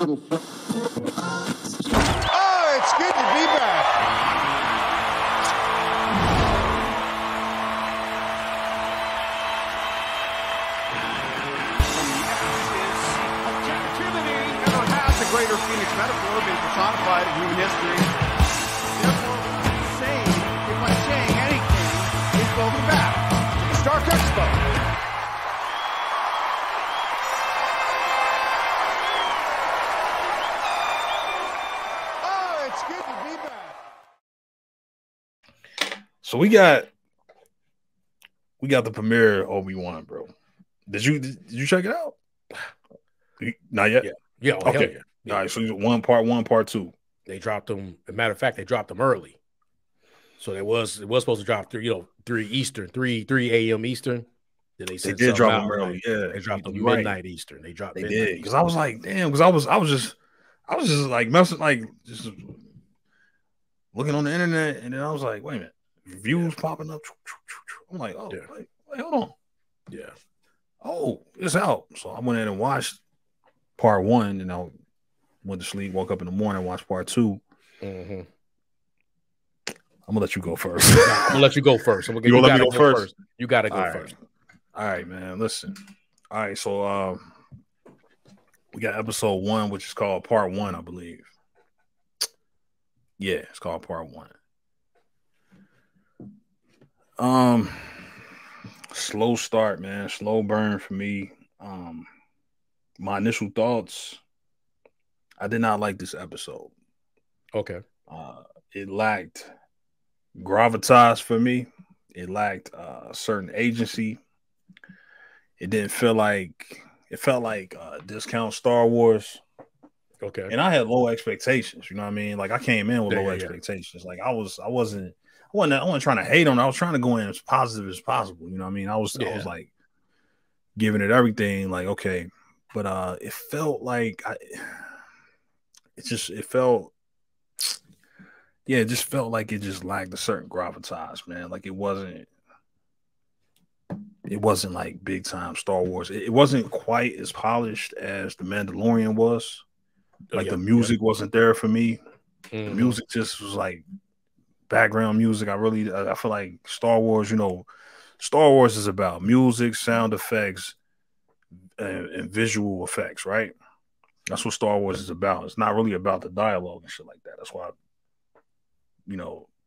it's good to be back. Objectivity never has a greater Phoenix metaphor been personified in human history. Therefore, if I'm saying anything, it's welcome back to the Stark Expo. So we got the premiere of Obi-Wan, bro. Did you check it out? Not yet. Yeah. Okay. Yeah. All right. So part one, part two. They dropped them. As a matter of fact, they dropped them early. So it was supposed to drop 3 Eastern, 3 a.m. Eastern. Then they did drop them early. Yeah, they dropped them midnight Eastern. They did because I was like, damn, because I was just like messing, like just looking on the internet, and then I was like, wait a minute. Reviews popping up. I'm like, oh, wait, hold on. Yeah. Oh, it's out. So I went in and watched part one, and I went to sleep, woke up in the morning, watched part two. Mm-hmm. I'm gonna let you go first. I'm gonna let you go first. You gonna let me go first? You gotta go first. All right, man. Listen. All right, so we got episode 1, which is called part 1, I believe. Yeah, it's called part 1. Slow start, man. Slow burn for me. My initial thoughts, I did not like this episode. Okay. It lacked gravitas for me. It lacked a certain agency. It didn't feel like discount Star Wars. Okay. And I had low expectations, you know what I mean? Like I came in with low expectations. Like I wasn't trying to hate on it. I was trying to go in as positive as possible. You know what I mean? I was like giving it everything, like, okay. But it felt like it just felt like it just lacked a certain gravitas, man. Like it wasn't like big time Star Wars. It wasn't quite as polished as The Mandalorian was. Like the music wasn't there for me. Mm-hmm. The music just was like background music. I feel like Star Wars, Star Wars is about music, sound effects, and visual effects, right? That's what Star Wars is about. It's not really about the dialogue and shit like that. That's why,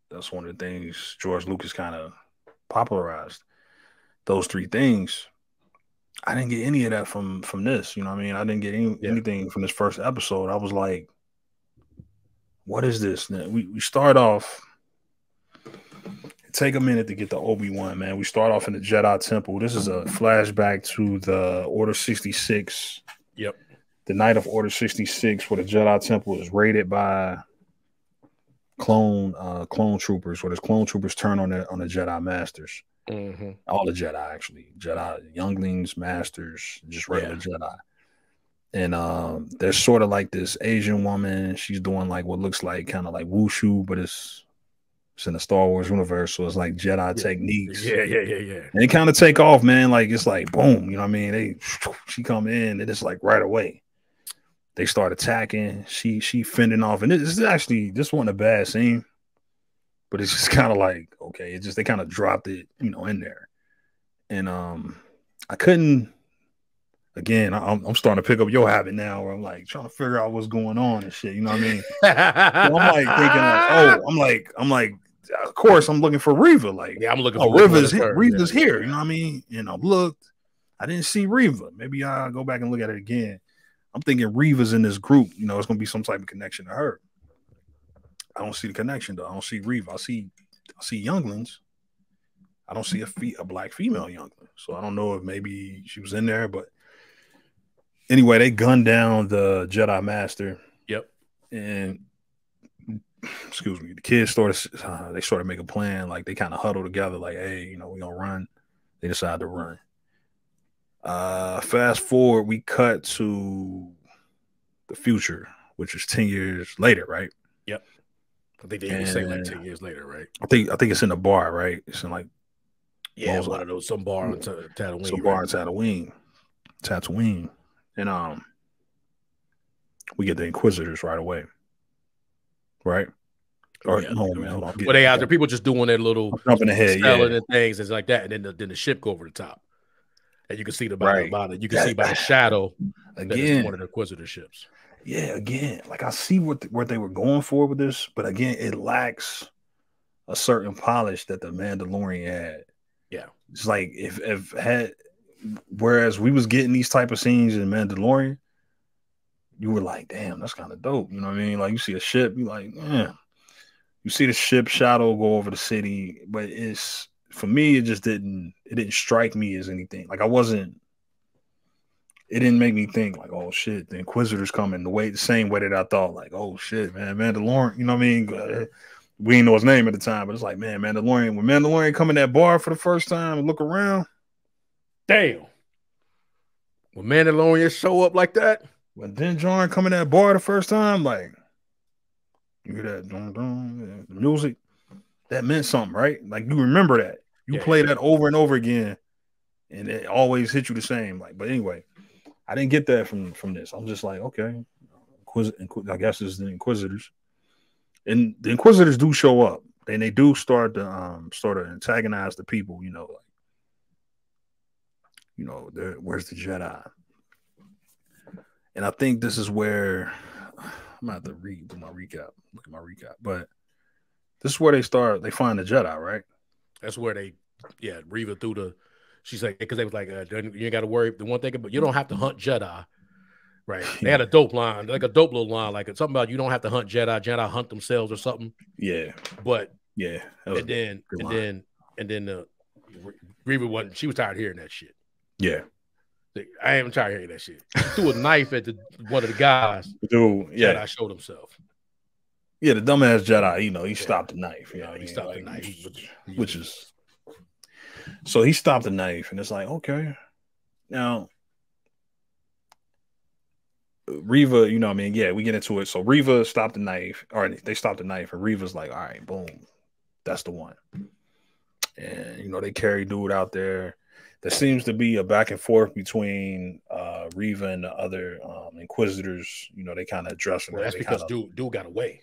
that's one of the things George Lucas kind of popularized. Those 3 things. I didn't get any of that from this. You know what I mean? I didn't get anything from this first episode. I was like, what is this? We start off. Take a minute to get the Obi-Wan, man. We start off in the Jedi Temple. This is a flashback to the Order 66. Yep. The night of Order 66, where the Jedi Temple is raided by clone troopers, where the clone troopers turn on the Jedi Masters. Mm-hmm. All the Jedi, actually. Jedi, younglings, masters, just regular Jedi. And there's sort of like this Asian woman. She's doing like what looks like kind of like wushu, but it's in the Star Wars universe, so it's like Jedi techniques. Yeah. And they kind of take off, man. Like it's like boom, you know what I mean? She come in and it's like right away. They start attacking. She fending off, and this wasn't a bad scene. But it's just kind of like, okay, they kind of dropped it, in there. And I couldn't, again, I'm starting to pick up your habit now where I'm like trying to figure out what's going on and shit, you know what I mean? So I'm like thinking like, I'm like, of course I'm looking for Reva. Like, I'm looking for Reva's here, you know what I mean? And I looked, I didn't see Reva. Maybe I'll go back and look at it again. I'm thinking Reva's in this group, it's going to be some type of connection to her. I don't see the connection though. I don't see Reva. I see younglings. I don't see a black female youngling. So I don't know if maybe she was in there, but anyway, they gunned down the Jedi Master. Yep. And excuse me, the kids started make a plan. Like they kind of huddle together, like, hey, we're gonna run. They decide to run. Fast forward, we cut to the future, which is 10 years later, right? Yep. I think they even say like 10 years later, right? I think it's in the bar, right? It's in like one of those some bar on Tatooine. Some bar on Tatooine. And we get the Inquisitors right away, right? Or yeah, no, man, well, they out there, people just doing their little jumping ahead, spelling yeah, and things, and like that, and then the ship go over the top, and you can see right. you can see by the shadow that it's one Again, of the Inquisitor ships. yeah, again, like I see what they were going for with this, but again, it lacks a certain polish that the Mandalorian had. Yeah, it's like if had, whereas we was getting these type of scenes in Mandalorian, you were like, damn, that's kind of dope. You know what I mean? Like you see a ship, you like, man, you see the ship shadow go over the city, but it's for me, it didn't strike me as anything. Like I wasn't. It didn't make me think like, oh shit, the Inquisitors coming the same way that I thought, like, oh shit, man, Mandalorian, you know what I mean? We didn't know his name at the time, but it's like, man, when Mandalorian come in that bar for the first time and look around, damn. When Mandalorian show up like that, when Din Djarin come in that bar the first time, like, you hear that dun, dun, the music, that meant something, right? Like you remember that. You play that over and over again, and it always hit you the same. Like, but anyway. I didn't get that from this. I'm just like, okay, I guess it's the Inquisitors, and the Inquisitors do show up, and they do start to sort of antagonize the people. Where's the Jedi? And I think this is where I'm gonna have to look at my recap, but this is where they find the Jedi, right? That's where Reva through the. She's like, because they was like, you ain't got to worry. The one thing, but you don't have to hunt Jedi, right? They had a dope line, like a dope little line, like something about you don't have to hunt Jedi. Jedi hunt themselves or something. Yeah, but yeah, and then Reva wasn't. She was tired of hearing that shit. Yeah, I am tired of hearing that shit. She threw a knife at one of the guys. Dude, yeah, Jedi showed himself. Yeah, the dumbass Jedi, he stopped the knife. He stopped the knife, which is. So he stopped the knife, and it's like, okay. Now, Reva, you know what I mean? Yeah, we get into it. So Reva stopped the knife, or they stopped the knife, and Reva's like, all right, boom. That's the one. And, they carry dude out there. There seems to be a back and forth between Reva and the other Inquisitors. They kind of address him. Well, that's because dude got away.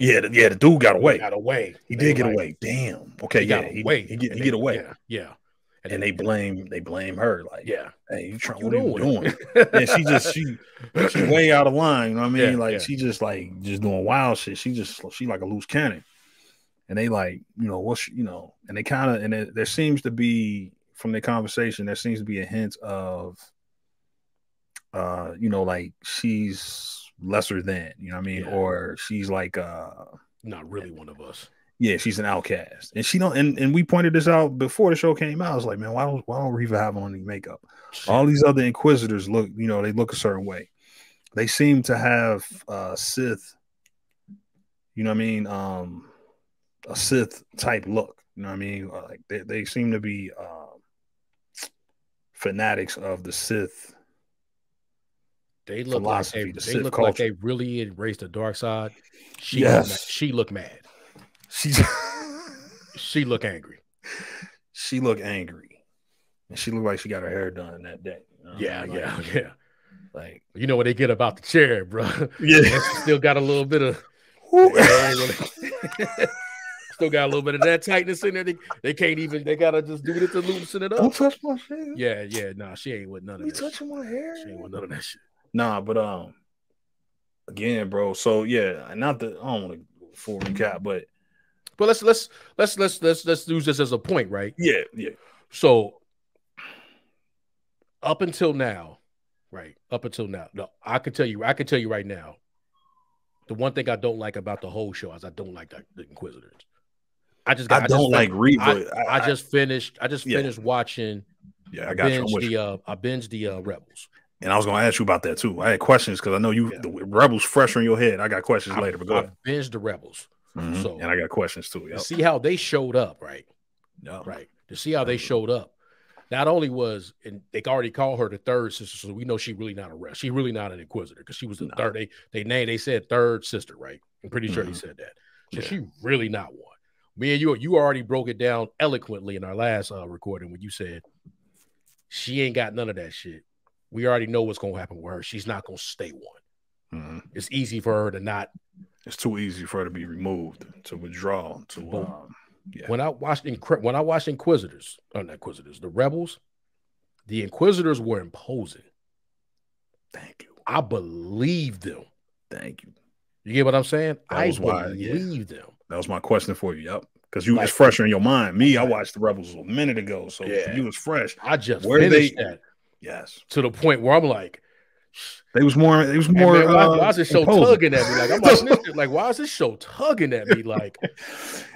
Yeah, the dude got away. He did get away. Damn. Okay, he got away. He get away. Yeah. And they blame her. Like, yeah, hey, what are you doing? And she way out of line. You know what I mean? She just doing wild shit. She like a loose cannon. And they like, and they kind of, and there seems to be from the conversation, there seems to be a hint of, like she's lesser than, you know what I mean? Or she's like not really one of us. Yeah, she's an outcast. And she don't and we pointed this out before the show came out. I was like, man, why don't Reva have on any makeup? Shit. All these other Inquisitors look, they look a certain way. They seem to have Sith, you know what I mean? A Sith type look. You know what I mean? Like they seem to be fanatics of the Sith. They look philosophy, like they really embraced the dark side. She looked mad. She looked angry. She looked angry. And she looked like she got her hair done that day. Yeah. Like, when they get about the chair, bro. Yeah. She still got a little bit of still got a little bit of that tightness in there. They can't even, they gotta just do it to loosen it up. Don't touch my shit. Yeah. Nah, she ain't with none of that. You touching my hair? She ain't with none of that shit. Nah, but again, bro. So yeah, not that I don't want to full recap, but let's use this as a point, right? Yeah. So up until now, no, I can tell you right now, the one thing I don't like about the whole show is I don't like the Inquisitors. I don't like Reva. I just finished watching. Yeah, I got you. I binged the Rebels. And I was going to ask you about that too. I had questions because I know the Rebels fresh in your head. I got questions later, but go ahead. I binged the Rebels. Mm-hmm. So, and I got questions too. Yep. See how they showed up, right? Yep. Right. To see how they showed up. Not only was, and they already call her the third sister, so we know she's really not she's really not an Inquisitor because she was the third. They said third sister, right? I'm pretty sure they said that. So she really not one. Me and you already broke it down eloquently in our last recording when you said she ain't got none of that shit. We already know what's gonna happen with her. She's not gonna stay one. It's easy for her to not. It's too easy for her to be removed, to withdraw. When I watched Inquisitors, not Inquisitors, the Rebels, the Inquisitors were imposing. Thank you. I believed them. Thank you. You get what I'm saying? I believed them. That was my question for you. Yep. Because you was fresher in your mind. Me, I watched the Rebels a minute ago. So you was fresh. I just finished that. Yes. To the point where I'm like, They was more. Man, why is this show tugging at me? Like I'm watching this shit, like, why is this show tugging at me? Like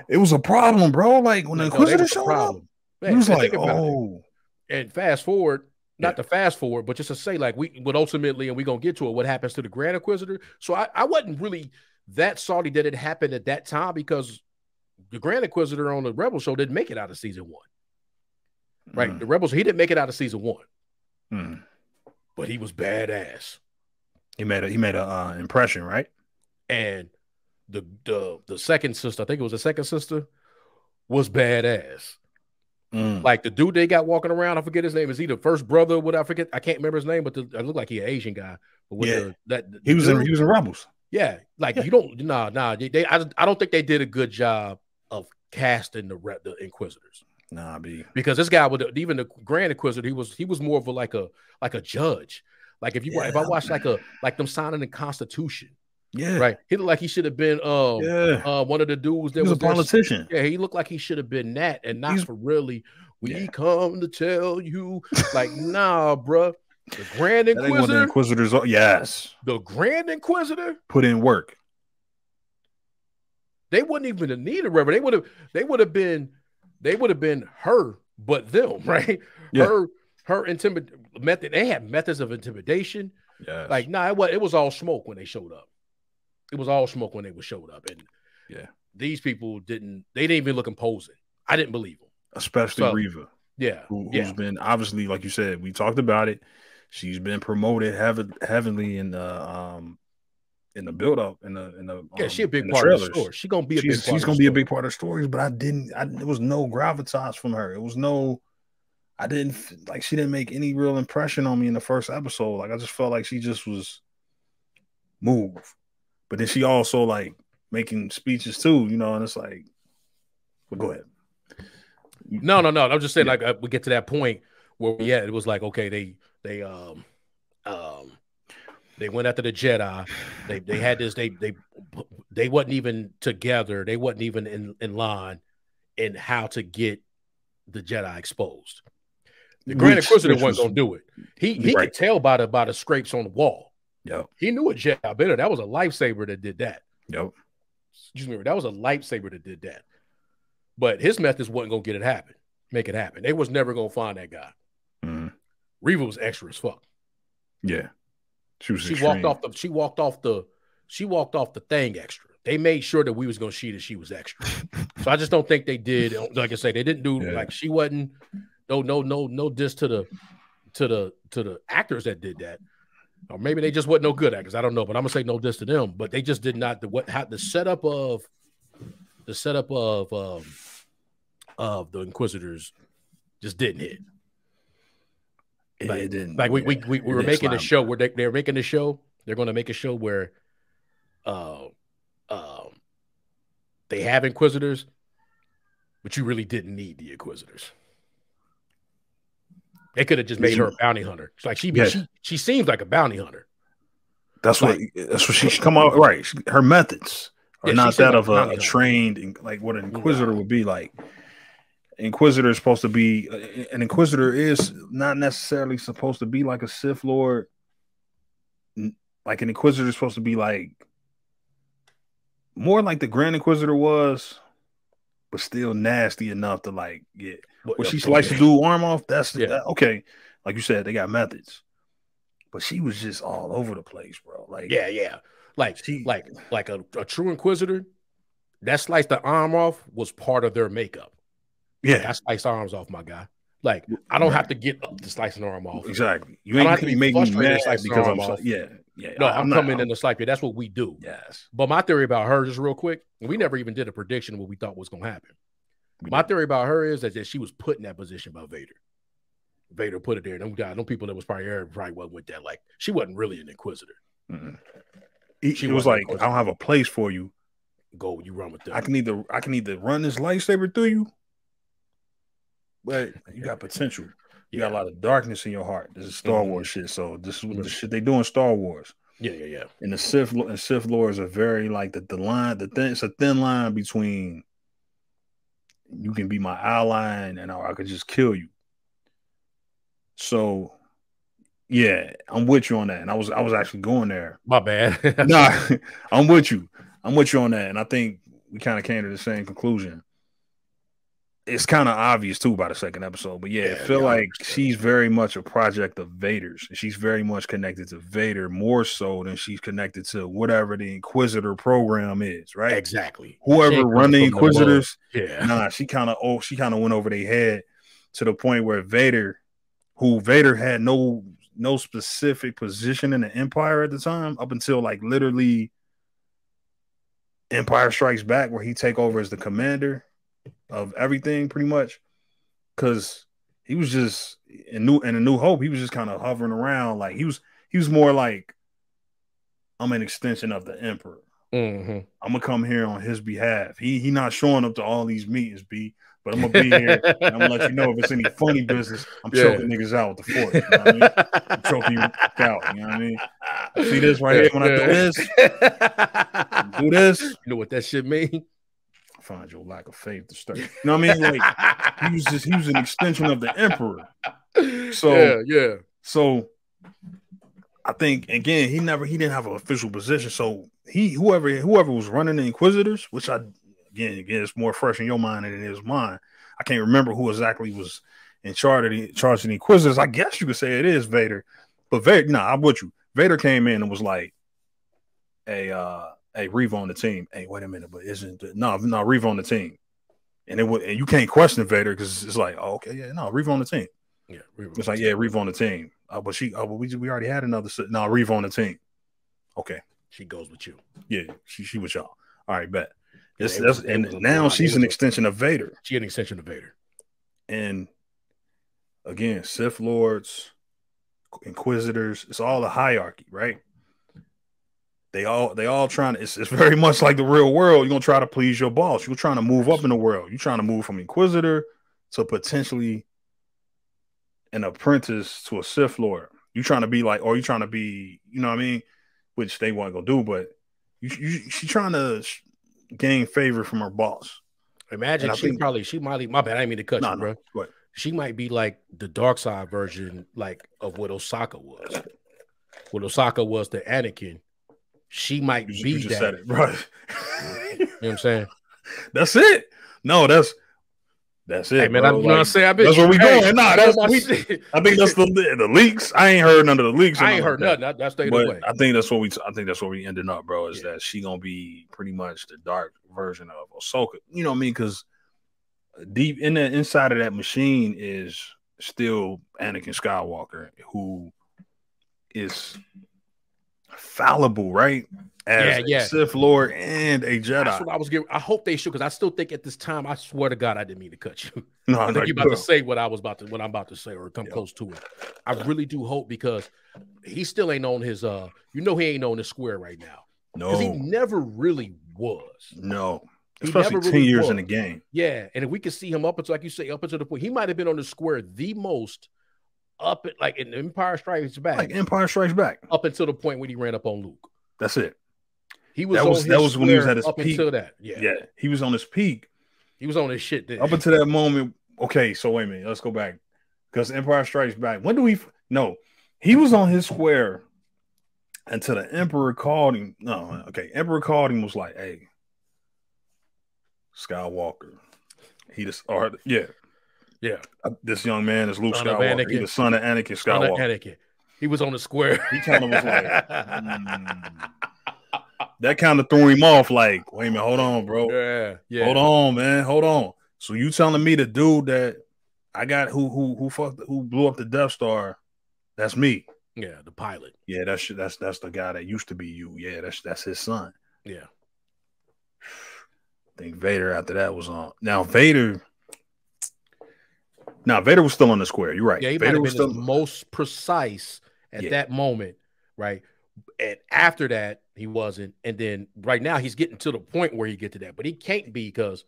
it was a problem, bro. Like when the Inquisitor showed up, it was like, oh. And fast forward, not to fast forward, but just to say, like, but ultimately, and we're gonna get to it, what happens to the Grand Inquisitor. So I wasn't really that salty that it happened at that time because the Grand Inquisitor on the Rebel show didn't make it out of season 1. Right? The Rebels, he didn't make it out of season 1. But he was badass. He made a impression, right? And the second sister, I think it was the second sister, was badass. Like the dude they got walking around, I forget his name. Is he the first brother? What I forget, I can't remember his name, but I look like he an Asian guy. But he was in Rebels. Yeah, like you don't I don't think they did a good job of casting the Inquisitors. Nah, because this guy would even the Grand Inquisitor, he was more of a judge. Like if I watched like them signing the Constitution. Yeah, right. He looked like he should have been one of the dudes that was a politician. Yeah, he looked like he should have been that and not for really. We come to tell you, like, nah, bruh. The Grand Inquisitor. The Inquisitors, yes. The Grand Inquisitor put in work. They wouldn't even need a reverend. They would have been her, but them, right? Yeah. Her method. They had methods of intimidation. Yes. Like, it was all smoke when they showed up. It was all smoke when they showed up, and these people didn't even look imposing. I didn't believe them, especially Reva. Yeah, who's been obviously, like you said, we talked about it. She's been promoted heavily in the build up in the she a big part of the story. She's gonna be a big part of the stories, but there was no gravitas from her. It was no. She didn't make any real impression on me in the first episode. Like I just felt like she just was moved. But then she also like making speeches too, and it's like, well, go ahead. No. I'm just saying, like we get to that point where it was like, okay, they went after the Jedi. They had this. They wasn't even together. They wasn't even in line in how to get the Jedi exposed. The Grand Inquisitor wasn't gonna do it. He could tell by the scrapes on the wall. Yep. He knew a Jedi better. That was a lifesaver that did that. Yep. Excuse me. That was a lifesaver that did that. But his methods wasn't gonna make it happen. They was never gonna find that guy. Reva was extra as fuck. Yeah. She walked off the thing extra. They made sure that we was gonna see that she was extra. So I just don't think they did. Like I say, they didn't do like she wasn't. No diss to the actors that did that. Or maybe they just wasn't no good actors. I don't know, but I'm gonna say no diss to them. But they just did not the setup of the Inquisitors just didn't hit. It didn't. Like we were making a show where they were making a show. They're going to make a show where they have Inquisitors, but you really didn't need the Inquisitors. They could have just made her a bounty hunter. It's like she seems like a bounty hunter. That's what she should come out right. Her methods are not that of a trained, like what an Inquisitor would be like. Inquisitor is supposed to be an Inquisitor is not necessarily supposed to be like a Sith Lord. Like an Inquisitor is supposed to be like more like the Grand Inquisitor was, but still nasty enough to like get what she likes to do arm off. That's okay. Like you said, they got methods, but she was just all over the place, bro. Like like a true Inquisitor that sliced the arm off was part of their makeup. Yeah, I sliced arms off, my guy. Like I don't have to get up to slice an arm off. Exactly. You ain't have to be making me mad because I'm off. No, I'm coming in to slice you. That's what we do. Yes. But my theory about her, just real quick, we never even did a prediction of what we thought was going to happen. My theory about her is that she was put in that position by Vader. Vader put it there. Them people that was probably wasn't with that. Like she wasn't really an Inquisitor. It was like, I don't have a place for you. Go, you run with that. I can either run this lightsaber through you, but you got potential. You got a lot of darkness in your heart. This is Star Wars shit. So this is the shit they do in Star Wars. Yeah. And the Sith Lords are very like the line. It's a thin line between you can be my ally and I could just kill you. So yeah, I'm with you on that. And I was actually going there. My bad. Nah, I'm with you. I'm with you on that. And I think we kind of came to the same conclusion. It's kind of obvious too by the second episode, but I feel like she's very much a project of Vader's. She's very much connected to Vader more so than she's connected to whatever the Inquisitor program is, right? Exactly. Whoever run the Inquisitors, she kind of went over their head to the point where Vader had no specific position in the Empire at the time, up until like literally Empire Strikes Back, where he take over as the commander of everything pretty much, because he was just in A New Hope, he was just kind of hovering around, like he was more like, I'm an extension of the Emperor. I'm gonna come here on his behalf. He not showing up to all these meetings, but I'm gonna be here and I'm gonna let you know if it's any funny business. I'm choking niggas out with the force. You know what I mean? I'm choking you out. You know what I mean? See this right here when I do this? Do this. You know what that shit mean? Find your lack of faith to start. You know what I mean? Like he was an extension of the Emperor. So So I think again he didn't have an official position. So whoever was running the Inquisitors, which again it's more fresh in your mind than it is mine. I can't remember who exactly was in charge of the Inquisitors. I guess you could say it is Vader, but Vader. I'm with you. Vader came in and was like, hey, Reeve on the team. Hey, wait a minute, but Reeve on the team, and you can't question Vader because it's like, oh, okay, Reeve on the team. Yeah, it's like, Reeve on the team. But we already had another. No, Reeve on the team. Okay, she goes with you. Yeah, she with y'all. All right, bet. Now she's an extension of Vader. She's an extension of Vader. And again, Sith Lords, Inquisitors, it's all a hierarchy, right? They all trying to, it's very much like the real world. You're going to try to please your boss. You're trying to move up in the world. You're trying to move from Inquisitor to potentially an apprentice to a Sith Lord. You're trying to be like, or you're trying to be, you know what I mean? Which they weren't going to do, but she's trying to gain favor from her boss. Imagine she might, my bad, I didn't mean to cut you, bro. What? She might be like the dark side version, like of what Osaka was. What Osaka was to Anakin. She might be that. Said it, bro. You know what I'm saying? That's it. No, that's it. Hey, man, you know what I'm saying? That's where we going. Nah, I think that's the leaks. I ain't heard none of the leaks. I ain't heard nothing. That stayed away. I think that's where we ended up, bro. Is that she gonna be pretty much the dark version of Ahsoka? You know what I mean? Because deep in the inside of that machine is still Anakin Skywalker, who is fallible, right? As a Sith Lord and a Jedi. That's what I was getting. I hope they should, because I still think at this time, I swear to God, I didn't mean to cut you. No, I think you're about to say what I'm about to say, or come close to it. I really do hope, because he still ain't on his he ain't on his square right now. No, because he never really was. No, especially 10 years in the game. Yeah, and if we could see him up until, like you say, up until the point he might have been on the square the most up at, like in Empire Strikes Back. Like Empire Strikes Back. Up until the point when he ran up on Luke. That's it. He was that was when he was at his peak. Until that. Yeah, he was on his peak. He was on his shit then. Up until that moment. Okay, so wait a minute. Let's go back. Because Empire Strikes Back. When do we no? He was on his square until the Emperor called him. No, okay. Emperor called him, was like, hey, Skywalker. He just Yeah. This young man is Luke Skywalker. He's the son of Anakin Skywalker. Anakin. He was on the square. He kind of was like, that kind of threw him off. Like, wait a minute, hold on, bro. Yeah. Hold on, man. Hold on. So you telling me the dude that I got who blew up the Death Star? That's me. Yeah, the pilot. Yeah, that's the guy that used to be you. Yeah, that's his son. Yeah. I think Vader after that was on. Now Vader was still on the square. You're right. Yeah, he Vader was still most precise at that moment, right? And after that, he wasn't. And then right now he's getting to the point where he get to that, but he can't be because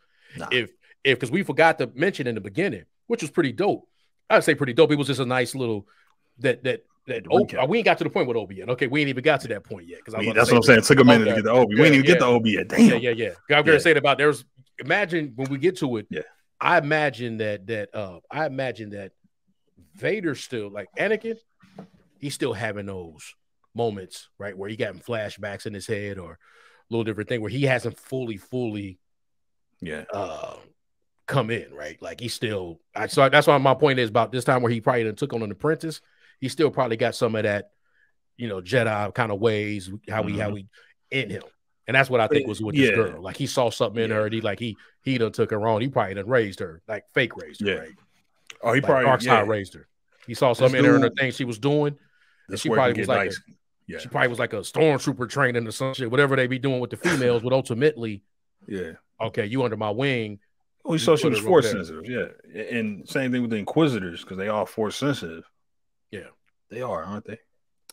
because we forgot to mention in the beginning, which was pretty dope. I'd say pretty dope. It was just a nice little that we ain't got to the point with Obi yet. Okay, we ain't even got to that point yet. Because that's what I'm saying. It took a minute to get to Obi. We didn't even get to Obi yet. Damn. Yeah. I'm gonna say it about imagine when we get to it. Yeah. I imagine that Vader still, like Anakin, he's still having those moments, right, where he got flashbacks in his head or a little different thing where he hasn't fully come in, right? Like he's still so that's why my point is about this time where he probably took on an apprentice. He still probably got some of that, Jedi kind of ways, how we in him. And that's what I think was with this girl. Like he saw something in her, and he done took her on. He probably done raised her, like fake raised her, right? Oh, he probably dark side raised her. He saw something in her and the thing she was doing. And she probably was like she probably was like a stormtrooper training or some shit, whatever they be doing with the females, but ultimately, okay, you under my wing. Oh, he saw she was force sensitive, and same thing with the Inquisitors, because they are force sensitive. Yeah, they are, aren't they?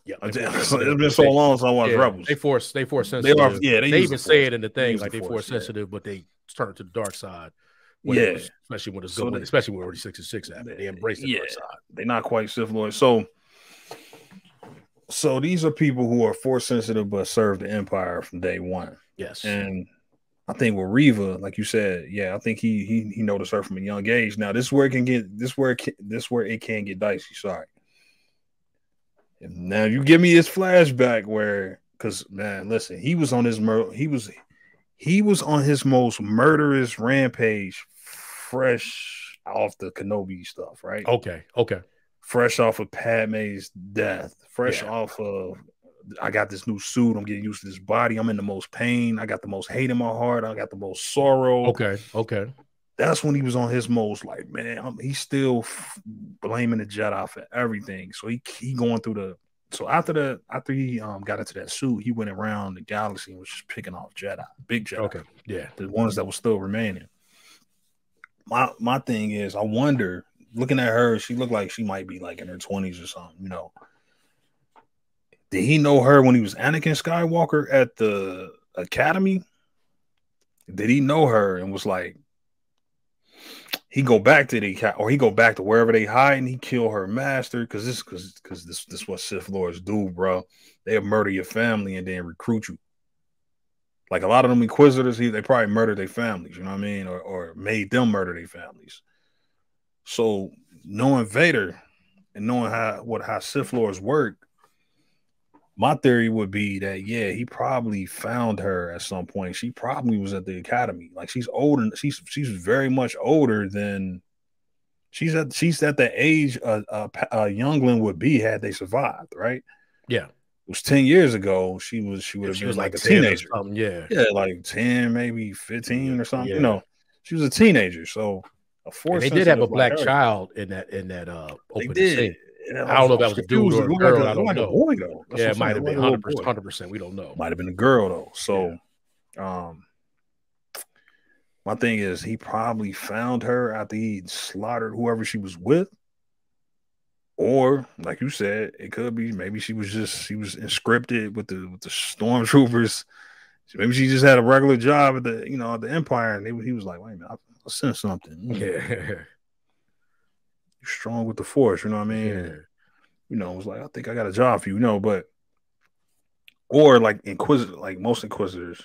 Yeah, it's been so long since I watched Rebels. They force sensitive. They even say it in the thing, like they force sensitive, but they turn to the dark side. Especially when it's good, especially when Order 66 happened. They embrace the dark side. They're not quite Sith Lords. So these are people who are force sensitive but serve the Empire from day one. Yes, and I think with Reva, like you said, I think he noticed her from a young age. Now this is where it can get dicey. Sorry. Now you give me his flashback because man, listen, he was on his most murderous rampage, fresh off the Kenobi stuff, right? Okay. Fresh off of Padme's death, fresh off of I got this new suit, I'm getting used to this body, I'm in the most pain, I got the most hate in my heart, I got the most sorrow. Okay. That's when he was on his most like, man, he's still blaming the Jedi for everything. So he going through after he got into that suit, he went around the galaxy and was just picking off Jedi, big Jedi. Okay, yeah, the ones that were still remaining. My thing is, I wonder, looking at her, she looked like she might be like in her 20s or something, Did he know her when he was Anakin Skywalker at the academy? Did he know her and was like, he go back to wherever they hide and he kill her master? Because this what Sith Lords do, bro. They'll murder your family and then recruit you. Like a lot of them Inquisitors, they probably murdered their families, you know what I mean? Or made them murder their families. So knowing Vader and knowing how Sith Lords work, my theory would be that he probably found her at some point. She probably was at the academy. Like she's older. She's very much older than she's at the age a youngling would be had they survived. Right? Yeah. It was 10 years ago. She would have been like a teenager. Yeah, like 10, maybe 15 or something. Yeah. She was a teenager. So they did have a black child in that opening scene. I don't know if that was a dude or a girl. I don't know. A boy, though. It might have been 100%. We don't know. Might have been a girl though. So, my thing is, he probably found her after he slaughtered whoever she was with, or like you said, it could be maybe she was inscripted with the stormtroopers. Maybe she just had a regular job at the Empire, and he was like, wait a minute, I'll send something. Yeah. Strong with the Force, you know what I mean? Yeah. It was like, I think I got a job for you, but or like most Inquisitors,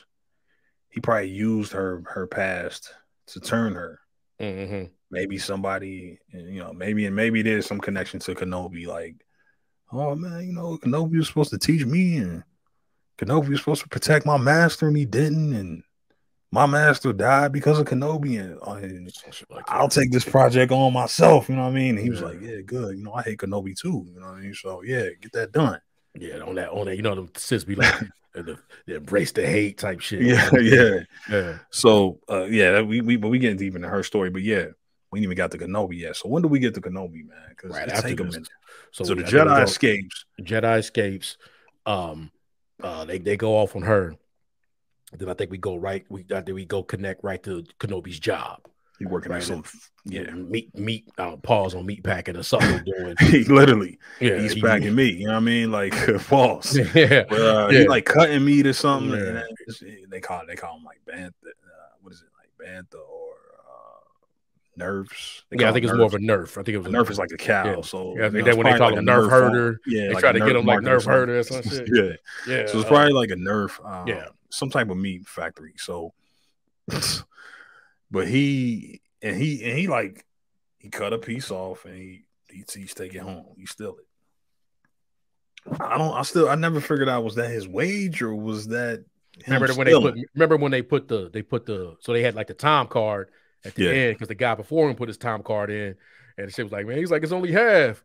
he probably used her past to turn her. Mm-hmm. Maybe somebody, maybe there's some connection to Kenobi, like, oh man, Kenobi was supposed to teach me, and Kenobi was supposed to protect my master, and he didn't, and my master died because of Kenobi, and I'll take this project on myself. You know what I mean? And he was like, "Yeah, good. I hate Kenobi too. You know what I mean? So yeah, get that done." Yeah, on that, the sis be like, the embrace the hate type shit. Yeah. So we getting deep into her story, but yeah, we ain't even got to Kenobi yet. So when do we get to Kenobi, man? Because it take a minute. So the Jedi escapes. Jedi escapes. They go off on her. Then I think we go connect right to Kenobi's job. He working right? on some, yeah. Meat. Pause on meat packing or something doing. He literally, Yeah, he's packing meat. You know what I mean? Like pause. Yeah, But he like cutting meat or something. Yeah. And then they call him like bantha. What is it, like bantha or nerves? I think it's more of a nerf. I think it was a nerf is like a cow. Yeah. So I think that when they call him nerf herder, they like try to get him like nerf herder or some shit. Yeah. So it's probably like a nerf. Some type of meat factory. So, but he like he cut a piece off and he's taking it home. He steal it. I never figured out, was that his wage or was that remember when they put the so they had like the time card at the end because the guy before him put his time card in and the shit was like, man, he's like, it's only half.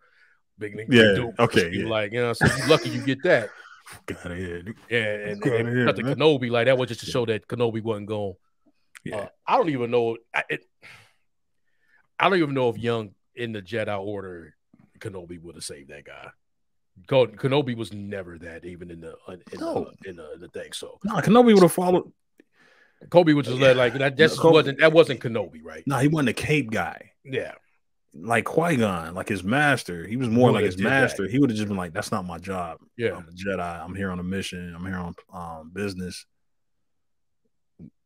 Big dude. Okay. Like, you know, so you're lucky you get that. Got it. Yeah, and cut the Kenobi, like that was just to show that Kenobi wasn't going. Yeah. I don't even know. I don't even know if Young in the Jedi Order Kenobi would have saved that guy. Kenobi was never that, even in the thing. So no, Kenobi would have followed. Kobe was just like that. Wasn't Kenobi, right? No, he wasn't a cape guy. Yeah, like Qui-Gon, like his master. He was more like his master. He would have just been like, "That's not my job. Yeah, I'm a Jedi. I'm here on a mission. I'm here on business."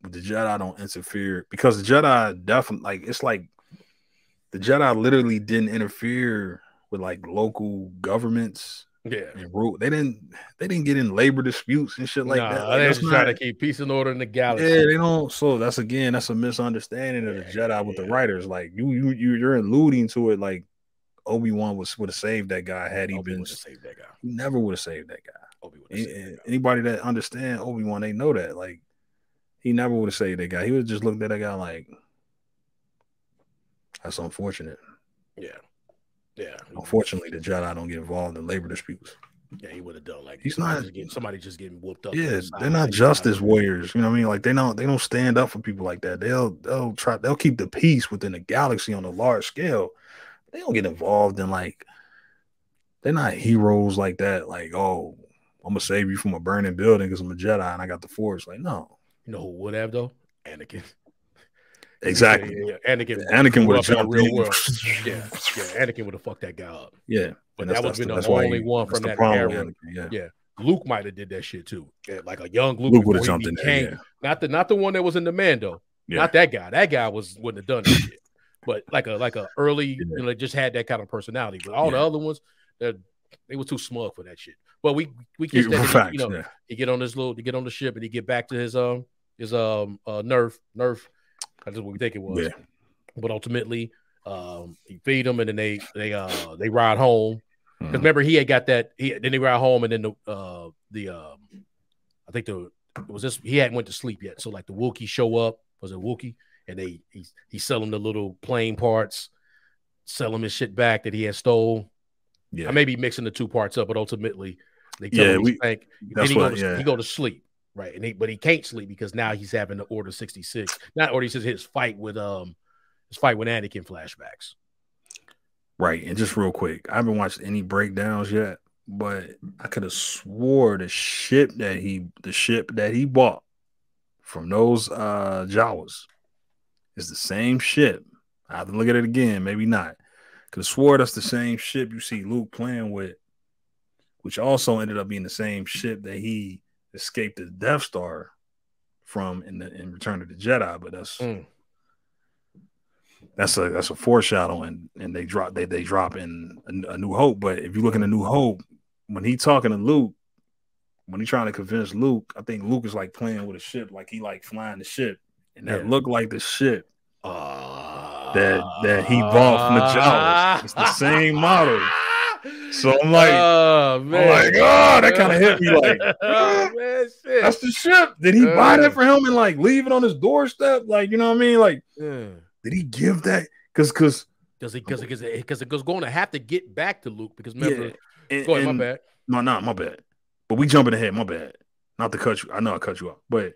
The Jedi don't interfere because the Jedi definitely it's like the Jedi literally didn't interfere with like local governments. Yeah, and rule. They didn't get in labor disputes and shit like that. Like, they just trying to keep peace and order in the galaxy. Yeah, they don't. So that's a misunderstanding of the Jedi with the writers. Like you're alluding to it like Obi-Wan would have saved that guy had he been saved that guy. He never would have saved that guy. Anybody that understand Obi-Wan, they know that. Like he never would have saved that guy. He would have just looked at that guy like, that's unfortunate. Yeah. Yeah. Unfortunately, the Jedi don't get involved in labor disputes. Yeah, he would have done like somebody just getting whooped up. Yeah, they're not justice warriors. You know what I mean? Like they don't stand up for people like that. They'll keep the peace within the galaxy on a large scale. They don't get involved in like, they're not heroes like that. Like, oh, I'm gonna save you from a burning building because I'm a Jedi and I got the Force. Like, no. You know who would have though? Anakin. Exactly. Yeah. Anakin would have jumped in. Yeah. Anakin would have fucked that guy up. Yeah. But that would have been the only one from that era. Yeah. Luke might have did that shit too. Yeah, like a young Luke would have jumped in there. Yeah. Not the one that was in the Mando. Yeah. Not that guy. That guy wouldn't have done that shit. But like a early, just had that kind of personality. But all the other ones, they were too smug for that shit. But we get that, he get on the ship and he get back to his nerf. That's what we think it was. Yeah. But ultimately, he feed them and then they ride home. Because remember, he had got that. Then they ride home and then I think he hadn't went to sleep yet. So like the Wookiee show up. Was it Wookiee? And he sell him the little plane parts, sell him his shit back that he had stole. Yeah, I may be mixing the two parts up, but ultimately they tell him he go to sleep. Right, but he can't sleep because now he's having the Order 66. Not Order 66, his fight with Anakin flashbacks. Right, and just real quick, I haven't watched any breakdowns yet, but I could have swore the ship that he bought from those Jawas is the same ship. I have to look at it again, maybe not. Could have swore that's the same ship you see Luke playing with, which also ended up being the same ship that he escaped the Death Star from in Return of the Jedi, but that's a foreshadowing, and they drop in a New Hope. But if you look in a New Hope, when he talking to Luke, when he trying to convince Luke, I think Luke is like playing with a ship, like he like flying the ship, and that looked like the ship that he bought from the Jawas. It's the same model. So I'm like, that kind of hit me like, shit. That's the ship. Did he buy that for him and like leave it on his doorstep? Like, you know what I mean? Like, did he give that? Because it was going to have to get back to Luke because remember, go ahead, my bad. No, my bad. But we jumping ahead, my bad. Not to cut you. I know I cut you off, but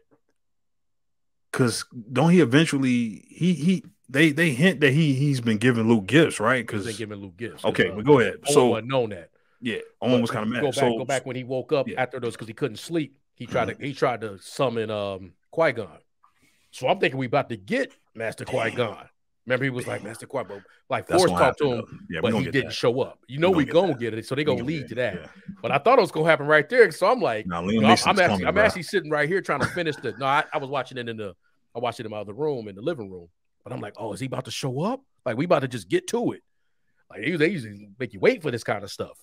because don't he eventually they hint that he's been giving Luke gifts, right? Because he's been giving Luke gifts. Okay, but go ahead. So Owen known that. Yeah, Owen was kind of mad. Go back when he woke up after those because he couldn't sleep. He tried to summon Qui-Gon. So I'm thinking we about to get Master Qui-Gon. Remember, he was like, "That's the quiet," but like That's Forrest gonna talked to happen, him, though. Yeah, but he didn't show up. You know, we gonna get it, so they gonna lead to that. Yeah. But I thought it was gonna happen right there, so I'm like, Now, you Liam know, Neeson's I'm coming, bro. actually sitting right here trying to finish the. No, I was watching it I watched it in my other room in the living room, but I'm like, oh, is he about to show up? Like we about to just get to it. Like they usually make you wait for this kind of stuff.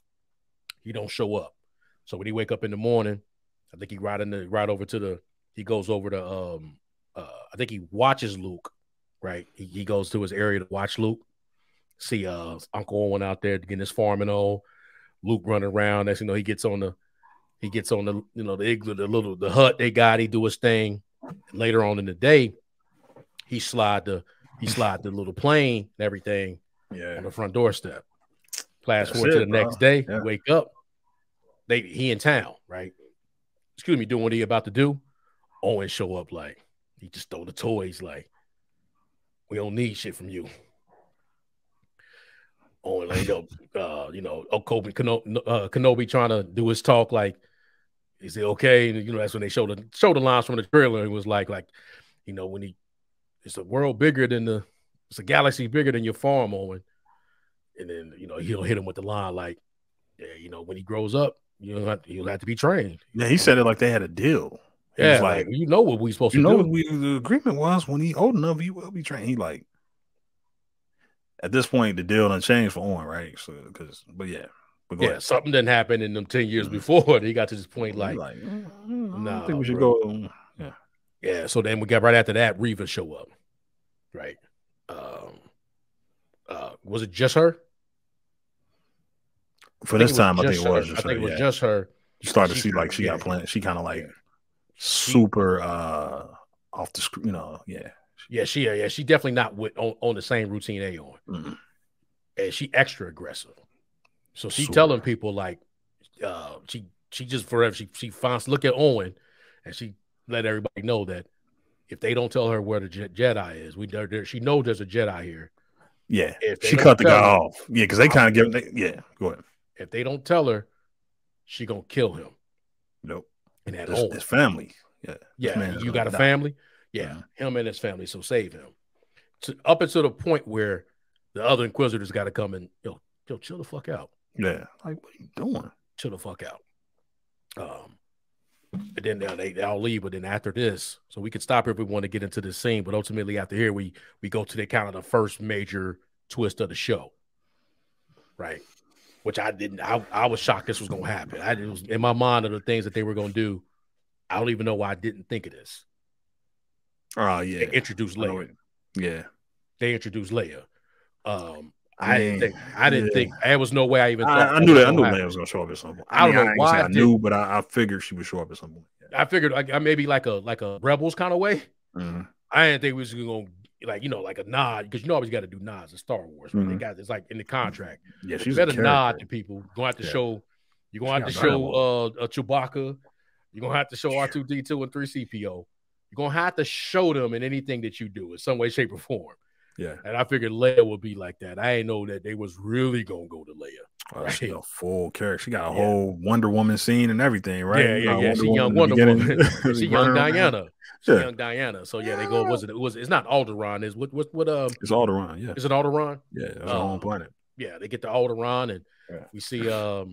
He don't show up, so when he wake up in the morning, I think he he goes over to I think he watches Luke, right? He goes to his area to watch Luke. See Uncle Owen out there getting his farming on. Luke running around. Next, he gets on the the igloo, the hut they got. He do his thing. And later on in the day, he slide the little plane and everything on the front doorstep. Flash forward to the next day, wake up. He in town, right? Excuse me, doing what he about to do. Owen show up like he just throw the toys like we don't need shit from you. Owen, like, Kenobi trying to do his talk like, is it okay? And that's when they showed the lines from the trailer. It was like when it's a world bigger than it's a galaxy bigger than your farm, Owen. And then he'll hit him with the line like, yeah, when he grows up, he'll have to be trained. Yeah, he said it like they had a deal. He was like, what we supposed to do. What the agreement was when he old enough, he will be trained. He like, at this point, the deal done changed for Owen, right? So, something didn't happen in them 10 years before. He got to this point like I think we should go. Yeah. So then we got right after that, Reva show up, right? Was it just her? For this time, I think it was just her. I think it was just her. You start to see like she got planned. She kind of like super off the screen, Yeah, she definitely not on the same routine they on. Mm-hmm. And she extra aggressive. So she telling people like she just forever she finds look at Owen and she let everybody know that if they don't tell her where the Jedi is, she knows there's a Jedi here. Yeah, she cut the guy off. Yeah, because they kind of go ahead. If they don't tell her, she gonna kill him. Nope. And that his family. Yeah, you got a family. Yeah, him and his family. So save him. Up until the point where the other Inquisitors got to come and yo, chill the fuck out. Yeah, like what are you doing? Chill the fuck out. And then they all leave. But then after this, so we could stop if we want to get into this scene. But ultimately, after here, we go to the kind of the first major twist of the show, right? Which I didn't. I was shocked this was gonna happen. It was in my mind of the things that they were gonna do. I don't even know why I didn't think of this. Oh yeah, they introduced Leia. Yeah, they introduced Leia. I didn't think there was no way I even thought I knew Leia was gonna show up at some point. I don't know why I knew, but I figured she would show up at some point. Yeah. I figured like maybe like a Rebels kind of way. Mm-hmm. I didn't think we was gonna like a nod because always got to do nods in Star Wars. Right? Mm-hmm. It's like in the contract. Yeah, she's better nod to people. You're gonna have to show. You're gonna have to show Chewbacca. You're gonna have to show R2D2 and 3CPO. You're gonna have to show them in anything that you do in some way, shape, or form. Yeah, and I figured Leia would be like that. I didn't know that they was really gonna go to Leia. Right? She a full character. She got a whole Wonder Woman scene and everything, right? Yeah. She young Wonder Woman. She young Diana. Young Diana. So yeah, they go. It's not Alderaan. It's what? It's Alderaan. Yeah. Is it Alderaan? Yeah, it's our own planet. Yeah, they get to Alderaan and we see Leia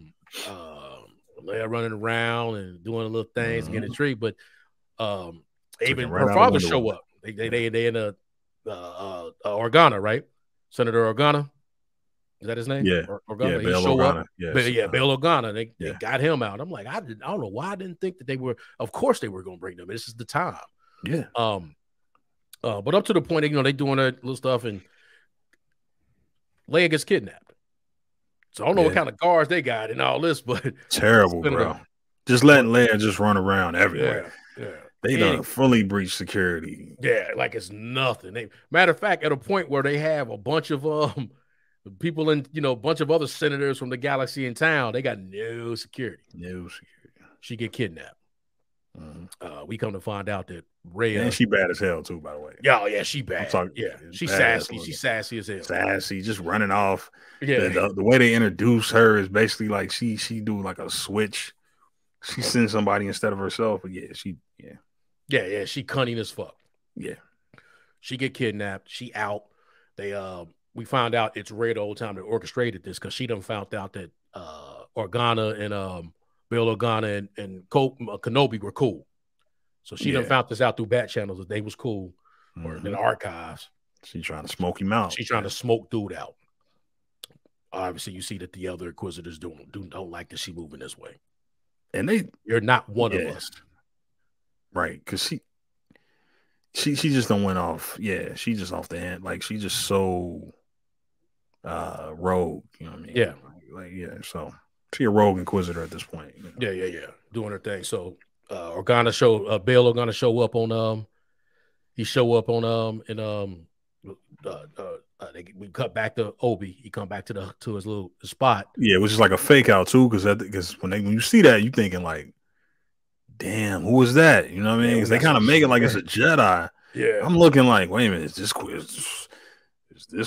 running around and doing little things, getting a treat. But even her father show up. They in a Organa, right? Senator Organa. Is that his name? Yeah. Organa. Yeah, Bail Organa. Yeah, Bail Organa. They got him out. I'm like, I don't know why I didn't think that they were. Of course they were going to bring them. This is the time. Yeah. But up to the point, they doing their little stuff, and Leia gets kidnapped. So I don't know what kind of guards they got and all this, but terrible, bro. Just letting Leia just run around everywhere. Yeah. They done fully breached security. Yeah, like it's nothing. Matter of fact, at a point where they have a bunch of people and a bunch of other senators from the galaxy in town, they got no security. She get kidnapped. Mm-hmm. We come to find out that Rey and she bad as hell too, by the way. Yeah, she bad. She's sassy. She's sassy as hell. Sassy, just running off. Yeah, the way they introduce her is basically like she do like a switch. She sends somebody instead of herself. But she cunning as fuck. Yeah, she get kidnapped. She out. we found out it's Rey the whole time that orchestrated this because she done found out that Organa and Bail Organa and Kenobi were cool. So she done found this out through back channels that they was cool or in the archives. She's trying to smoke him out. She's trying to smoke dude out. Obviously, you see that the other Inquisitors don't like that she moving this way. And you're not one of us. Right, because she just don't went off. Yeah, she just off the hand. Like she just so rogue. You know what I mean? Yeah. So she a rogue Inquisitor at this point. You know? Yeah. Doing her thing. So Bail Organa show up on we cut back to Obi. He come back to his little spot. Yeah, which is like a fake out too, because when you see that, you thinking like, damn, who is that? You know what I mean? Because they kind of make it like it's a Jedi. Yeah, I'm looking like, wait a minute, is this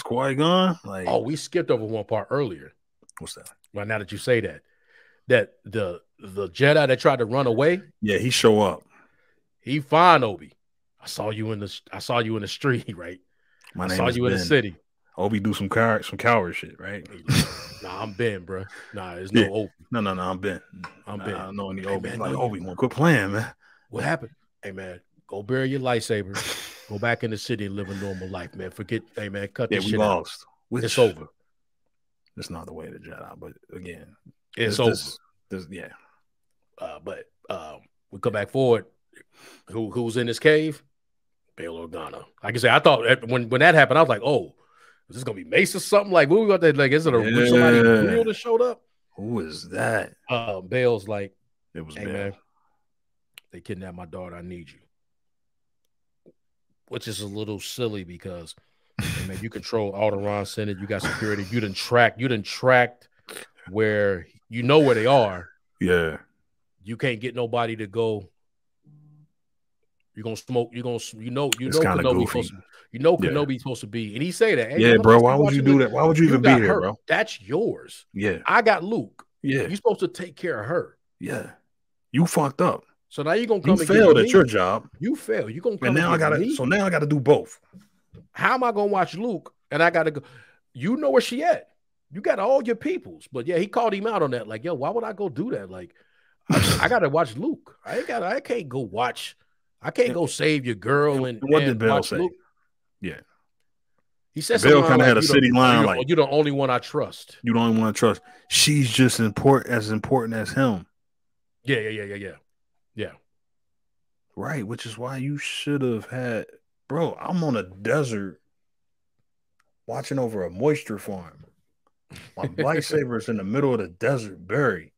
Qui-Gon? Like, oh, we skipped over one part earlier. What's that? Well, now that you say that the Jedi that tried to run away, yeah, he show up. He find Obi. I saw you in the street, right? I saw you in the city. Obi do some coward shit, right? Nah, I'm Ben, bro. Nah, there's no Obi. No, I'm Ben. I'm Ben. I don't know any Obi. Like Obi, quit playing, man. What happened? Hey, man, go bury your lightsaber. Go back in the city and live a normal life, man. Forget, hey, man, cut this shit out. We lost. It's over. It's not the way to Jedi, but again, it's over. But we go back forward. Who's in this cave? Bail Organa. Like I said, I thought when that happened, I was like, oh, is this gonna be Mace or something? Like, what we got that? Like, is it somebody real that showed up? Who is that? Bail's like, it was hey, man, they kidnapped my daughter. I need you. Which is a little silly because hey, man, you control Alderaan Senate, you got security, you done tracked where you know where they are. Yeah. You can't get nobody to go. You're gonna smoke. You know Kenobi's supposed to be, and he say that. Hey, yeah, man, bro. Why would you do that? Why would you even be here, bro? That's yours. Yeah, I got Luke. Yeah, you're supposed to take care of her. Yeah, you fucked up. So now you're gonna come. You failed at your job. You failed. You gonna come. And now I gotta. So now I gotta do both. How am I gonna watch Luke? And I gotta go. You know where she at. You got all your peoples. But yeah, he called him out on that. Like, yo, why would I go do that? Like, I gotta watch Luke. I can't go watch. I can't go save your girl and what did Bill say? Luke. Yeah, he said Bill kind of had a city line like, "You're the only one I trust. You the only one I trust. She's just as important as him." Yeah. Right, which is why you should have had, bro. I'm on a desert, watching over a moisture farm. My lightsaber is in the middle of the desert, buried.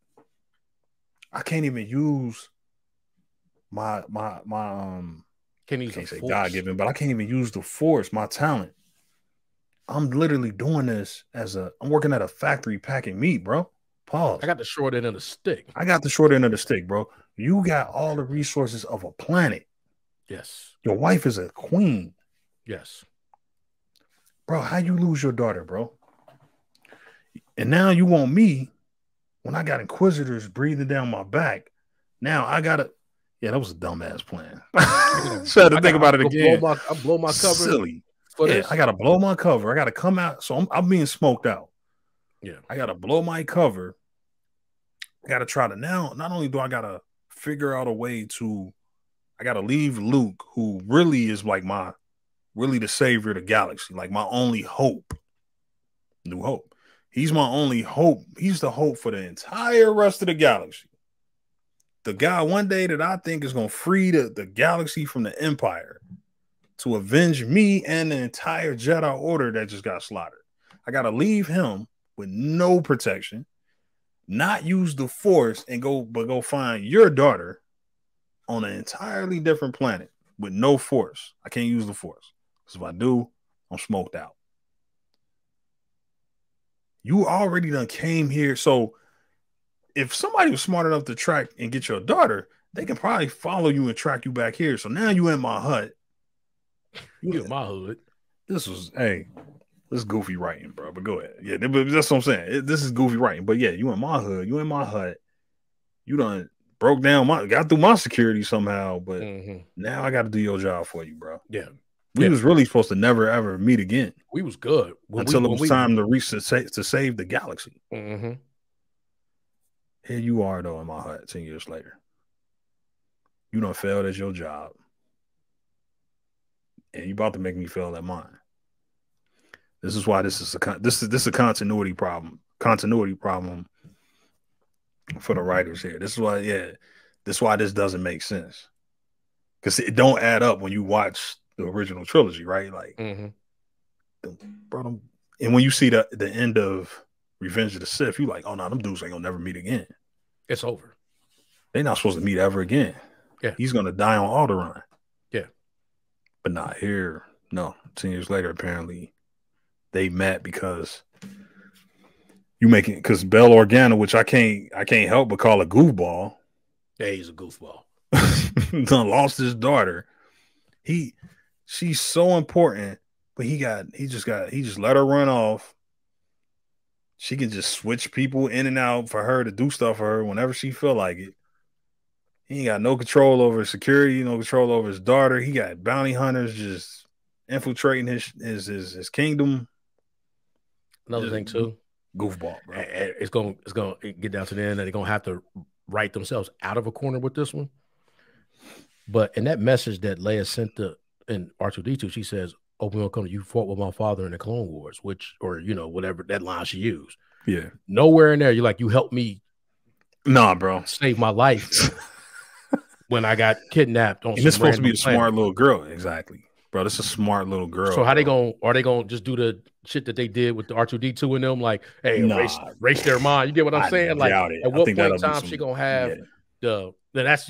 I can't even use. My can't say God given, but I can't even use the force, my talent. I'm literally doing this I'm working at a factory packing meat, bro. Pause. I got the short end of the stick. Bro. You got all the resources of a planet. Yes. Your wife is a queen. Yes. Bro, how you lose your daughter, bro? And now you want me when I got Inquisitors breathing down my back. Now I gotta. Yeah, that was a dumbass plan. So I had to think about it again. I blow my cover. Silly. Yeah, I gotta blow my cover. I gotta come out. So I'm being smoked out. Yeah, I gotta blow my cover. I gotta try to now. Not only do I gotta figure out a way to, I gotta leave Luke, who really is like really the savior of the galaxy, like my only hope. New Hope. He's my only hope. He's the hope for the entire rest of the galaxy. The guy one day that I think is going to free the galaxy from the Empire to avenge me and the entire Jedi Order that just got slaughtered. I got to leave him with no protection, not use the Force, and go find your daughter on an entirely different planet with no Force. I can't use the Force. Because if I do, I'm smoked out. You already done came here. So if somebody was smart enough to track and get your daughter, they can probably follow you and track you back here. So now you in my hut. You in my hood. This is goofy writing, bro. But go ahead. Yeah, that's what I'm saying. This is goofy writing. But yeah, you in my hood. You in my hut. You done broke down got through my security somehow. But now I got to do your job for you, bro. Yeah. We was really supposed to never ever meet again. We was good until it was time to reach to save the galaxy. Mm-hmm. Here you are, though, in my heart 10 years later. You done failed at your job. And you about to make me fail at mine. This is why this is a continuity problem. Continuity problem for the writers here. This is why, this is why this doesn't make sense. Because it don't add up when you watch the original trilogy, right? Like, bro, and when you see the end of Revenge of the Sith, you like, oh no, them dudes ain't gonna never meet again. It's over. They're not supposed to meet ever again. Yeah, he's gonna die on Alderaan. Yeah, but not here. No, 10 years later, apparently they met because because Bail Organa, which I can't help but call a goofball. Yeah, he's a goofball. Done lost his daughter. She's so important, but he just let her run off. She can just switch people in and out for her to do stuff for her whenever she feel like it. He ain't got no control over security, no control over his daughter. He got bounty hunters just infiltrating his kingdom. Another thing too, goofball, bro. It's gonna get down to the end that they're gonna have to write themselves out of a corner with this one. But in that message that Leia sent in R2-D2, she says, Obi-Wan, you fought with my father in the Clone Wars, whatever that line she used. Yeah. Nowhere in there, you're like, you helped me. Nah, bro. Save my life when I got kidnapped on. And it's supposed to be a smart little girl. Exactly. Bro, this is a smart little girl. So are they gonna just do the shit that they did with the R2-D2 in them? Like, hey, erase their mind. You get what I'm saying? Like, at what point in time she gonna have that's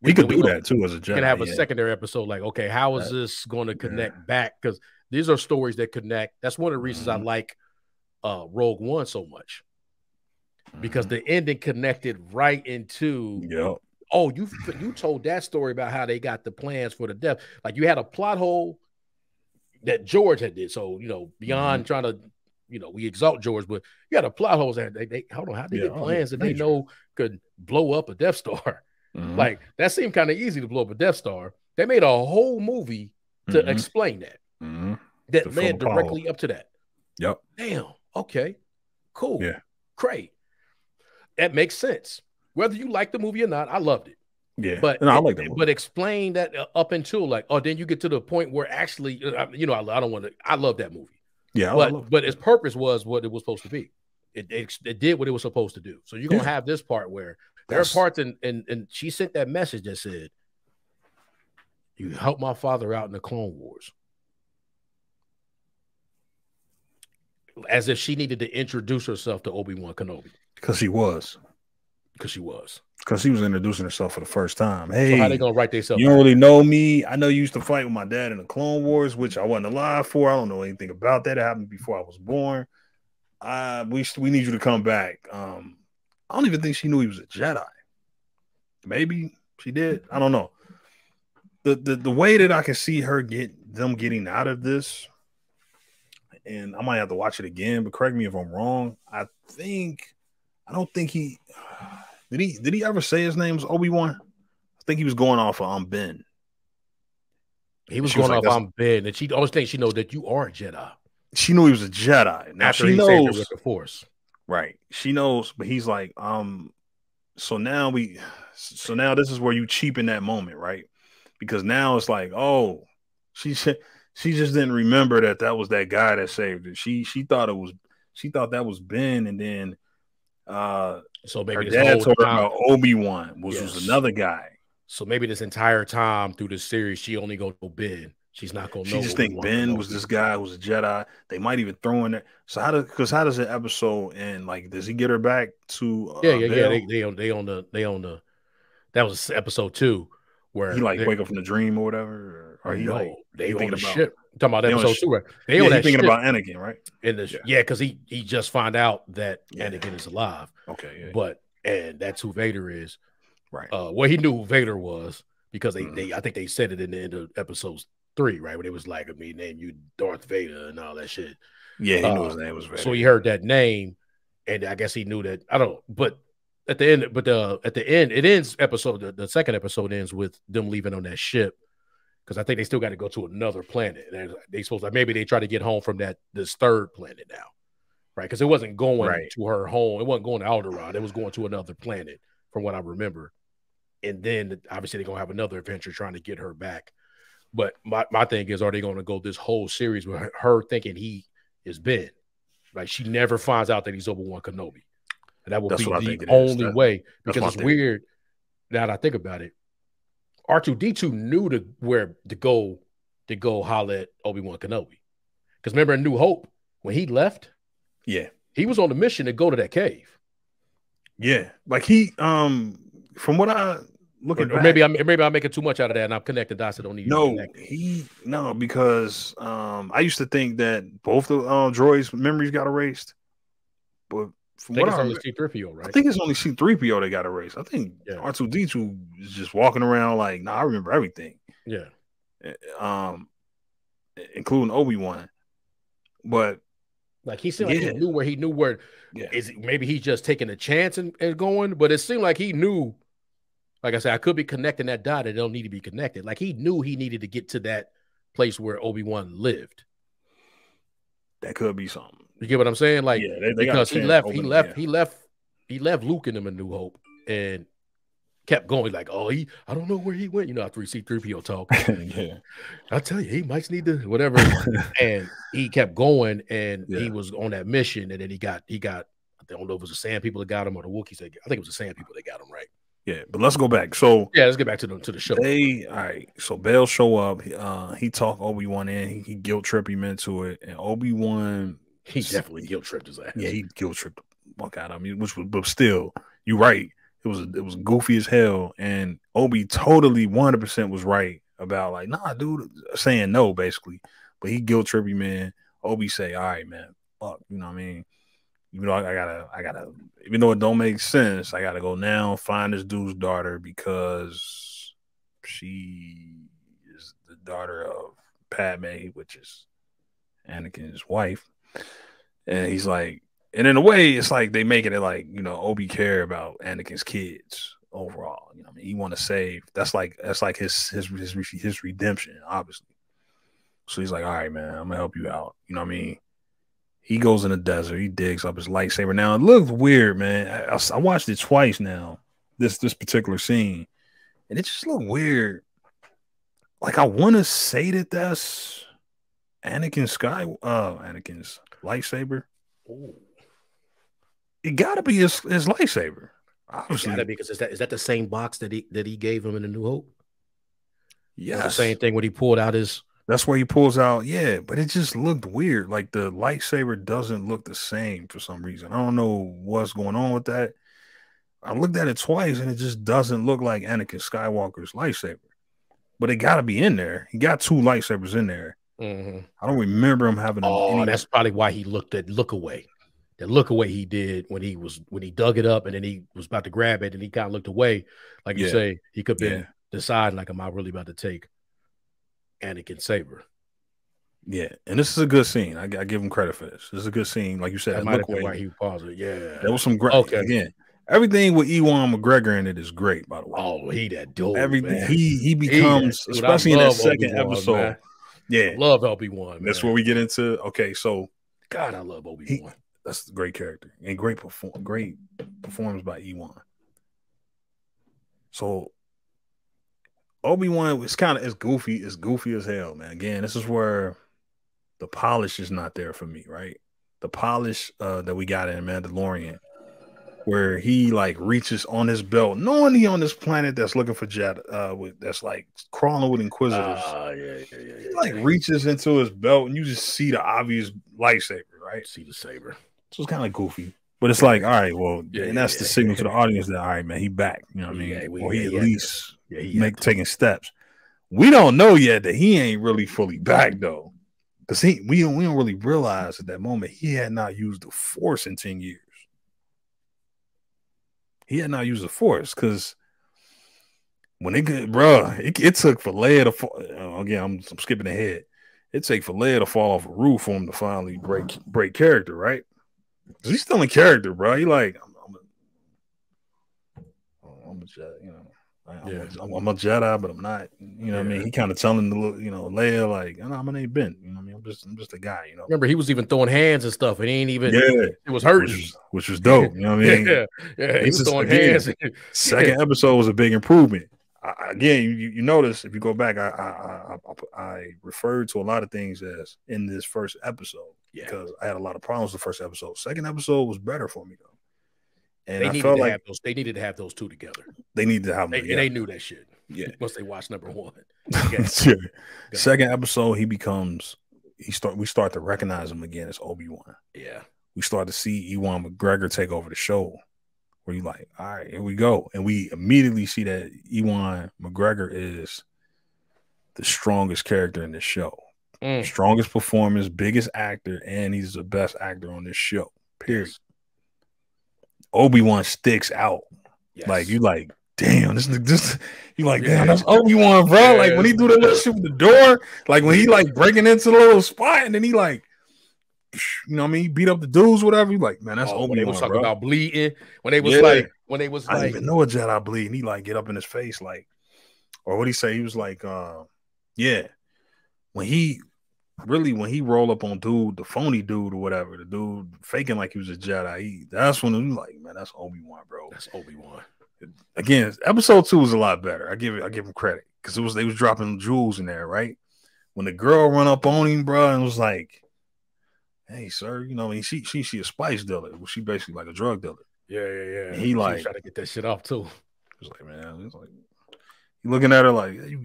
we could do that too as a Jedi. We can have a secondary episode like, okay, how is this going to connect back? Because these are stories that connect. That's one of the reasons I like Rogue One so much, because the ending connected right into. Oh, you told that story about how they got the plans for the death. Like, you had a plot hole that George had did. So beyond trying to we exalt George, but you had a plot hole that they hold on, how they get plans that they know could blow up a Death Star. Like, that seemed kind of easy to blow up a Death Star. They made a whole movie to explain that. That led directly up to that. Yep. Damn. Okay. Cool. Yeah. Great. That makes sense. Whether you like the movie or not, I loved it. Yeah. But I like the movie. But explain that up until then you get to the point where actually, I don't want to. I love that movie. Yeah. But its purpose was what it was supposed to be. It did what it was supposed to do. So you're gonna have this part where there are parts and she sent that message that said, "You helped my father out in the Clone Wars," as if she needed to introduce herself to Obi-Wan Kenobi. Because she was introducing herself for the first time. Hey, so how they gonna write themselves? You don't really know me. I know you used to fight with my dad in the Clone Wars, which I wasn't alive for. I don't know anything about that. It happened before I was born. We need you to come back. I don't even think she knew he was a Jedi. Maybe she did. I don't know. The way that I can see them getting out of this, and I might have to watch it again, but correct me if I'm wrong. I don't think he did he ever say his name's Obi-Wan? I think he was going off of Ben. He was going off on Ben, and she always thinks she knows that you are a Jedi. She knew he was a Jedi. Now after she knows with the Force. Right. She knows, but he's like, so now this is where you cheapen that moment, right? Because now it's like, oh, she just didn't remember that was that guy that saved her. She thought that was Ben, and then so maybe her dad told her about Obi-Wan, which was another guy. So maybe this entire time through this series, she only go to Ben. She's not gonna know. She just think Ben was this guy who was a Jedi. They might even throw in there. So how does the episode end? Like, does he get her back to? Yeah. They on the. That was episode 2 where he wake up from the dream or whatever, or he they on the ship. Talking about episode 2, right? They on that thinking about Anakin, right? Because he just found out that Anakin is alive. Okay, and that's who Vader is, right? Well, he knew who Vader was because I think they said it in the end of episodes 3, right? When it was like, me name you Darth Vader and all that shit. Yeah, he knew his name was Vader. So he heard that name, and I guess he knew that. I don't know, but at the end, it ends. The second episode ends with them leaving on that ship, because I think they still got to go to another planet. They supposed like maybe they try to get home from this third planet now, right? Because it wasn't going to her home. It wasn't going to Alderaan. It was going to another planet, from what I remember. And then obviously they're gonna have another adventure trying to get her back. But my thing is, are they going to go this whole series with her thinking he is Ben? Like she never finds out that he's Obi-Wan Kenobi, and that will be the only way. Because it's weird now that I think about it. R2-D2 knew where to go holler at Obi-Wan Kenobi. Because remember in New Hope when he left, he was on the mission to go to that cave. Yeah, like he from what I look at, maybe I'm making too much out of that, and I'm connecting dots that don't need. Because I used to think that both the droids' memories got erased, but from what I remember, C-3PO, right? I think it's only C-3PO that got erased. I think R2-D2 is just walking around like, nah, I remember everything. Yeah, including Obi-Wan, but like he seemed like he knew where. Maybe he's just taking a chance and going, but it seemed like he knew. Like I said, I could be connecting that dot. It don't need to be connected. Like he knew he needed to get to that place where Obi-Wan lived. That could be something. You get what I'm saying? Like because he left Luke in him in New Hope and kept going. Like, I don't know where he went. You know, after we see 3PO talk, I tell you, he might need to whatever. And he kept going, and he was on that mission, and then he got. I don't know if it was the Sand people that got him or the Wookiees. I think it was the Sand people that got him, right? Yeah, but let's go back. So let's get back to the show. All right. So Bail show up. He talked Obi-Wan in. He guilt tripped him into it, and Obi-Wan definitely guilt tripped his ass. Yeah, he guilt tripped the fuck out of me. But still, you're right. It was goofy as hell, and Obi totally 100% was right about like, nah, dude, saying no basically. But he guilt tripped him, man. Obi say, all right, man, fuck, you know what I mean? Even though I gotta, even though it don't make sense, I gotta go now find this dude's daughter because she is the daughter of Padme, which is Anakin's wife. And he's like, and in a way, it's like they making it like, you know, Obi care about Anakin's kids overall. You know what I mean? He want to save. That's like his redemption, obviously. So he's like, all right, man, I'm gonna help you out. You know what I mean? He goes in the desert. He digs up his lightsaber. Now, it looks weird, man. I watched it twice now, this particular scene, and it just looked weird. Like, I want to say that that's Anakin's lightsaber. Ooh. It got to be his lightsaber. Obviously. Because is that the same box that he gave him in the New Hope? Yeah, the same thing when he pulled out his. That's where he pulls out. Yeah, but it just looked weird. Like the lightsaber doesn't look the same for some reason. I don't know what's going on with that. I looked at it twice and it just doesn't look like Anakin Skywalker's lightsaber. But it got to be in there. He got two lightsabers in there. Mm-hmm. I don't remember him having. That's probably why he look away. That look away he did when he dug it up and then he was about to grab it and he kind of looked away. Like you say, he could have been deciding like, am I really about to take Anakin saber? Yeah, and this is a good scene. I give him credit for this. This is a good scene, like you said. That might have been why he paused it. Yeah, there was some great. Okay, again, everything with Ewan McGregor in it is great. By the way, he that dude. Everything man. he becomes, especially in that second episode. Man. Yeah, I love Obi-Wan. That's where we get into. Okay, so God, I love Obi-Wan. That's a great character and great performance by Ewan. So Obi-Wan was it's goofy as hell, man. Again, this is where the polish is not there for me, right? The polish that we got in Mandalorian, where he like reaches on his belt, knowing he on this planet that's looking for that's like crawling with Inquisitors. He like reaches into his belt and you just see the obvious lightsaber, right? See the saber. So it's kind of goofy. But it's like, all right, well, and that's the signal to the audience that, all right, man, he back. You know what I mean? Or he at least taking steps. We don't know yet that he ain't really fully back, though. Because we don't really realize at that moment he had not used the Force in 10 years. He had not used the Force because when it took for Leia to fall. Again, I'm skipping ahead. It take for Leia to fall off a roof for him to finally break character, right? He's still in character, bro. He like, I'm a you know, I'm a Jedi, but I'm not. You know what I mean? He kind of telling the Leia like, "No, my name Ben. You know what I mean? I'm just a guy. You know." Remember, he was even throwing hands and stuff, and he ain't even. Yeah, it was hurting, which was dope. You know what I mean? Yeah. He was throwing hands. Second episode was a big improvement. Again, you notice if you go back, I referred to a lot of things as in this first episode because I had a lot of problems with the first episode. Second episode was better for me though. And I felt like they needed to have those two together. They needed to have them and they knew that shit. Yeah. Once they watched number one. Second episode, we start to recognize him again as Obi-Wan. Yeah. We start to see Ewan McGregor take over the show. Where you like, all right, here we go. And we immediately see that Ewan McGregor is the strongest character in this show. Strongest performance, biggest actor, and he's the best actor on this show. Period. Yes. Obi-Wan sticks out. Yes. Like you like, damn, this you like, damn, that's Obi-Wan, bro. Yeah. Like when he do the little shit with the door, like when he like breaking into the little spot, and then he like, you know what I mean, he beat up the dudes, whatever. You like, man, that's Obi-Wan. When they was talking about bleeding, when they was like, I didn't even know a Jedi bleed, and he like get up in his face, like, or what he say? He was like, when he roll up on dude, the phony dude or whatever, the dude faking like he was a Jedi, that's when he was like, man, that's Obi-Wan, bro. That's Obi-Wan. Again, episode 2 was a lot better. I give him credit because they was dropping jewels in there, right? When the girl run up on him, bro, and was like, hey, sir, you know, I mean, she a spice dealer. Well, she basically like a drug dealer. Yeah. And he like trying to get that shit off too. It's like, man, it's like you looking at her like, hey,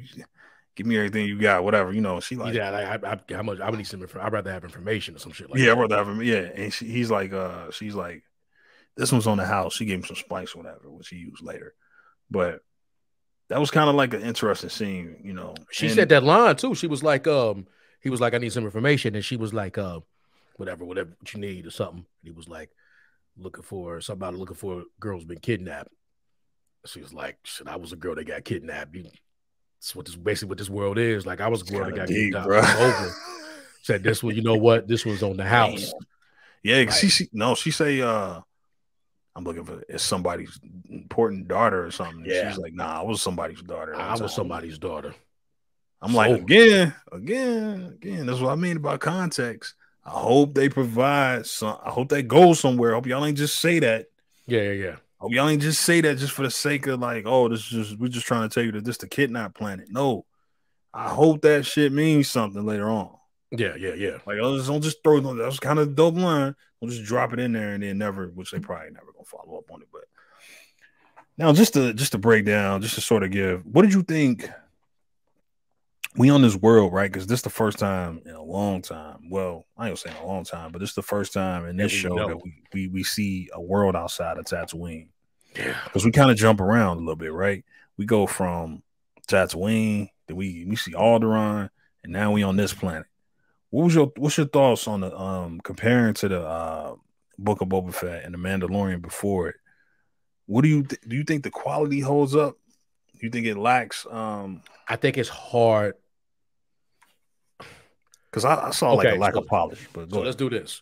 give me everything you got, whatever, you know. She like, how much? I would need some. I'd rather have information or some shit like that. I'd rather have him. Yeah, and he's like, she's like, this one's on the house. She gave him some spice or whatever, which he used later. But that was kind of like an interesting scene, you know. She said that line too. She was like, he was like, I need some information, and she was like, whatever what you need or something. He was like looking for a girl who's been kidnapped. She was like, shit, I was a girl that got kidnapped. That's basically what this world is. Like I was a girl that got kidnapped. Over. Said this one, you know what? This was on the house. Yeah, like, she say I'm looking for somebody's important daughter or something. Yeah. She's like, nah, I was somebody's daughter. I was somebody's daughter. I'm like, again, that's what I mean about context. I hope they provide some. I hope they go somewhere. I hope y'all ain't just say that. Yeah. I hope y'all ain't just say that just for the sake of like, oh, we're just trying to tell you that this the kidnap planet. No, I hope that shit means something later on. Yeah. Like, don't just throw it. That was kind of a dope line. We'll just drop it in there and then never, which they probably never gonna follow up on it. But now, just to break down, just to sort of give, what did you think? We on this world, right? Because this is the first time in a long time. Well, I ain't saying a long time, but this is the first time in this show that we see a world outside of Tatooine. Yeah. Because we kind of jump around a little bit, right? We go from Tatooine, then we see Alderaan, and now we on this planet. What's your thoughts on the comparing to the Book of Boba Fett and the Mandalorian before it? What do you think the quality holds up? Do you think it lacks? I think it's hard. Because I saw like a lack of polish. But let's do this.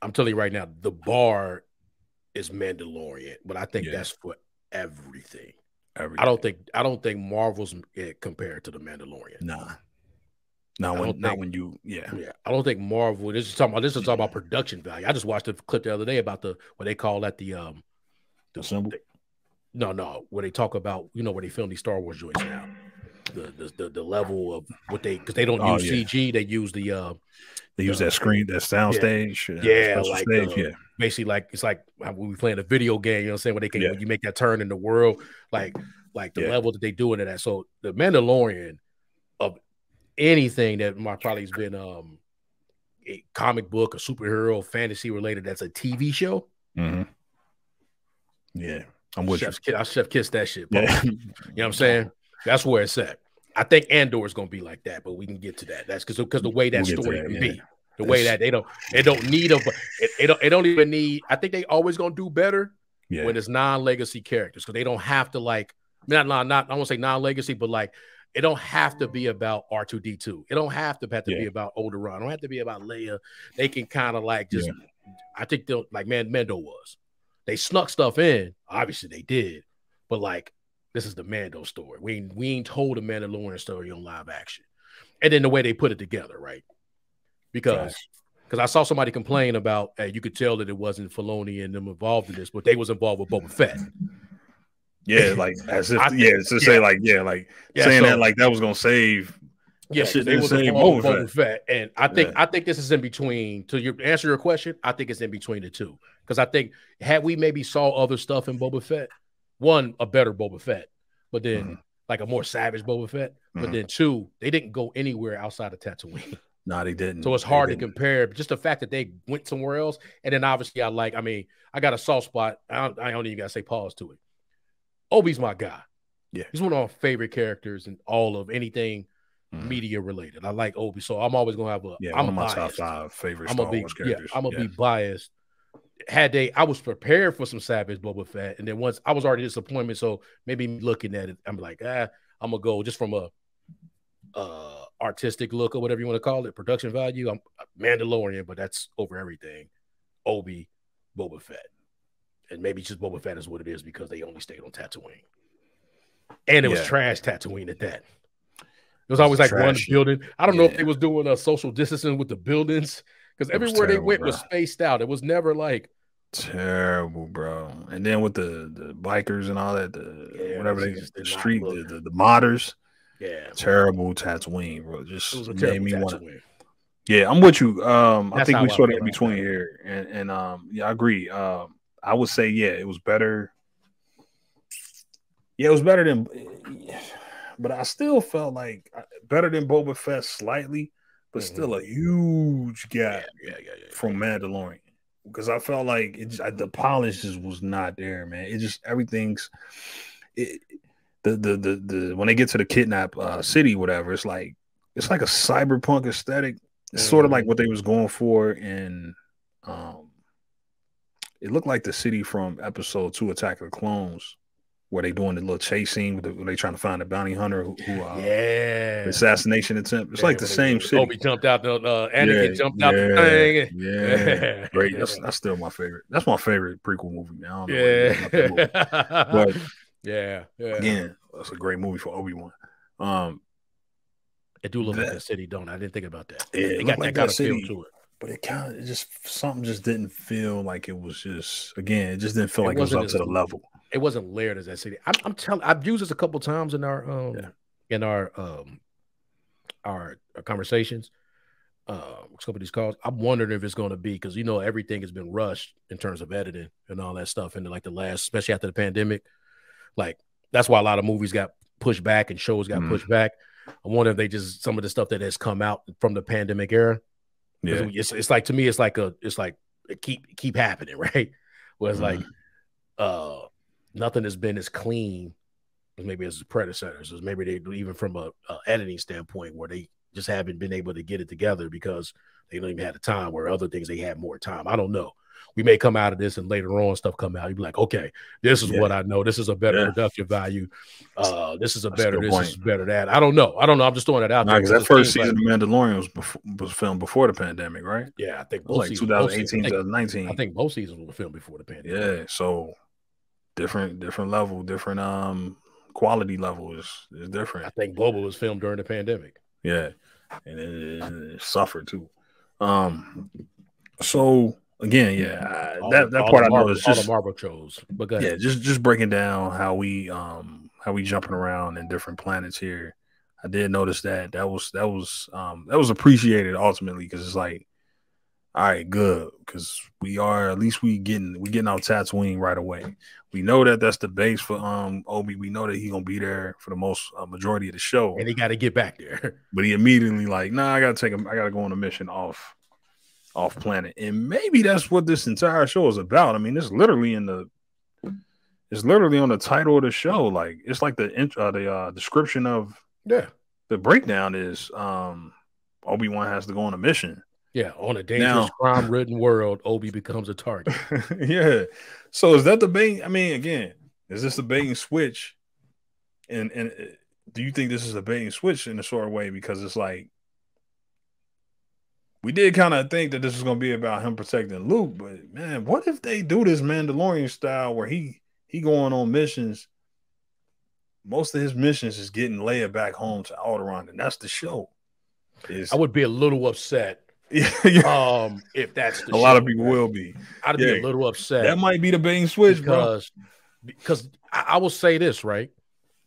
I'm telling you right now, the bar is Mandalorian, but I think that's for everything. I don't think Marvel's compared to the Mandalorian. Nah. Not when you. I don't think Marvel. This is talking about production value. I just watched a clip the other day about what they call that the symbol. No, where they talk about where they film these Star Wars joints now. The level of what because they don't use CG, they use they use that screen, that sound stage. Like stage, basically like it's like when we playing a video game, you know what I'm saying, where they can when you make that turn in the world, like the level that they do into that. So the Mandalorian of anything that probably has been a comic book, a superhero, fantasy related, that's a TV show. Mm-hmm. Yeah, I'm with you. I chef kiss that shit, bro. You know what I'm saying? That's where it's at. I think Andor is gonna be like that, but we can get to that. That's because the way that story can be, the way that they don't even need. I think they always gonna do better when it's non-legacy characters, because they don't have to like not I won't say non-legacy, but like it don't have to be about R2D2. It don't have to be about Alderaan. It don't have to be about Leia. They can kind of like just. I think they'll like Mando was. They snuck stuff in. Obviously they did, but like This is the Mando story. We ain't told a Mandalorian story on live action. And then the way they put it together, right? Because I saw somebody complain about, hey, you could tell that it wasn't Filoni and them involved in this, but they was involved with Boba Fett. Yeah, like as if say like saying that like that was gonna save. Yeah, they was involved with Boba Fett. And I think this is in between. To answer your question, I think it's in between the two. Because I think had we maybe saw other stuff in Boba Fett, one, a better Boba Fett, but then like a more savage Boba Fett, but then two, they didn't go anywhere outside of Tatooine. No, they didn't. So it's hard to compare. But just the fact that they went somewhere else, and then obviously I got a soft spot. I don't even gotta say pause to it. Obi's my guy. Yeah, he's one of my favorite characters in all of anything media related. I like Obi, so I'm always gonna have one of my top 5 favorite Star Wars characters. I'm gonna be biased. I was prepared for some savage Boba Fett, and then once I was already disappointed, so maybe looking at it, I'm like, I'm gonna go just from a artistic look or whatever you want to call it, production value. I'm Mandalorian, but that's over everything. Obi, Boba Fett, and maybe just Boba Fett is what it is because they only stayed on Tatooine, and it was trash Tatooine at that. It was always like one building. I don't know if they was doing a social distancing with the buildings. Because everywhere they went was spaced out. It was never like terrible, bro. And then with the bikers and all that, the street, the modders, terrible Tatooine, bro. Just made me want to. Yeah, I'm with you. I think we sort of in between here, and I agree. I would say it was better. Yeah, it was better than, but I still felt like better than Boba Fett slightly. But still a huge gap from Mandalorian because I felt like the polish just was not there, man. It just everything's the when they get to the kidnap city, whatever. It's like a cyberpunk aesthetic. It's sort of like what they was going for, and it looked like the city from Episode 2, Attack of the Clones. Where they doing the little chase scene when they trying to find the bounty hunter who the assassination attempt. It's like the same city. Obi jumped out, Anakin jumped out the thing. Yeah, great. That's still my favorite. That's my favorite prequel movie, man. I don't know but again, that's a great movie for Obi-Wan. It do look like that city, don't I? Didn't think about that. Yeah, it got that kind of feel to it. But something just didn't feel like it was just. Again, it just didn't feel like it was up to the level. It wasn't layered as that city. I'm telling. I've used this a couple times in our conversations. Some of these calls. I'm wondering if it's going to be because everything has been rushed in terms of editing and all that stuff, and like the last, especially after the pandemic, like that's why a lot of movies got pushed back and shows got pushed back. I wonder if they just some of the stuff that has come out from the pandemic era. Yeah, it's like to me, it's like it keep happening, right? Where it's like nothing has been as clean as maybe as the predecessors. Maybe they even from a editing standpoint where they just haven't been able to get it together because they don't even have the time. Where other things they had more time. I don't know. We may come out of this and later on stuff come out. You'd be like, okay, this is what I know. This is a better production value. This is a better this is better that. I don't know. I'm just throwing it out there. Because that first season of Mandalorian was filmed before the pandemic, right? Yeah, I think both like 2018, 2019. I think both seasons were filmed before the pandemic. Yeah, so different level, different quality level is different. I think Boba was filmed during the pandemic. Yeah, and it suffered too. So again, that part I know is just all the Marvel shows. But go ahead. Yeah, just breaking down how we jumping around in different planets here. I did notice that was appreciated ultimately because it's like, all right, good, because we getting out Tatooine right away. We know that that's the base for Obi. We know that he's gonna be there for the most majority of the show, and he got to get back there. But he immediately like, nah, I gotta go on a mission off planet, and maybe that's what this entire show is about. I mean, it's literally on the title of the show. Like it's like the description of the breakdown is Obi-Wan has to go on a mission. Yeah, on a dangerous, crime-ridden world, Obi becomes a target. Yeah. So is that the bait? I mean, again, is this a bait and switch? And do you think this is a bait and switch in a sort of way? Because it's like we did kind of think that this was going to be about him protecting Luke, but man, what if they do this Mandalorian style where he going on missions most of his missions is getting Leia back home to Alderaan, and that's the show. I would be a little upset. Yeah, if that's the a lot of people will be. I'd be a little upset. That might be the bait and switch, because I will say this, right?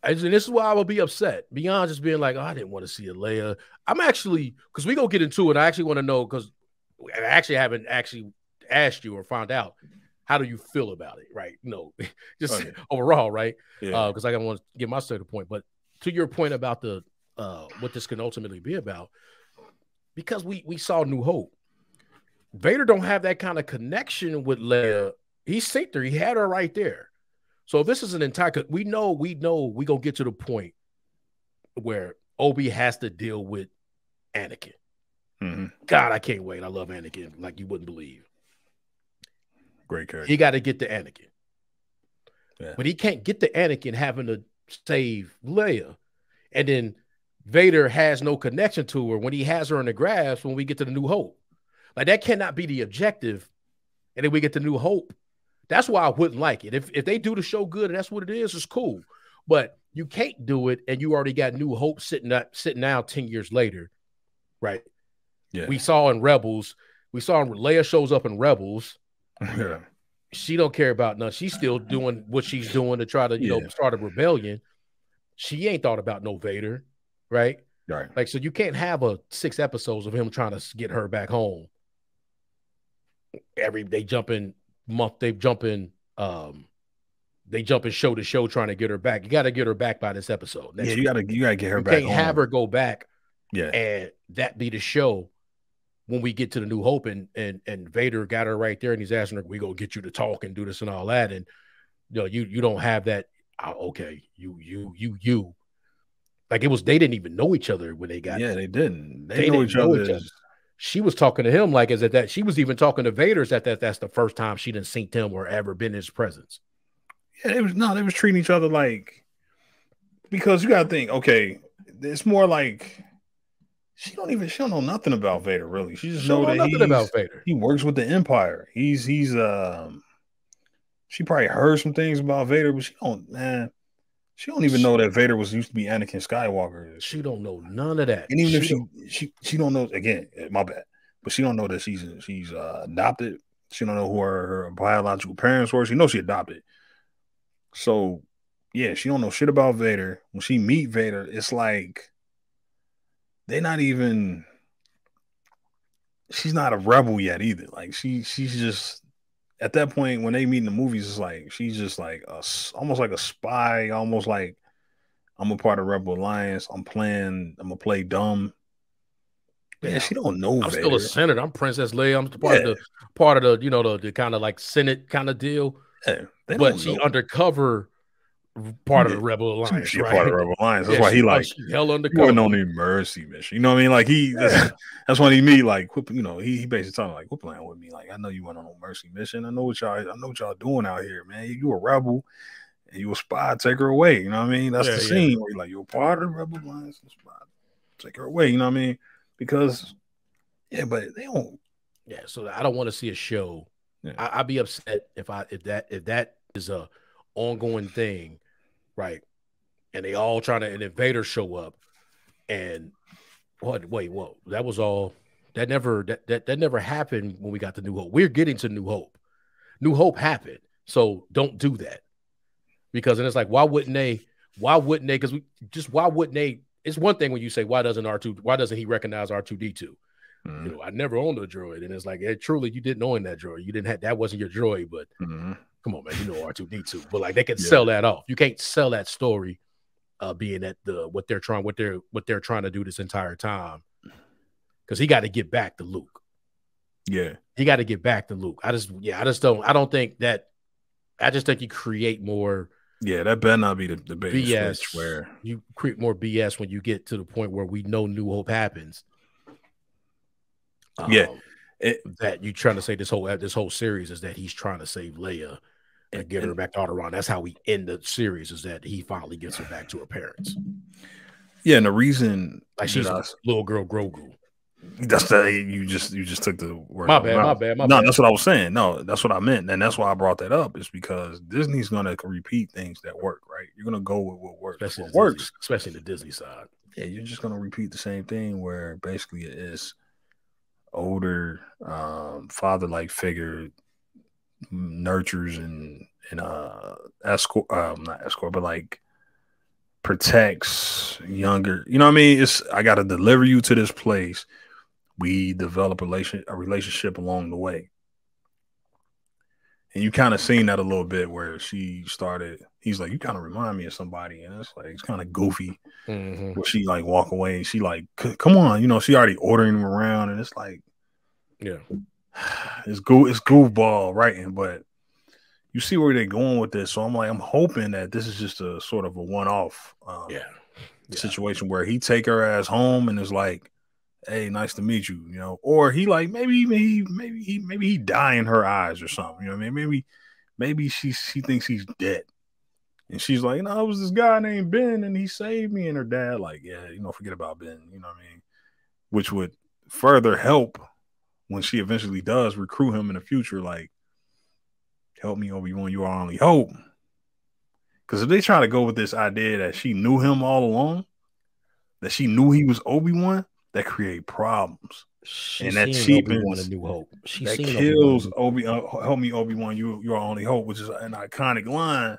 And this is why I would be upset beyond just being like, oh, I didn't want to see a Leia. I'm actually, because we gonna get into it. I actually want to know, because I actually haven't actually asked you or found out, how do you feel about it, right? Just overall, right? Because I don't want to get my state of point. But to your point about the what this can ultimately be about, because we saw New Hope, Vader don't have that kind of connection with Leia. He's seen her. He had her right there. So this is an entire. We know we gonna get to the point where Obi has to deal with Anakin. Mm-hmm. God, I can't wait. I love Anakin like you wouldn't believe. Great character. He got to get to Anakin, but he can't get to Anakin having to save Leia, and then Vader has no connection to her when he has her in the grasp. When we get to the New Hope, like that cannot be the objective, and then we get to New Hope. That's why I wouldn't like it. If they do the show good and that's what it is, it's cool. But you can't do it, and you already got New Hope sitting down 10 years later, right? Yeah. We saw in Rebels, Leia shows up in Rebels. Yeah. She don't care about nothing. She's still doing what she's doing to try to start a rebellion. She ain't thought about no Vader, right? Right. Like, so you can't have 6 episodes of him trying to get her back home. They jump in show to show trying to get her back. You got to get her back by this episode. You got to get her back. You can't have her go back. Yeah, and that be the show when we get to the New Hope, and Vader got her right there, and he's asking her, "We gonna get you to talk and do this and all that," and you don't have that. Okay, you. Like it was, they didn't even know each other when they got. Yeah, they didn't. They know each other. She was talking to him like as that. She was even talking to Vader's that's the first time she didn't seen him or ever been in his presence. Yeah, they was treating each other like, because you gotta think, okay, it's more like she don't know nothing about Vader really. She just know that nothing about Vader. He works with the Empire. She probably heard some things about Vader, but she don't even know that Vader used to be Anakin Skywalker. She don't know none of that. And even if she don't know, again, my bad, but she don't know that she's adopted. She don't know who her biological parents were. She knows she adopted. So yeah, she don't know shit about Vader. When she meet Vader, it's like they're not even. She's not a rebel yet either. Like she's just. At that point, when they meet in the movies, it's like she's just like almost like a spy, almost like I'm a part of Rebel Alliance. I'm gonna play dumb. Yeah, she don't know. I'm still a senator. I'm Princess Leia. I'm part of the kind of like Senate kind of deal. Yeah, but she undercover part of the Rebel Alliance. She's part of the Rebel Alliance. That's why he like hell undercover. He wasn't on the mercy mission. You know what I mean? Like that's when he meet like he basically talking like, quit playing with me. Like I know you went on a mercy mission. I know what y'all doing out here, man. You a rebel and you a spy. Take her away. You know what I mean? That's the scene where you're like, you're a part of the Rebel Alliance. Spy. Take her away. You know what I mean? Because but they don't. Yeah, so I don't want to see a show. Yeah. I'd be upset if that is a ongoing thing. Right, and they all trying to, and then Vader show up, and that was all that never happened when we got to New Hope. We're getting to New Hope. New Hope happened, so don't do that, because then it's like, why wouldn't they? Because why wouldn't they? It's one thing when you say, why doesn't he recognize R2D2? Mm-hmm. I never owned a droid, and it's like, truly, you didn't own that droid. You didn't have that wasn't your droid, but. Mm-hmm. Come on, man. You know R2D2, but like they can sell that off. You can't sell that story, being that what they're trying to do this entire time, because he got to get back to Luke. Yeah, he got to get back to Luke. I just don't think that. I just think you create more. Yeah, that better not be the BS where you create more BS when you get to the point where we know New Hope happens. That you trying to say this whole series is that he's trying to save Leia. And get her back to Alderaan. That's how we end the series, is that he finally gets her back to her parents. Yeah, and the reason like she's a little girl Grogu. That's the you just took the word. My bad. No, that's what I was saying. No, that's what I meant, and that's why I brought that up. Is because Disney's gonna repeat things that work, right? You're gonna go with what works. Especially what works, especially the Disney side. Yeah, you're just gonna repeat the same thing where basically it is older, father-like figure nurtures and escort, not escort, but like protects younger. You know what I mean? I got to deliver you to this place. We develop a relationship along the way. And you kind of seen that a little bit where he's like, you kind of remind me of somebody. And it's like, it's kind of goofy where she like walk away. And she like, come on, she already ordering him around. And it's like, yeah, it's goofball writing, but you see where they're going with this. So I'm hoping that this is just a sort of a one-off situation where he take her ass home and is like, hey, nice to meet you, or he like maybe he die in her eyes or something. I mean? Maybe she thinks he's dead. And she's like, it was this guy named Ben and he saved me. And her dad, like, yeah, forget about Ben, what I mean? Which would further help when she eventually does recruit him in the future, like, help me, Obi-Wan, you are our only hope. Because if they try to go with this idea that she knew him all along, that she knew he was Obi-Wan, that create problems. And that cheapens, a new hope. That kills help me, Obi-Wan, you are our only hope, which is an iconic line.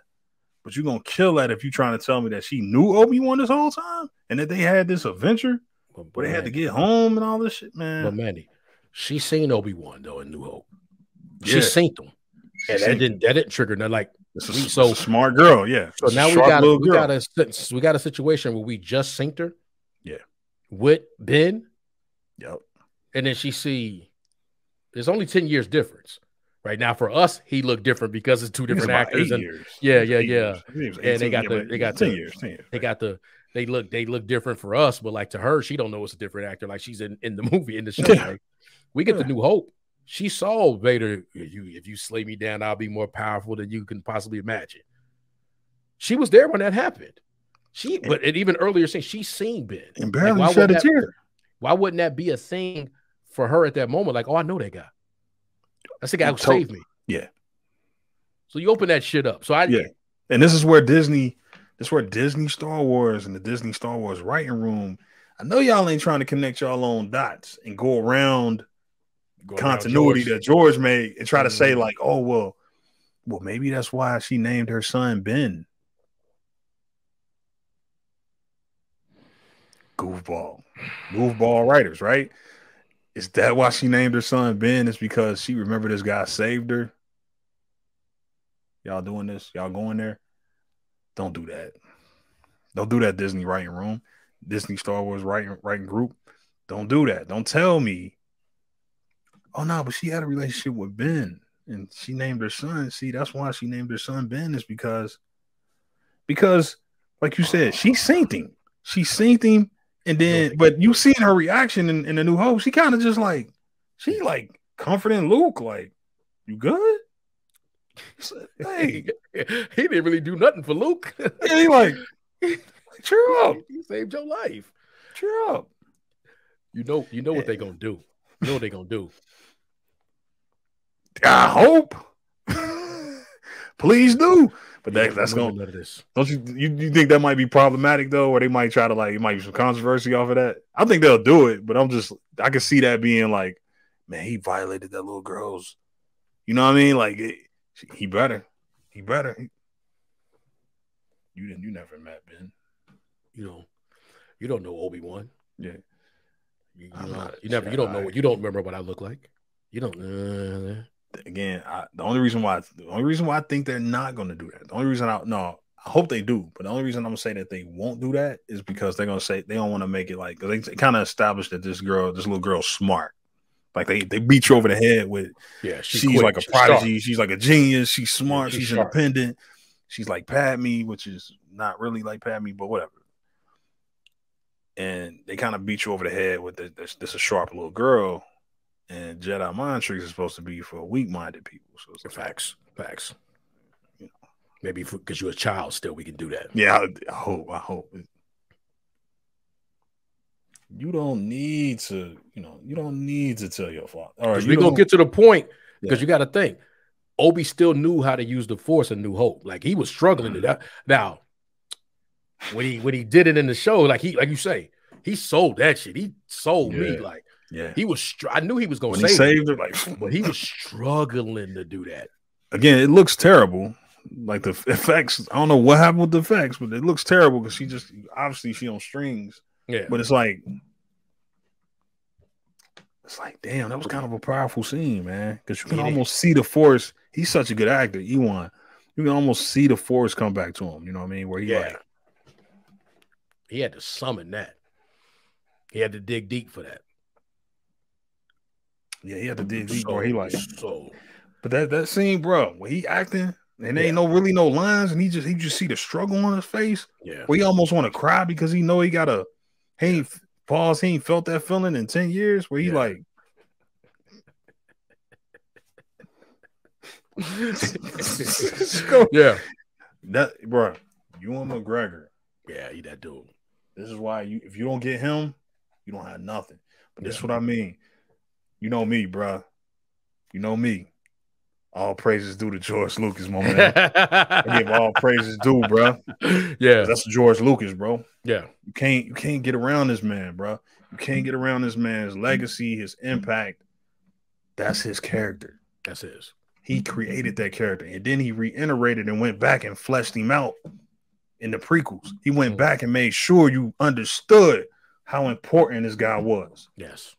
But you're going to kill that if you're trying to tell me that she knew Obi-Wan this whole time and that they had this adventure where they had to get home and all this shit, man. But Manny, she seen Obi-Wan though in New Hope. She seen him. And that didn't trigger nothing. Like, it's a smart girl, yeah. So now we got a situation where we just synced her, with Ben, and then she see there's only 10 years difference. Right now for us, he looked different because it's two different actors. And and they look different for us, but like to her, she don't know it's a different actor. Like she's in the movie, in the show. Right? We get the New Hope. She saw Vader. If you slay me down, I'll be more powerful than you can possibly imagine. She was there when that happened. But even earlier, saying she's seen Ben and barely shed a tear. Why wouldn't that be a thing for her at that moment? Like, oh, I know that guy. That's the guy who saved me. Yeah. So you open that shit up. So and this is where Disney Star Wars and the Disney Star Wars writing room. I know y'all ain't trying to connect y'all own dots and go around continuity that George made and try to say like, oh well, maybe that's why she named her son Ben. Goofball writers, right? Is that why she named her son Ben? It's because she remembered this guy saved her. Y'all doing this? Y'all going there? Don't do that. Don't do that, Disney writing room, Disney Star Wars writing group. Don't do that. Don't tell me, oh no, but she had a relationship with Ben and she named her son. See, that's why she named her son Ben, is because like you said, she synced him. She synced him. And then, but you seen her reaction in the New Hope, she kind of just like, she like comforting Luke, like, you good? Hey, he didn't really do nothing for Luke. Yeah, he like cheer up. He saved your life. Cheer up. You know what they're gonna do. You know what they're gonna do. I hope. Please do. But that's going to this. Don't you think that might be problematic though, or they might try to it might be some controversy off of that? I think they'll do it, but I can see that being like, man, he violated that little girl's. You know what I mean? Like he better. You never met Ben. You don't know Obi-Wan. Yeah. You don't know. You don't remember what I look like. You don't. Again, the only reason why I think they're not going to do that. The only reason I hope they do, but the only reason I'm gonna say that they won't do that is because they're gonna say they don't want to make it like, because they kind of established that this little girl's smart. Like they beat you over the head with, she's like a prodigy, she's like a genius, she's smart, she's independent, she's like Padme, which is not really like Padme, but whatever. And they kind of beat you over the head with this a sharp little girl. And Jedi mind tricks is supposed to be for weak-minded people. So it's like, facts. Maybe because you're a child still, we can do that. Yeah, I hope. You don't need to, you don't need to tell your father. All right, Because we're gonna get to the point. Because Yeah. you got to think, Obi still knew how to use the Force in New Hope. Like he was struggling to that. Now, when he did it in the show, like you say, he sold that shit. He sold me like he was. I knew he was gonna when save he saved it, like, but he was struggling to do that. Again, it looks terrible. Like the effects, I don't know what happened with the effects, but it looks terrible because she just obviously she on strings. Yeah, but it's like damn, that was kind of a powerful scene, man. Because you can almost see the Force. He's such a good actor, Ewan. You can almost see the Force come back to him. You know what I mean? Where he he had to summon that. He had to dig deep for that. Yeah, he had to dig deep. Or he but that scene, bro, when he acting and there ain't really no lines, and he just see the struggle on his face. Yeah, where he almost want to cry because he know he ain't felt that feeling in 10 years. Where he like. Yeah, that bro, Ewan McGregor. Yeah, he that dude. This is why if you don't get him, you don't have nothing. But this is what I mean. You know me, bro. You know me. All praises due to George Lucas, my man. I give all praises due, bro. Yeah, that's George Lucas, bro. Yeah, you can't get around this man, bro. You can't get around this man's legacy, his impact. That's his character. That's his. He created that character, and then he reiterated and went back and fleshed him out in the prequels. He went back and made sure you understood how important this guy was. Yes.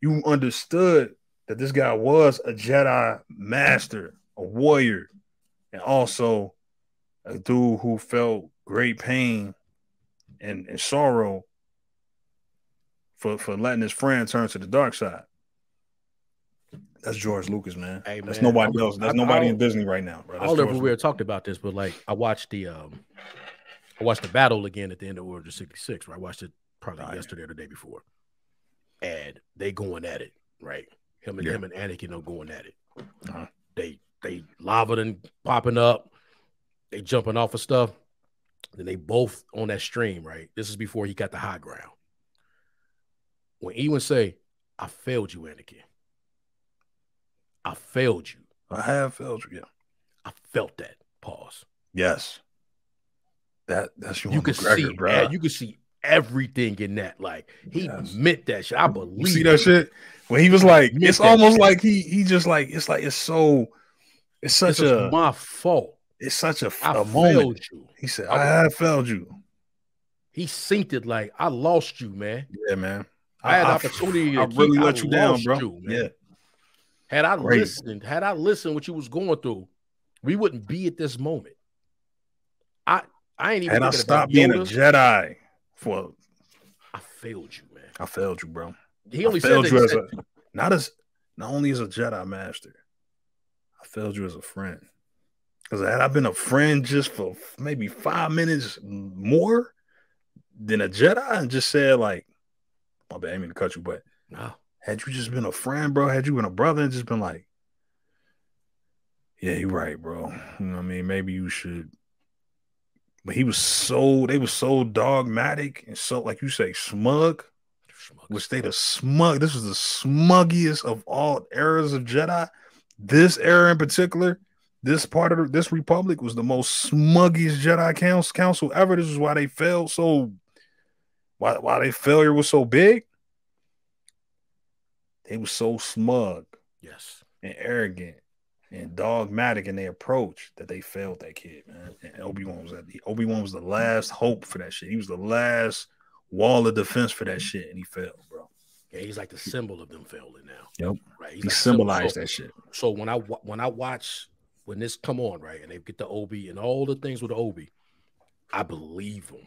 You understood that this guy was a Jedi master, a warrior, and also a dude who felt great pain and sorrow for letting his friend turn to the dark side. That's George Lucas, man. Hey, that's nobody else. That's nobody in Disney right now, bro. I don't know if we ever talked about this, but like I watched the battle again at the end of Order 66. Right, I watched it probably yesterday or the day before, and they going at it. Right, him and Anakin are going at it. They lava and popping up, they jumping off of stuff. Then they both on that stream. Right, this is before he got the high ground. When Ewan say, "I failed you, Anakin. I failed you. I have failed you. Yeah, I felt that." Pause. Yes, that's you could see, bro. You could see everything in that. Like he meant that shit. I believe. You see that shit when he was like, it's almost shit. Like he just like it's like it's such a my fault. It's such a moment. You. He said, "I have failed you." He synced it like I lost you, man. Yeah, man. I had opportunity. I really let you down, bro. Yeah. Had I listened what you was going through, we wouldn't be at this moment. I ain't even. Had I stopped being a Jedi for, I failed you, man. I failed you, bro. He only said that. Not only as a Jedi master, I failed you as a friend. Because had I been a friend just for maybe 5 minutes more than a Jedi and just said like, my bad, I didn't mean to cut you, but no. Had you just been a friend, bro, had you been a brother and just been like, yeah, you're right, bro. You know what I mean? Maybe you should. But they were so dogmatic and so, like you say, smug. Which they the smug. This was the smuggiest of all eras of Jedi. This era in particular, this part of this republic was the most smuggiest Jedi council ever. This is why they failed so. Why their failure was so big. They were so smug, yes, and arrogant, and dogmatic in their approach that they failed that kid, man. And Obi-Wan was the last hope for that shit. He was the last wall of defense for that shit, and he failed, bro. Yeah, he's like the symbol of them failing now. Yep, right. He like symbolized that shit. So when I watch when this come on, right, and they get the Obi and all the things with the Obi, I believe him.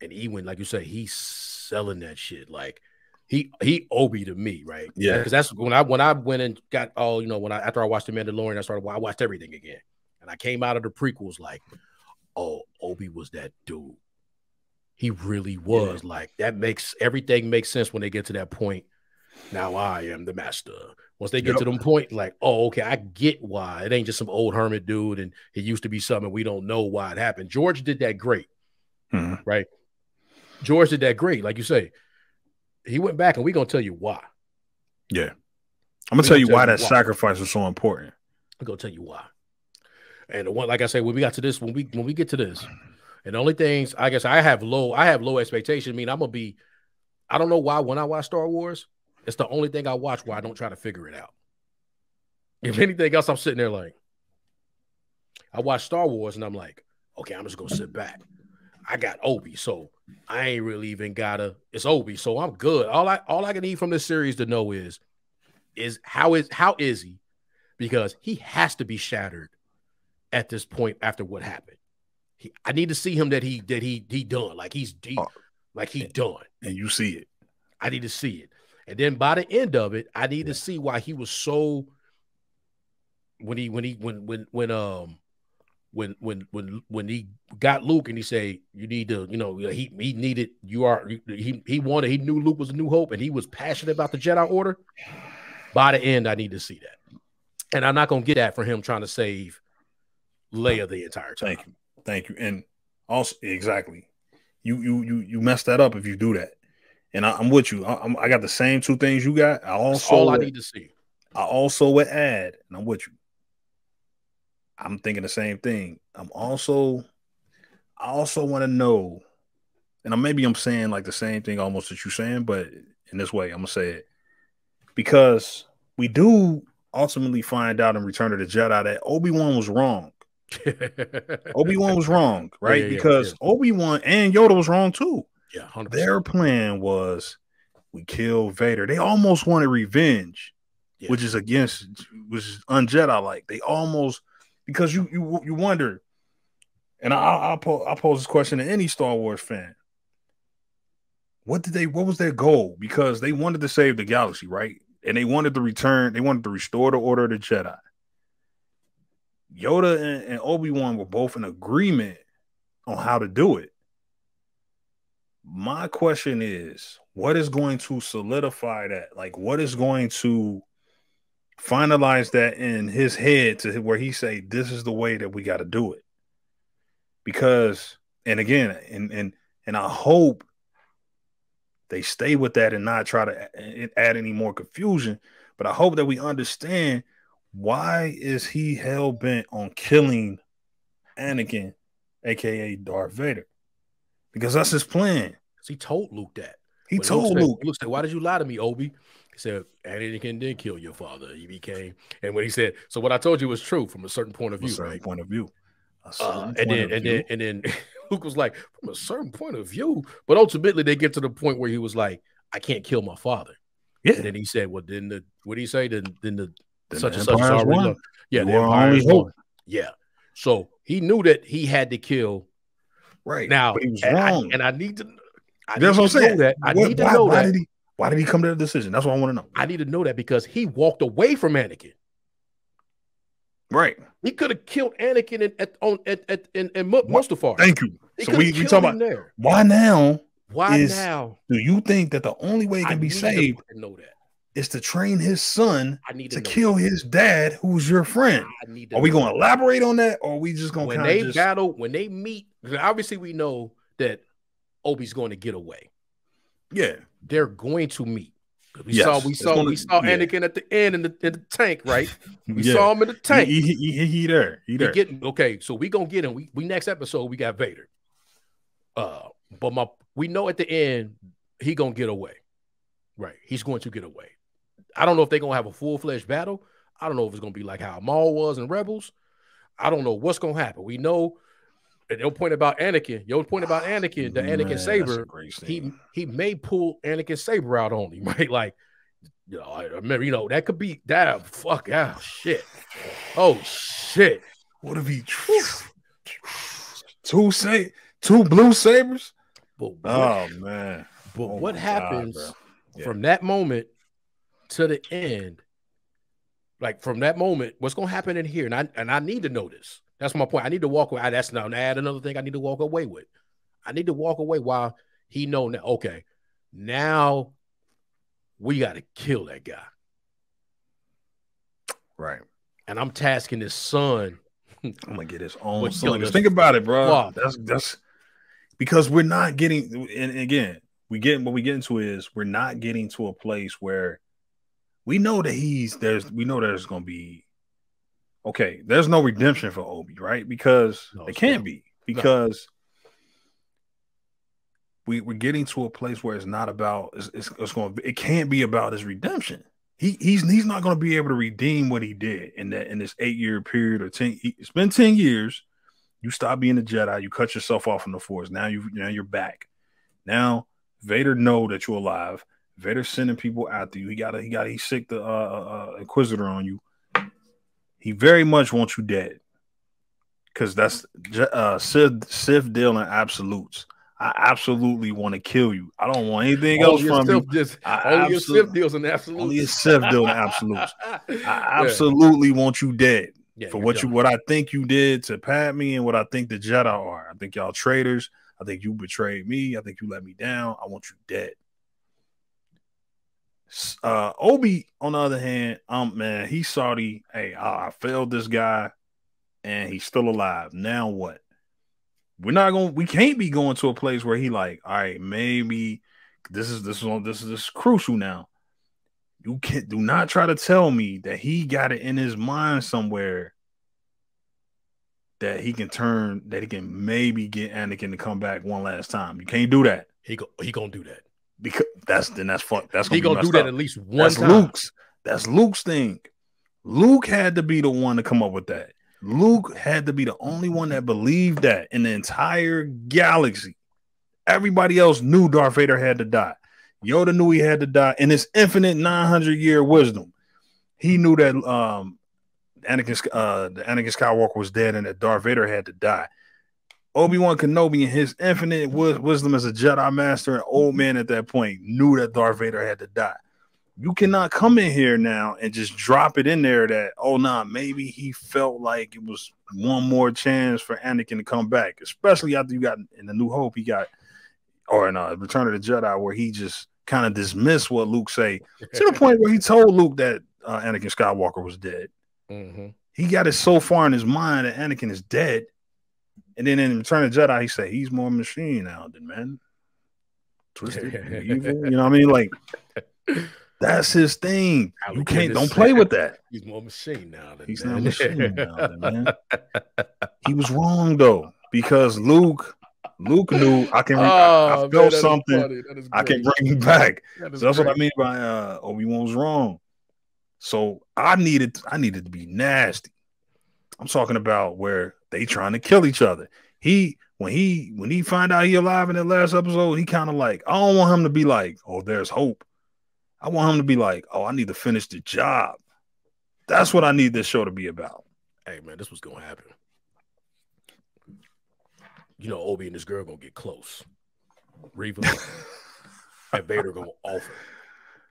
And Ewan, like you say, he's selling that shit. Like he Obi to me, right? Yeah, because that's when I went and got all after I watched The Mandalorian, I watched everything again, and I came out of the prequels like, oh, Obi was that dude. He really was. Like everything makes sense when they get to that point. Now I am the master. Once they get to them point, like, oh, okay, I get why it ain't just some old hermit dude, and it used to be something we don't know why it happened. George did that great, right? George did that great, like you say. he went back, and we're gonna tell you why. Yeah, I'm gonna tell you why that sacrifice was so important. I'm gonna tell you why. And the one, like I say, when we got to this, when we get to this, and the only things I guess I have low expectations. I mean, I don't know why when I watch Star Wars, it's the only thing I watch where I don't try to figure it out. If anything else, I'm sitting there like, I watch Star Wars and I'm like, okay, I'm just gonna sit back. I got Obi, so I ain't really even gotta. It's Obi, so I'm good. All I can need from this series to know is how is he? Because he has to be shattered at this point after what happened. I need to see him that he done, like he's deep, like he done, and you see it. I need to see it, and then by the end of it, I need to see why he was so. When he got Luke and he said, you need to, he needed, he knew Luke was a new hope and he was passionate about the Jedi Order. By the end, I need to see that. And I'm not going to get that for him trying to save Leia the entire time. Thank you. And also, exactly. You messed that up if you do that. And I'm with you. I got the same two things you got. That's all I need to see. I also would add, and I'm with you. I'm thinking the same thing. I also want to know, and maybe I'm saying like the same thing almost that you're saying, but in this way, I'm gonna say it because we do ultimately find out in Return of the Jedi that Obi-Wan was wrong. Obi-Wan was wrong, right? Because Obi-Wan and Yoda was wrong too. Yeah, 100%. Their plan was we kill Vader. They almost wanted revenge, which is un-Jedi like. They almost. Because you wonder, and I'll pose this question to any Star Wars fan. What was their goal? Because they wanted to save the galaxy, right? And they wanted to restore the order of the Jedi. Yoda and Obi-Wan were both in agreement on how to do it. My question is, what is going to solidify that? Like, what is going to finalize that in his head to where he say this is the way that we got to do it? Because, and again, and I hope they stay with that and not try to add any more confusion, but I hope that we understand why is he hell-bent on killing Anakin, aka Darth Vader, because that's his plan. He told Luke that. He told Luke. Luke said, "Why did you lie to me, Obi?" He said, Anakin did kill your father. He became, and when he said, so what I told you was true from a certain point of view, right? Point of view. And then Luke was like, from a certain point of view, but ultimately they get to the point where he was like, I can't kill my father. Yeah. And then he said, well, then what did he say? Then the such and such is already won. Yeah, the Empire is won. Yeah. So he knew that he had to kill. Right. Now, but he was wrong. And I need to. That's what I'm saying. Why did he come to the decision? That's what I want to know. I need to know that because he walked away from Anakin. Right. He could have killed Anakin in Mustafar. Thank you. So we talk about there. Why now? Do you think that the only way it can be saved is to train his son to kill his dad, who's your friend? Are we going to elaborate on that, or are we just going to when they meet? Obviously, we know that Obi's going to get away. Yeah, they're going to meet. We saw Anakin at the end in the tank, right? We saw him in the tank. He there. Okay, so we gonna get him. We next episode we got Vader. But we know at the end he gonna get away. Right, he's going to get away. I don't know if they're gonna have a full-fledged battle. I don't know if it's gonna be like how Maul was in Rebels. I don't know what's gonna happen. We know. And your point about Anakin, the Anakin saber, he may pull Anakin saber out on him, right? Like, I remember, that could be that. Fuck, shit. Oh shit. What if he two blue sabers? Man. But what happens from that moment to the end? Like from that moment, what's gonna happen in here? And I need to know this. That's my point. I need to walk away. That's now add another thing I need to walk away with. I need to walk away while he know now. Okay, now we got to kill that guy. Right. And I'm tasking his son. I'm gonna get his own son. Think about it, bro. Wow. That's because we're not getting. And again, what we get into is we're not getting to a place where we know that there's gonna be there's no redemption for Obi, right? Because it can't be, because we're getting to a place where it's not about it can't be about his redemption. He's not going to be able to redeem what he did in this 8-year period or 10. It's been 10 years. You stop being a Jedi. You cut yourself off from the Force. Now you're back. Now Vader know that you're alive. Vader's sending people after you. He sick the Inquisitor on you. He very much wants you dead, because that's Sith deal in absolutes. I absolutely want to kill you. I don't want anything else from you. Only a Sith deals in absolutes. Only a Sith deal in absolutes. I absolutely want you dead for what I think you did to Padme and what I think the Jedi are. I think y'all traitors. I think you betrayed me. I think you let me down. I want you dead. Obi, on the other hand, man, he's salty. Hey, I failed this guy, and he's still alive. Now what? We can't be going to a place where he like, all right, maybe this is crucial now. Do not try to tell me that he got it in his mind somewhere that he can maybe get Anakin to come back one last time. You can't do that. He gonna do that. Because that's he gonna do that at least one time. That's Luke's thing. Luke had to be the one to come up with that. Luke had to be the only one that believed that in the entire galaxy. Everybody else knew Darth Vader had to die. Yoda knew he had to die. In his infinite 900-year wisdom, he knew that Anakin Skywalker was dead and that Darth Vader had to die. Obi-Wan Kenobi, in his infinite wisdom as a Jedi Master and old man at that point, knew that Darth Vader had to die. You cannot come in here now and just drop it in there that, maybe he felt like it was one more chance for Anakin to come back, especially after you got in The New Hope, or in Return of the Jedi, where he just kind of dismissed what Luke say to the point where he told Luke that Anakin Skywalker was dead. Mm-hmm. He got it so far in his mind that Anakin is dead. And then in Return of the Jedi, he said, he's more machine now than man. Twisted, evil, you know what I mean? Like, that's his thing. You don't play with that. He's more machine now than he's not machine now than man. He was wrong though, because Luke knew I felt something. I can bring you back. So that's what I mean by Obi-Wan was wrong. So I needed to be nasty. I'm talking about where they trying to kill each other. When he find out he alive in that last episode, he kind of like, I don't want him to be like, oh, there's hope. I want him to be like, oh, I need to finish the job. That's what I need this show to be about. Hey, man, this was going to happen. You know, Obi and this girl going to get close. Reva and Vader going to offer.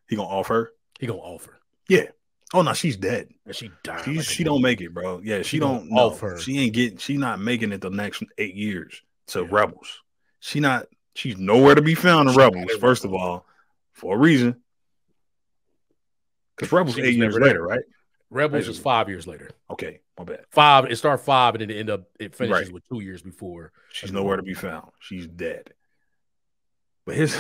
He going to offer? He going to offer. Yeah. Oh, no, she's dead. And she died. She don't make it, bro. Yeah, she don't offer. She's not making it the next 8 years to Rebels. She's nowhere to be found in Rebels, first of all, for a reason. Because Rebels 8 years later, right? Rebels is 5 years later. Okay, my bad. 5. It started 5, and then it finishes with 2 years before. She's nowhere to be found. She's dead. But here's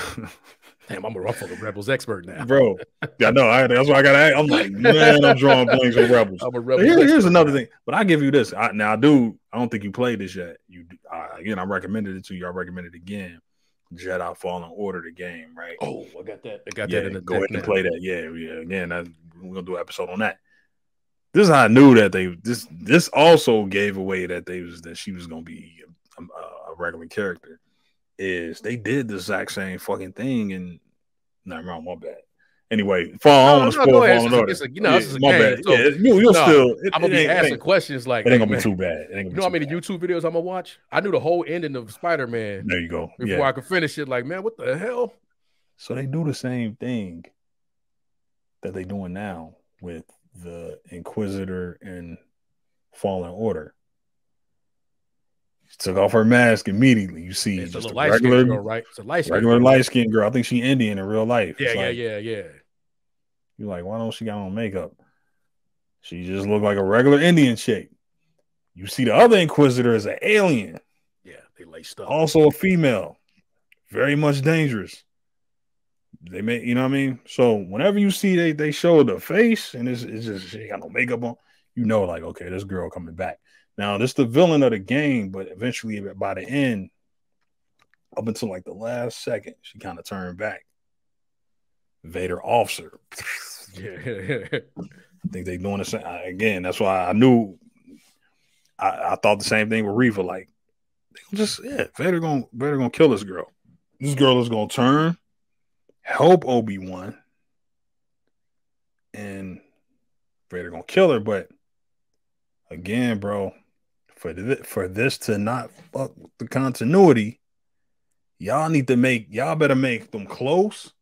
damn, I'm a Rebels expert now, bro. Yeah, no, that's why I got to ask. I'm like, man, I'm drawing blanks on Rebels. I'm a Rebels. Here's another thing. But I give you this. I don't think you played this yet. Again, I recommended it to you. I recommend it again. Jedi Fallen Order, the game, right? Oh, I got that. I got that in the go ahead and play that. Yeah. Again, we're gonna do an episode on that. This is how I knew that this also gave away that she was gonna be a regular character. Is they did the exact same fucking thing and not wrong, my bad. Anyway, Fallen Order. This is a game. Bad. So, I'm gonna be asking questions like, it ain't gonna be too bad. You know how many YouTube videos I'm gonna watch? I knew the whole ending of Spider-Man. There you go. Before I could finish it, like, man, what the hell? So they do the same thing that they doing now with the Inquisitor and Fallen Order. She took off her mask immediately. You see, it's just a regular girl, right? It's a light-skinned girl. I think she's Indian in real life. Yeah. You're like, why don't she got on makeup? She just looked like a regular Indian chick. You see, the other Inquisitor is an alien. Yeah, they laced up. Also a female, very much dangerous. They make, you know what I mean? So whenever you see they show the face and it's just she ain't got no makeup on, you know, like, okay, this girl coming back. Now, this the villain of the game, but eventually by the end, up until like the last second, she kind of turned back. Vader officer. I think they doing the same again. That's why I knew I thought the same thing with Reva. Like, Vader gonna kill this girl. This girl is gonna turn, help Obi-Wan, and Vader gonna kill her. But again, bro, for this to not fuck with the continuity, y'all better make them close.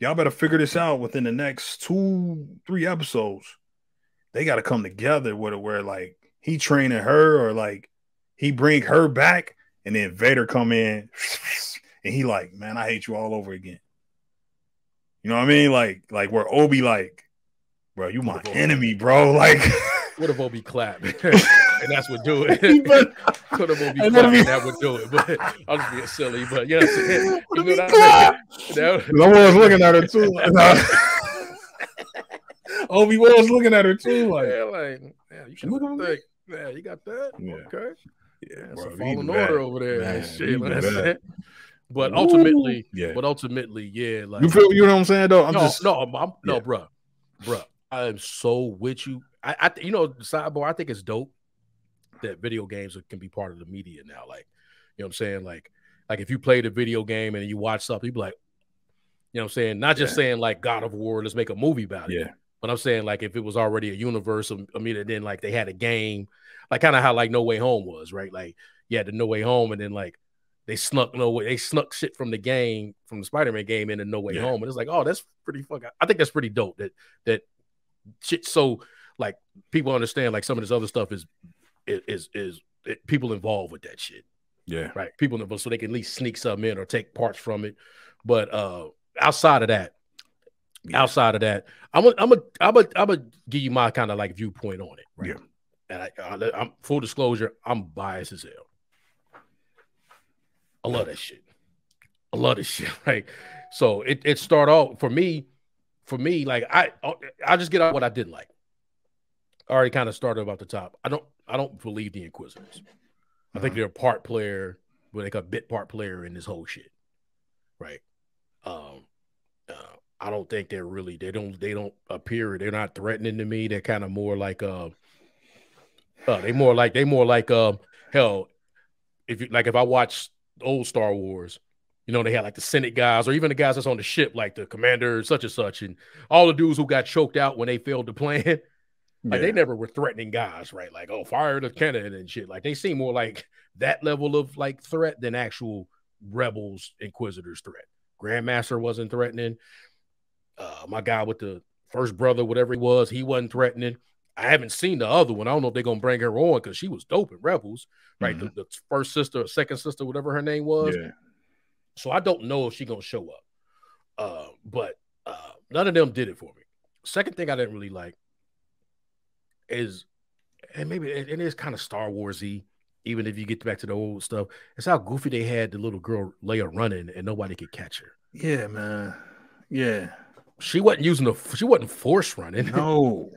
Y'all better figure this out within the next 2-3 episodes. They got to come together where like he training her or like he bring her back and then Vader come in and he like, man, I hate you all over again. You know what I mean? Like where Obi like, bro, you my enemy, bro. Like, what if Obi clap? And that's what do it. Could have Obi clap and that would do it. But I was being silly. But yeah, you know what I was looking at her too. Obi was looking at her too. Like, you should look at that. Yeah, you got that. Yeah. Okay. Yeah, bro, some fallen order over there. Man, Shit, but ultimately, yeah. Like you know what I'm saying though. No, bro. I am so with you. I you know, sidebar. I think it's dope that video games can be part of the media now. Like, you know what I'm saying? Like if you played a video game and you watch something, you be like, you know what I'm saying? Not just saying like God of War, let's make a movie about it. Yeah. But I'm saying like if it was already a universe, I mean, and then like they had a game, like kind of how like No Way Home was, right? Like you had the No Way Home, and then like they snuck shit from the game, from the Spider-Man game into No Way Home, and it's like, oh, that's pretty fucking. I think that's pretty dope. That shit. So like people understand like some of this other stuff is people involved with that shit. Yeah. Right. People involved, so they can at least sneak something in or take parts from it. But outside of that, I'm gonna give you my kind of like viewpoint on it. Right. Yeah. And I'm full disclosure, I'm biased as hell. I love that shit. Right. So it started off for me, like I just get out what I didn't like. I already kind of started about the top. I don't believe the Inquisitors. I think they're a part player, but like a bit part player in this whole shit. Right. I don't think they're really, they don't appear, they're not threatening to me. They're kind of more like they more like hell, if I watch old Star Wars, you know, they had like the Senate guys or even the guys that's on the ship, like the commander such and such, and all the dudes who got choked out when they failed to plan. Like they never were threatening guys, right? Like, oh, fire the cannon and shit. Like they seem more like that level of like threat than actual rebels, Inquisitors threat. Grandmaster wasn't threatening. My guy with the first brother, whatever he wasn't threatening. I haven't seen the other one. I don't know if they're gonna bring her on because she was dope in Rebels, right? The first sister, second sister, whatever her name was. Yeah. So I don't know if she's gonna show up. But none of them did it for me. Second thing I didn't really like is, and maybe it is kind of Star Wars-y, even if you get back to the old stuff, it's how goofy they had the little girl Leia running and nobody could catch her. Yeah, man. Yeah. She wasn't force running. No.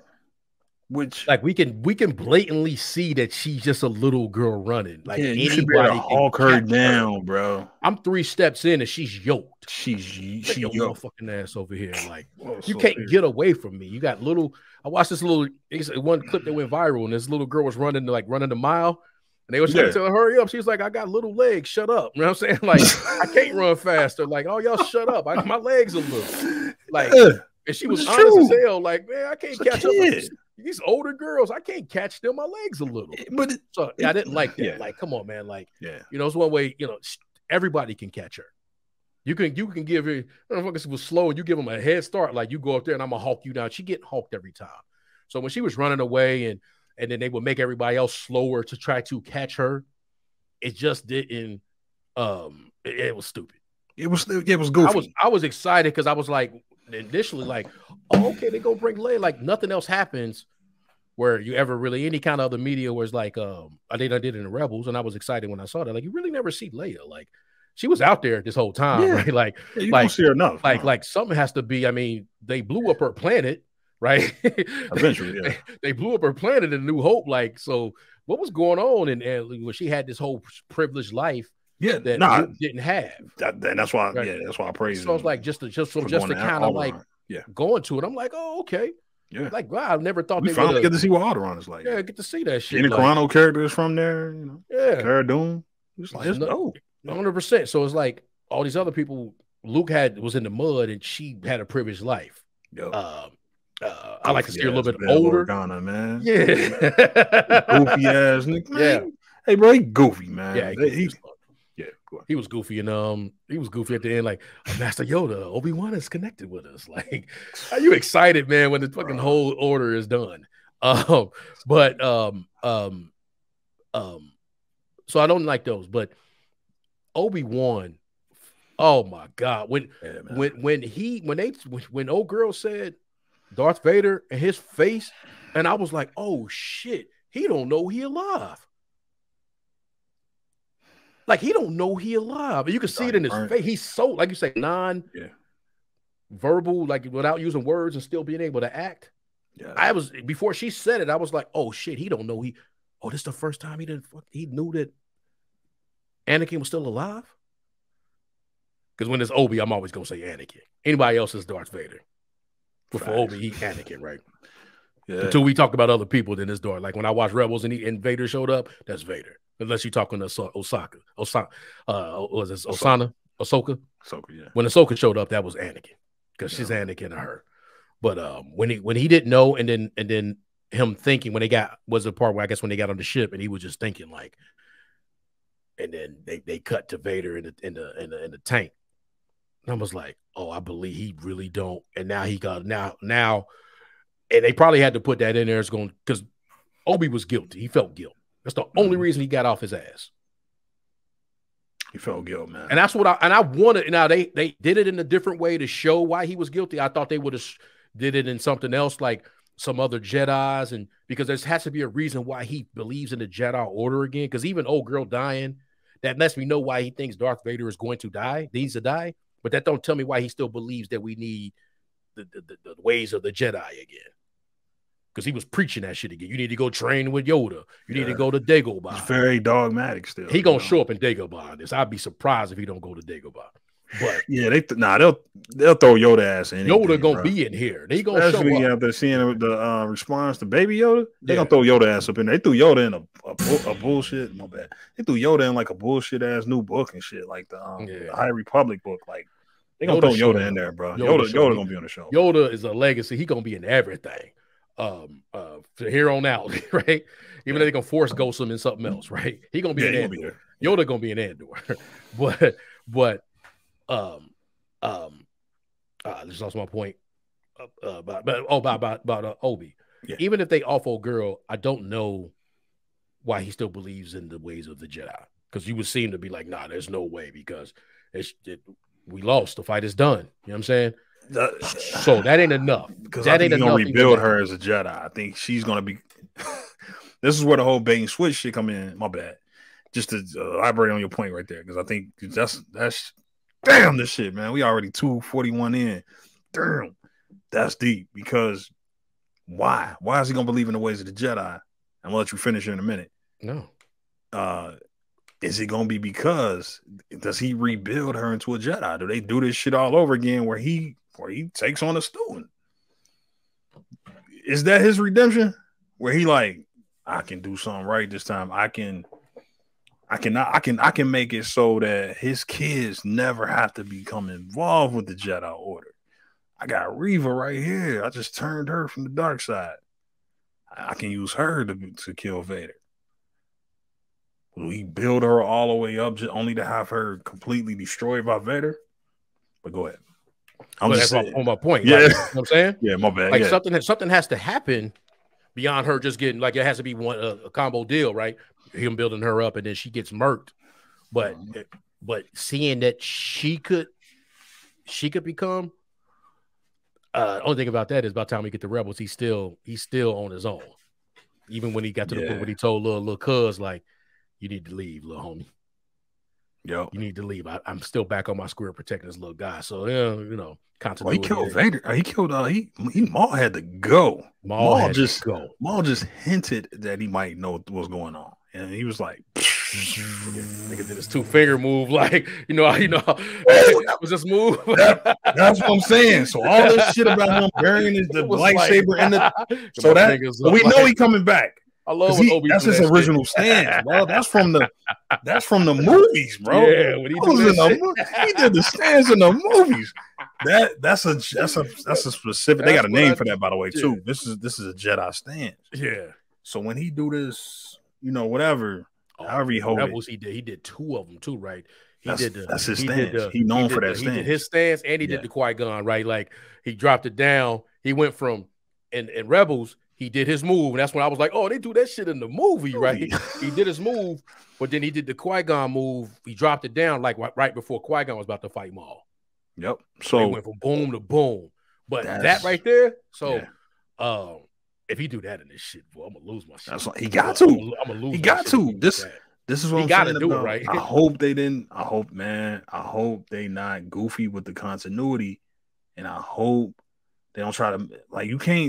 Which like we can blatantly see that she's just a little girl running. Like you should be able to hawk her down, bro. I'm 3 steps in and she's yoked. She's your motherfucking ass over here. Like you can't get away from me. You got little. I watched this little one clip that went viral, and this little girl was running a mile, and they was trying to tell her hurry up. She's like, I got little legs. Shut up. You know what I'm saying? Like I can't run faster. Like, oh y'all shut up. My legs are little. Like, and she was honest as hell. Like, man, I can't catch up. These older girls, I can't catch them. My legs a little. But so I didn't like that. Yeah. Like, come on, man. Like, you know, it's one way. You know, everybody can catch her. You can give her. Motherfuckers was slow, and you give them a head start. Like, you go up there, and I'm gonna hawk you down. She get hawked every time. So when she was running away, and then they would make everybody else slower to try to catch her, it just didn't. It was stupid. It was goofy. I was excited because I was like, initially, like, oh, okay, they go bring Leia. Like nothing else happens where you ever really any kind of other media was like, I did in the Rebels, and I was excited when I saw that. Like, you really never see Leia. Like, she was out there this whole time, Yeah. right? Like, Yeah, you don't see her enough. like something has to be. I mean, they blew up her planet, right? Eventually, yeah. They blew up her planet in New Hope. Like, so what was going on? And when she had this whole privileged life, that Luke didn't have. That's why, right? Yeah, that's why I praise. So it's like just to kind of like going to it. I'm like, oh, okay. Yeah, like wow, I never thought we finally get to see what Alderaan is like. Yeah, get to see that shit. Any Carano characters from there, you know. Yeah, Cara Dune. It's like, it's dope. 100%. So it's like all these other people. Luke was in the mud, and she had a privileged life. I like to see her a little bit older. Organa, man. Yeah, goofy ass nigga. Man. Yeah, hey bro, he goofy, man. Yeah, he was goofy, and he was goofy at the end. Like, Master Yoda, Obi-Wan is connected with us. Like, are you excited, man, when the fucking whole order is done? So I don't like those, but Obi-Wan, oh my God, when old girl said Darth Vader and his face, and I was like, oh shit, he don't know he alive. Like, he don't know he alive. And you can see it in his face. He's so, like you say, non-verbal, like without using words and still being able to act. Yeah. Before she said it, I was like, oh shit, he don't know this is the first time he knew that Anakin was still alive. Because when it's Obi, I'm always gonna say Anakin. Anybody else is Darth Vader. But for Obi, he's Anakin, right? Yeah. Until we talk about other people, then it's Darth. Like when I watched Rebels and Vader showed up, that's Vader. Unless you're talking to Ahsoka, yeah. When Ahsoka showed up, that was Anakin, because she's Anakin to her. But when he didn't know, and then him thinking when they got was the part where I guess when they got on the ship and he was just thinking like, and then they cut to Vader in the tank, and I was like, oh, I believe he really don't. And now he got now, and they probably had to put that in there. It's going because Obi was guilty. He felt guilt. That's the only reason he got off his ass. He felt guilt, man. And that's what I wanted. Now they did it in a different way to show why he was guilty. I thought they would have did it in something else, like some other Jedis, and because there has to be a reason why he believes in the Jedi Order again. Because even old girl dying, that lets me know why he thinks Darth Vader is going to die, needs to die. But that don't tell me why he still believes that we need the ways of the Jedi again. Because he was preaching that shit again. You need to go train with Yoda. You need to go to Dagobah. He's very dogmatic still. He gonna show up in Dagobah. This I'd be surprised if he don't go to Dagobah. But yeah, they'll throw Yoda ass in. Yoda gonna be in here. They gonna especially show up. After seeing the response to Baby Yoda, they gonna throw Yoda ass up in there. They threw Yoda in a bullshit. My bad. They threw Yoda in like a bullshit ass new book and shit, like the High Republic book. Like they gonna throw Yoda in there, bro. Yoda gonna be on the show. Yoda is a legacy. He gonna be in everything. To here on out, right? Even though they're gonna force ghost him in something else, right? He gonna be in Andor. Yoda gonna be in Andor. but I just lost my point about Obi. Yeah. Even if they awful girl, I don't know why he still believes in the ways of the Jedi, because you would seem to be like, nah, there's no way, because we lost. The fight is done. You know what I'm saying? So that ain't enough. Because that ain't enough. Gonna rebuild her as a Jedi. I think she's gonna be. This is where the whole bait and switch shit come in. My bad. Just to elaborate on your point right there, because I think that's damn this shit, man. We already 241 in. Damn, that's deep. Because why? Why is he gonna believe in the ways of the Jedi? I'm gonna let you finish in a minute. No. Is it gonna be because does he rebuild her into a Jedi? Do they do this shit all over again where he takes on a student? Is that his redemption? Where he like, I can do something right this time. I can make it so that his kids never have to become involved with the Jedi Order. I got Reva right here. I just turned her from the dark side. I can use her to kill Vader. Will he build her all the way up just only to have her completely destroyed by Vader? But go ahead. That's on my point. Yeah. Like, you know what I'm saying? Yeah, my bad. Like something has to happen beyond her just getting, like, it has to be a combo deal, right? Him building her up and then she gets murked. But seeing that she could become only thing about that is by the time we get to Rebels, he's still on his own. Even when he got to the point when he told little cuz, like, you need to leave, little homie. Yo, You need to leave. I'm still back on my square protecting this little guy. So yeah, well, continuity. he killed Vader. He killed. Maul had to go. Maul had to go. Maul just hinted that he might know what was going on, and he was like, Nigga did his 2-finger move, like was this move? That's what I'm saying. So all this shit about him burying the lightsaber in the so that we know he coming back. I love Obi. That's his original stance, bro. That's from the movies, bro. Yeah, when he did the stance in the movies. That's a specific. They got a name for that, by the way, too. This is a Jedi stance. Yeah. So when he do this, whatever. However he hold Rebels, he did 2 of them too, right? That's his stance. He known for that stance. He did his stance, and he did the Qui-Gon, right? Like he dropped it down. He went from in Rebels. He did his move, and that's when I was like, "Oh, they do that shit in the movie, right?" He did his move, but then he did the Qui-Gon move. He dropped it down like right before Qui-Gon was about to fight Maul. Yep. So he went from boom to boom. But that right there, if he do that in this shit, boy, I'm gonna lose my shit. That's what he got to. I'm gonna lose. He got to. This is what I'm saying. Do it, right? I hope they didn't. I hope they not goofy with the continuity, and I hope they don't try to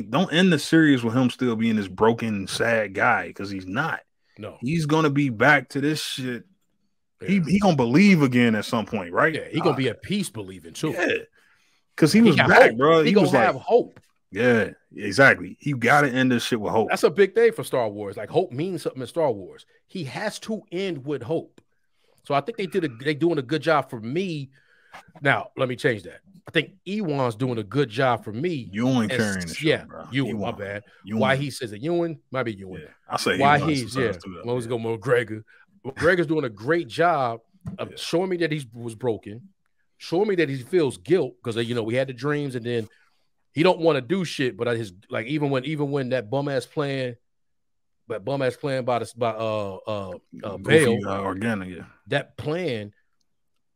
don't end the series with him still being this broken, sad guy, because he's not. No, he's gonna be back to this shit. Yeah. He gonna believe again at some point, right? Yeah, he gonna be at peace believing too. Yeah, because he was back, hope. bro. He gonna have hope. Yeah, exactly. You got to end this shit with hope. That's a big thing for Star Wars. Like hope means something in Star Wars. He has to end with hope. So I think they doing a good job for me. Now let me change that. I think Ewan's doing a good job for me. Ewan carrying the show, bro. Ewan, my bad. Ewan. Why he says it? Ewan might be Ewan. Yeah, I say why Ewan he's Let's go McGregor. McGregor's doing a great job of showing me that he was broken, showing me that he feels guilt because we had the dreams and then. He don't want to do shit, but even when that bum ass plan by Bale organic, yeah. That plan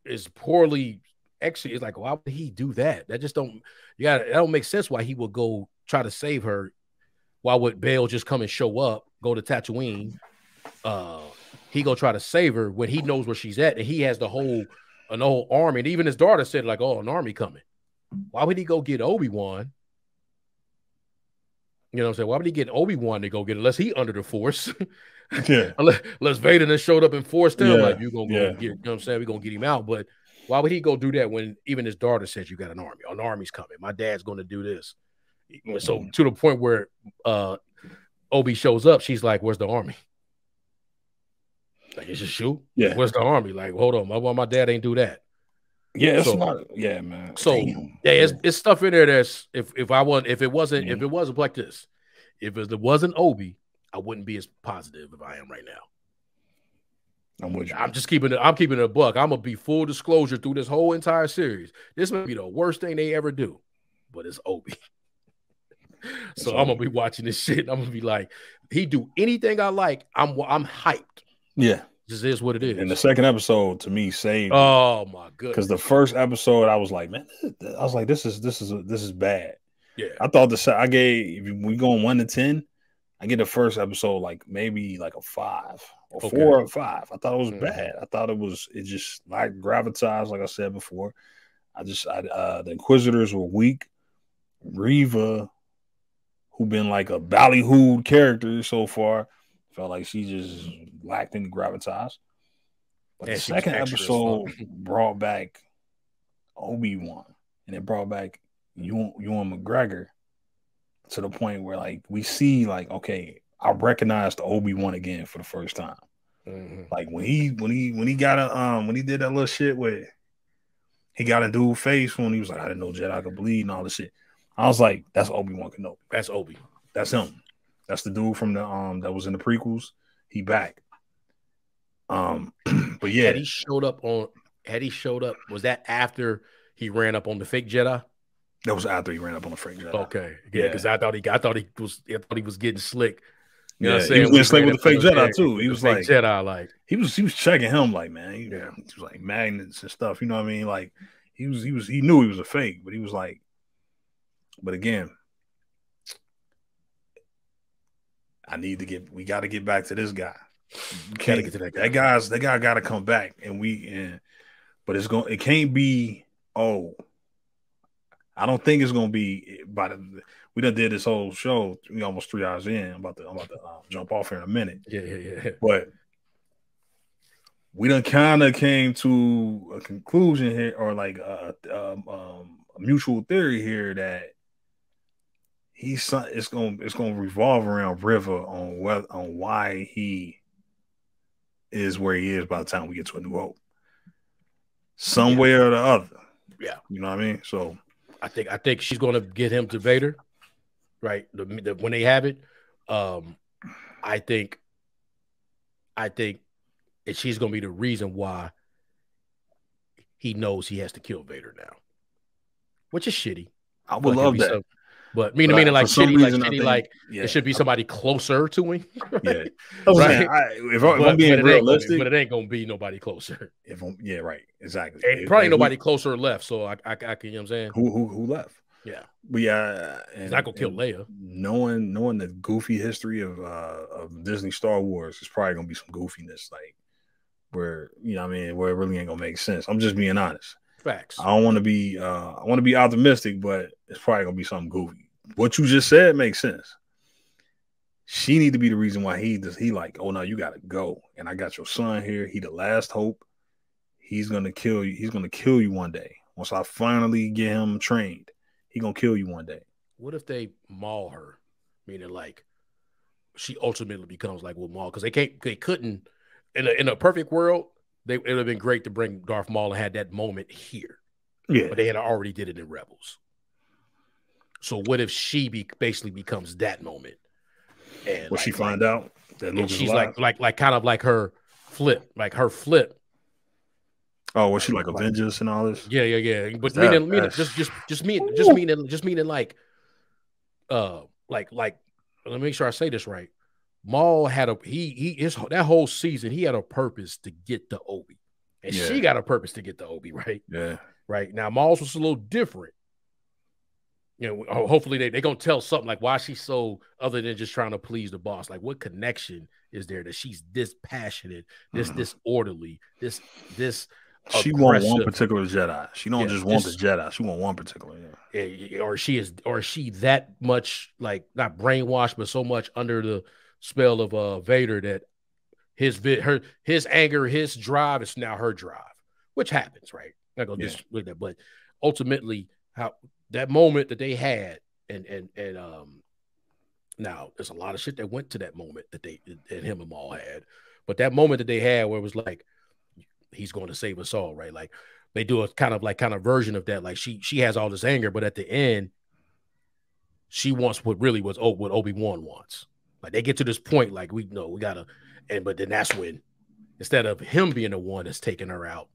is poorly executed. It's like, why would he do that? That just that don't make sense. Why he would go try to save her? Why would Bale just come and show up, go to Tatooine? He go try to save her when he knows where she's at, and he has an whole army. And even his daughter said, like, "Oh, an army coming." Why would he go get Obi-Wan? You know what I'm saying? Why would he get Obi-Wan to go get it? Unless he under the Force. Yeah. Unless Vader then showed up and forced him, like, you're going to go get, you know what I'm saying? We're going to get him out. But why would he go do that when even his daughter says you got an army? An army's coming. My dad's going to do this. So to the point where Obi shows up, she's like, where's the army? Like, it's just shoot? Yeah. Where's the army? Like, hold on. My dad ain't do that. Yeah, man. So it's stuff in there that's if it wasn't like this, if it wasn't Obi, I wouldn't be as positive as I am right now. I'm with you. I'm keeping it a buck. I'm gonna be full disclosure through this whole entire series. This may be the worst thing they ever do, but it's Obi. So I'm gonna be watching this shit. I'm gonna be like, he do anything I like. I'm hyped. Yeah. This is what it is. And the second episode to me saved. Oh my goodness! Because the first episode, I was like, man, this is bad. Yeah, I thought if we going 1 to 10, I get the first episode maybe a 5 or 4 or 5. I thought it was bad. I thought it just lacked gravitas, like I said before. The Inquisitors were weak. Reva, who been like a ballyhooed character so far, felt like she just lacked any gravitas. But the second episode brought back Obi-Wan, and it brought back Ewan McGregor to the point where we see okay, I recognized Obi-Wan again for the first time. Mm-hmm. Like when he got when he did that little shit where he got a dude face when he was like, I didn't know Jedi could bleed and all this shit. I was like, that's Obi-Wan Kenobi. That's Obi. That's him. That's the dude from the that was in the prequels. He back. But yeah, had he showed up, was that after he ran up on the fake Jedi? That was after he ran up on the fake Jedi. Okay, yeah, because I thought he was getting slick. You know what I'm saying? He was getting slick with the fake Jedi too. He was like Jedi, he was checking him man. He was like magnets and stuff. You know what I mean? Like he knew he was a fake, but he was like, but again, we got to get back to this guy. Can't get to that that guy got to come back, but it can't be. Oh, I don't think it's gonna be we done did this whole show. We almost 3 hours in. I'm about to jump off here in a minute. Yeah. But we done kind of came to a conclusion here, or like a mutual theory here that it's gonna revolve around River on why he is where he is by the time we get to A New Hope, some way or the other. Yeah, you know what I mean. So I think she's gonna get him to Vader, right? When they have it, I think that she's gonna be the reason why he knows he has to kill Vader now, which is shitty. I would love that. But meaning like shitty, it should be somebody closer to him. Right? Yeah. Right. If I'm being realistic, but it ain't gonna be nobody closer. Right, exactly. And probably nobody closer left. So I can, you know what I'm saying? Who left? Yeah. But yeah, he's not gonna kill Leia. Knowing the goofy history of Disney Star Wars, is probably gonna be some goofiness, like where, you know what I mean, where it really ain't gonna make sense. I'm just being honest. Facts. I don't want to be I want to be optimistic, but it's probably gonna be something goofy. What you just said makes sense. She need to be the reason why he like, oh no, you gotta go. And I got your son here. He the last hope. He's gonna kill you. He's gonna kill you one day. Once I finally get him trained, he gonna kill you one day. What if they maul her? Meaning like she ultimately becomes like with Maul, because they couldn't in a perfect world, it would have been great to bring Darth Maul and had that moment here. Yeah. But they had already did it in Rebels. So what if she basically becomes that moment? And she find out that Luke is she's alive? like kind of like her flip. Oh, was she like Avengers and all this? Yeah. But meaning like let me make sure I say this right. Maul had that whole season, he had a purpose to get the Obi. And she got a purpose to get the Obi, right? Yeah. Right. Now Maul's was a little different. You know, hopefully they're gonna tell something like why she's so, other than just trying to please the boss. Like, what connection is there that she's this passionate, this orderly, this she want one particular Jedi. She don't just want the Jedi. She want one particular. Yeah. Or is she that much, like, not brainwashed, but so much under the spell of Vader that his anger, his drive is now her drive, which happens, right? Not gonna with that, but ultimately how that moment that they had, and now there's a lot of shit that went to that moment that him and Maul had, but that moment that they had where it was like, he's going to save us all, right? Like they do a kind of version of that. Like she has all this anger, but at the end, she wants what Obi-Wan wants. Like they get to this point, like we gotta, but then that's when, instead of him being the one that's taking her out,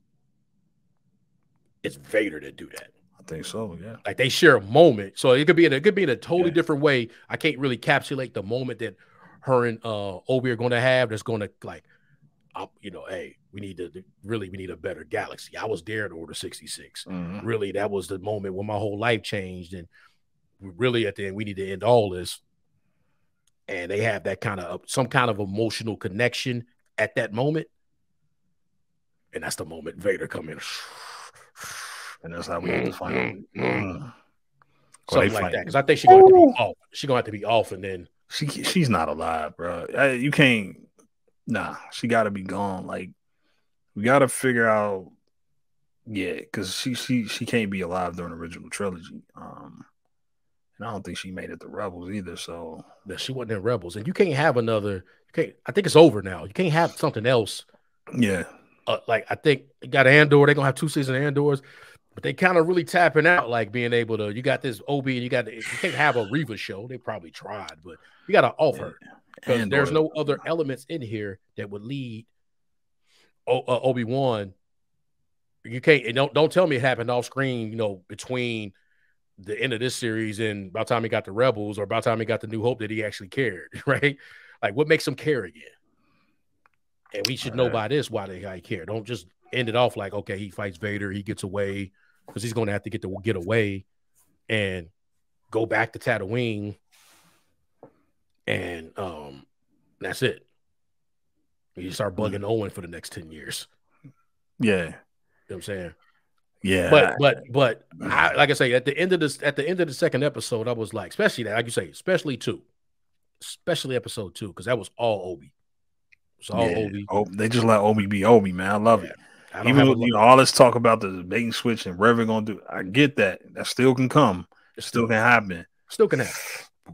it's Vader to do that. I think so, yeah. Like they share a moment, so it could be in a totally different way. I can't really encapsulate the moment that her and Obi are going to have. That's going to like, hey, we need a better galaxy. I was there in Order 66. Mm-hmm. Really, that was the moment when my whole life changed, and really at the end, we need to end all this. And they have that some kind of emotional connection at that moment, and that's the moment Vader come in. And that's how we have to find something like that. Because I think she's going to be off. She's going to have to be off, and then she's not alive, bro. You can't. Nah, she got to be gone. Like we got to figure out. Yeah, because she can't be alive during the original trilogy. And I don't think she made it to Rebels either. So she wasn't in Rebels, and you can't have another. I think it's over now. You can't have something else. Yeah. Like I think you got Andor. They're gonna have 2 seasons of Andors. But they kind of really tapping out, like being able to, you got this Obi and you can't have a Reva show. They probably tried, but you got to offer, because there's no other elements in here that would lead Obi-Wan. You can't, and don't tell me it happened off screen, between the end of this series and by the time he got the Rebels, or by the time he got the New Hope, that he actually cared, right? Like what makes him care again? And we should know by this why they care. Don't just end it off like, okay, he fights Vader, he gets away, because he's going to have to get away and go back to Tatooine, and that's it. You start bugging Owen for the next 10 years. Yeah. You know what I'm saying? Yeah. But I, like I say, at the end of the second episode, I was like, especially that, like you say, especially episode 2, because that was all Obi. It was all Obi. Oh, they just let Obi be Obi, man. I love it. I don't Even have with, all this talk about the bait and switch and whatever gonna do, I get that. That still can come. It still can happen. Still can happen.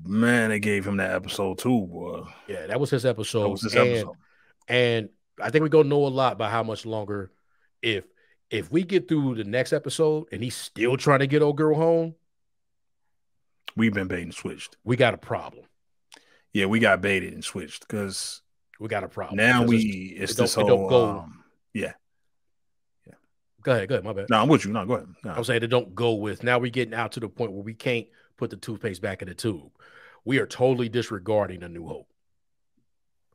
Man, they gave him that episode too, boy. Yeah, that was his episode. And I think we're gonna know a lot about how much longer. If we get through the next episode and he's still trying to get old girl home, we've been bait and switched. We got a problem. Yeah, we got baited and switched because we got a problem. Now it's this whole yeah. Go ahead, my bad. No, I'm with you. No, go ahead. No. I'm saying it don't go with. Now we're getting out to the point where we can't put the toothpaste back in the tube. We are totally disregarding A New Hope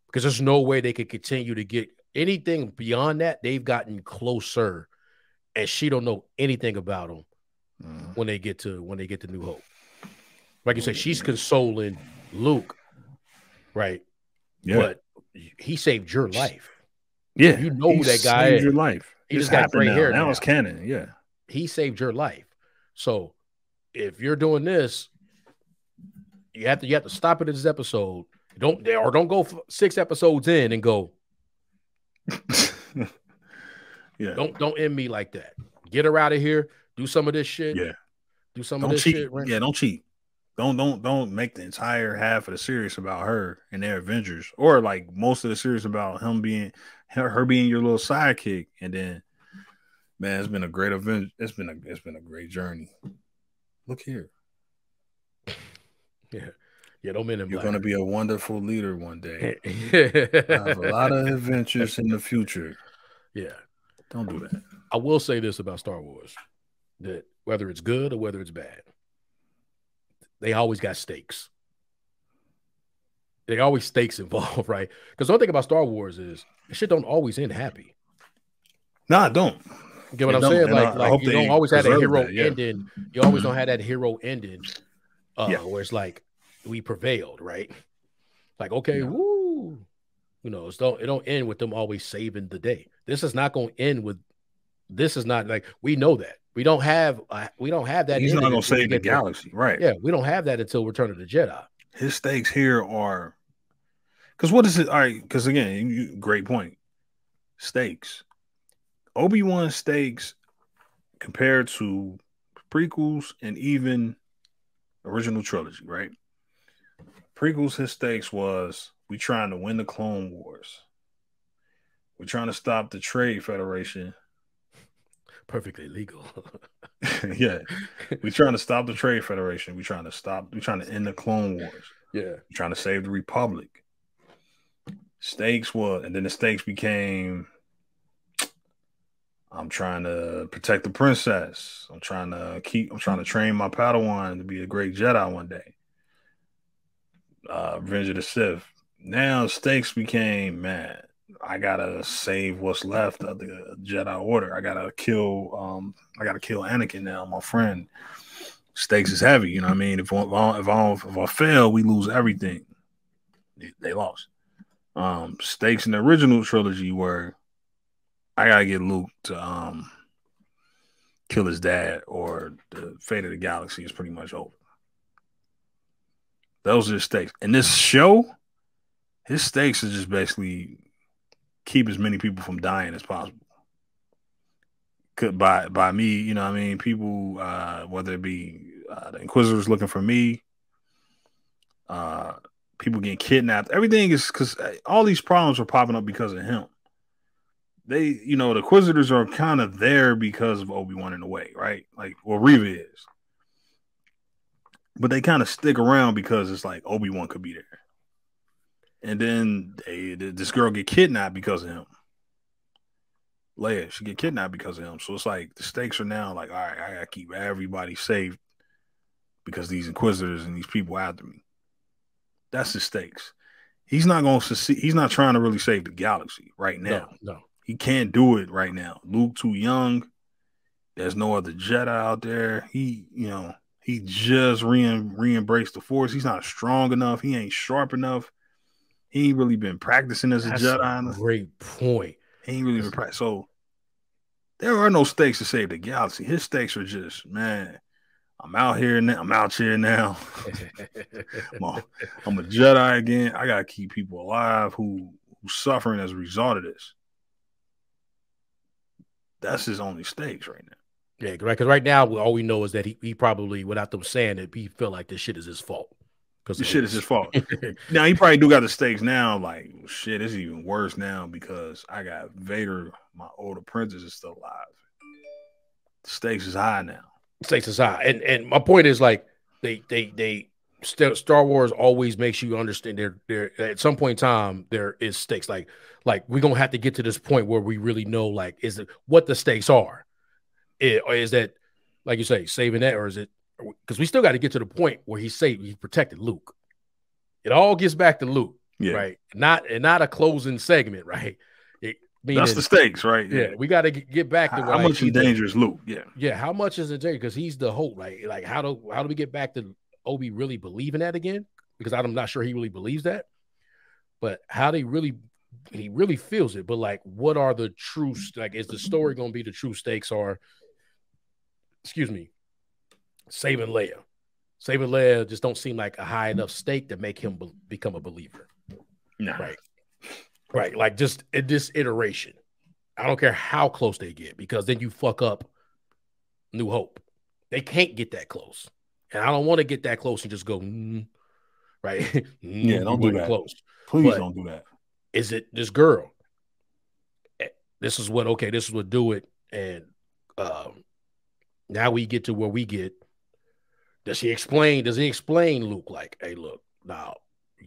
because there's no way they could continue to get anything beyond that. They've gotten closer, and she don't know anything about them when they get to New Hope. Like you say, she's consoling Luke, right? Yeah, but he saved your life. Yeah, you know who that guy is. Your life. He just got gray hair. Now it's canon. Yeah, he saved your life. So if you're doing this, you have to stop it at this episode. Don't go 6 episodes in and go. Yeah. Don't end me like that. Get her out of here. Do some of this shit. Yeah. Do some of this shit. Right? Yeah, don't cheat. Don't make the entire half of the series about her and their adventures, or like most of the series about her being your little sidekick. And then, man, it's been a great event. It's been a great journey. Look here. Yeah, don't mean it. You're going to be a wonderful leader one day. I have a lot of adventures in the future. Yeah. Don't do that. I will say this about Star Wars, that whether it's good or whether it's bad, they always got stakes. They always stakes involved, right? Because the only thing about Star Wars is shit don't always end happy. Nah, don't. You get what I'm saying? Like you don't always have that hero ending. You always don't have that hero ending where it's like we prevailed, right? Like, okay, woo. You know, it don't end with them always saving the day. This is not going to end with. This is not like we know that we don't have that. He's not going to save the galaxy, right? Yeah, we don't have that until Return of the Jedi. His stakes here are because what is it? All right, because again, great point. Stakes. Obi-Wan stakes compared to prequels and even original trilogy, right? Prequels, his stakes was we trying to win the Clone Wars. We're trying to stop the Trade Federation. Perfectly legal. Yeah. We're trying to stop the Trade Federation. We're trying to end the Clone Wars. Yeah. We're trying to save the Republic. Stakes was, and then the stakes became I'm trying to protect the princess. I'm trying to train my Padawan to be a great Jedi one day. Revenge of the Sith. Now stakes became, man, I gotta save what's left of the Jedi Order. I gotta kill Anakin now, my friend. Stakes is heavy, you know what I mean? If I fail, we lose everything. They lost. Stakes in the original trilogy were I gotta get Luke to kill his dad, or the fate of the galaxy is pretty much over. Those are the stakes. And this show, his stakes is just basically keep as many people from dying as possible. By me, you know what I mean? People, whether it be the Inquisitors looking for me, people getting kidnapped. Everything is because all these problems are popping up because of him. The Inquisitors are kind of there because of Obi-Wan in a way, right? Like, well, Reva is. But they kind of stick around because it's like Obi-Wan could be there. And then this girl get kidnapped because of him. Leia, she get kidnapped because of him. So it's like the stakes are now like, all right, I gotta keep everybody safe because these Inquisitors and these people after me. That's the stakes. He's not going to succeed. He's not trying to really save the galaxy right now. No. He can't do it right now. Luke too young. There's no other Jedi out there. He just re-embraced the Force. He's not strong enough. He ain't sharp enough. He ain't really been practicing as a That's Jedi. a great point. He ain't really been practicing. So there are no stakes to save the galaxy. His stakes are just, man, I'm out here now. I'm out here now. I'm a Jedi again. I gotta keep people alive who's suffering as a result of this. That's his only stakes right now. Yeah, right. Because right now, all we know is that he probably, without them saying it, he felt like this shit is his fault. Because the shit is his fault. Now he probably do got the stakes now. Like, shit, it's even worse now because I got Vader, my older apprentice, is still alive. The stakes is high now. Stakes is high, and my point is like Star Wars always makes you understand there at some point in time there is stakes. Like we're gonna have to get to this point where we really know like is it what the stakes are. Or is that, like you say, saving that, or is it because we still got to get to the point where he protected Luke. It all gets back to Luke, right? Not a closing segment, right? That's the stakes, right? Yeah, we got to get back to how much in danger is Luke? Yeah. How much is in danger? Because he's the hope. Like how do we get back to Obi really believing that again? Because I'm not sure he really believes that, but how he really feels it. But like, what are the true like? Is the story going to be the true stakes? Or excuse me, saving Leia. Saving Leia just don't seem like a high enough stake to make him become a believer. No. Right. Like just in this iteration, I don't care how close they get because then you fuck up New Hope. They can't get that close. And I don't want to get that close and just go, right? Yeah, don't do that. Close. Please don't do that. Is it this girl? This is what do it. And now we get to where we get. Does he explain Luke like, hey, look, now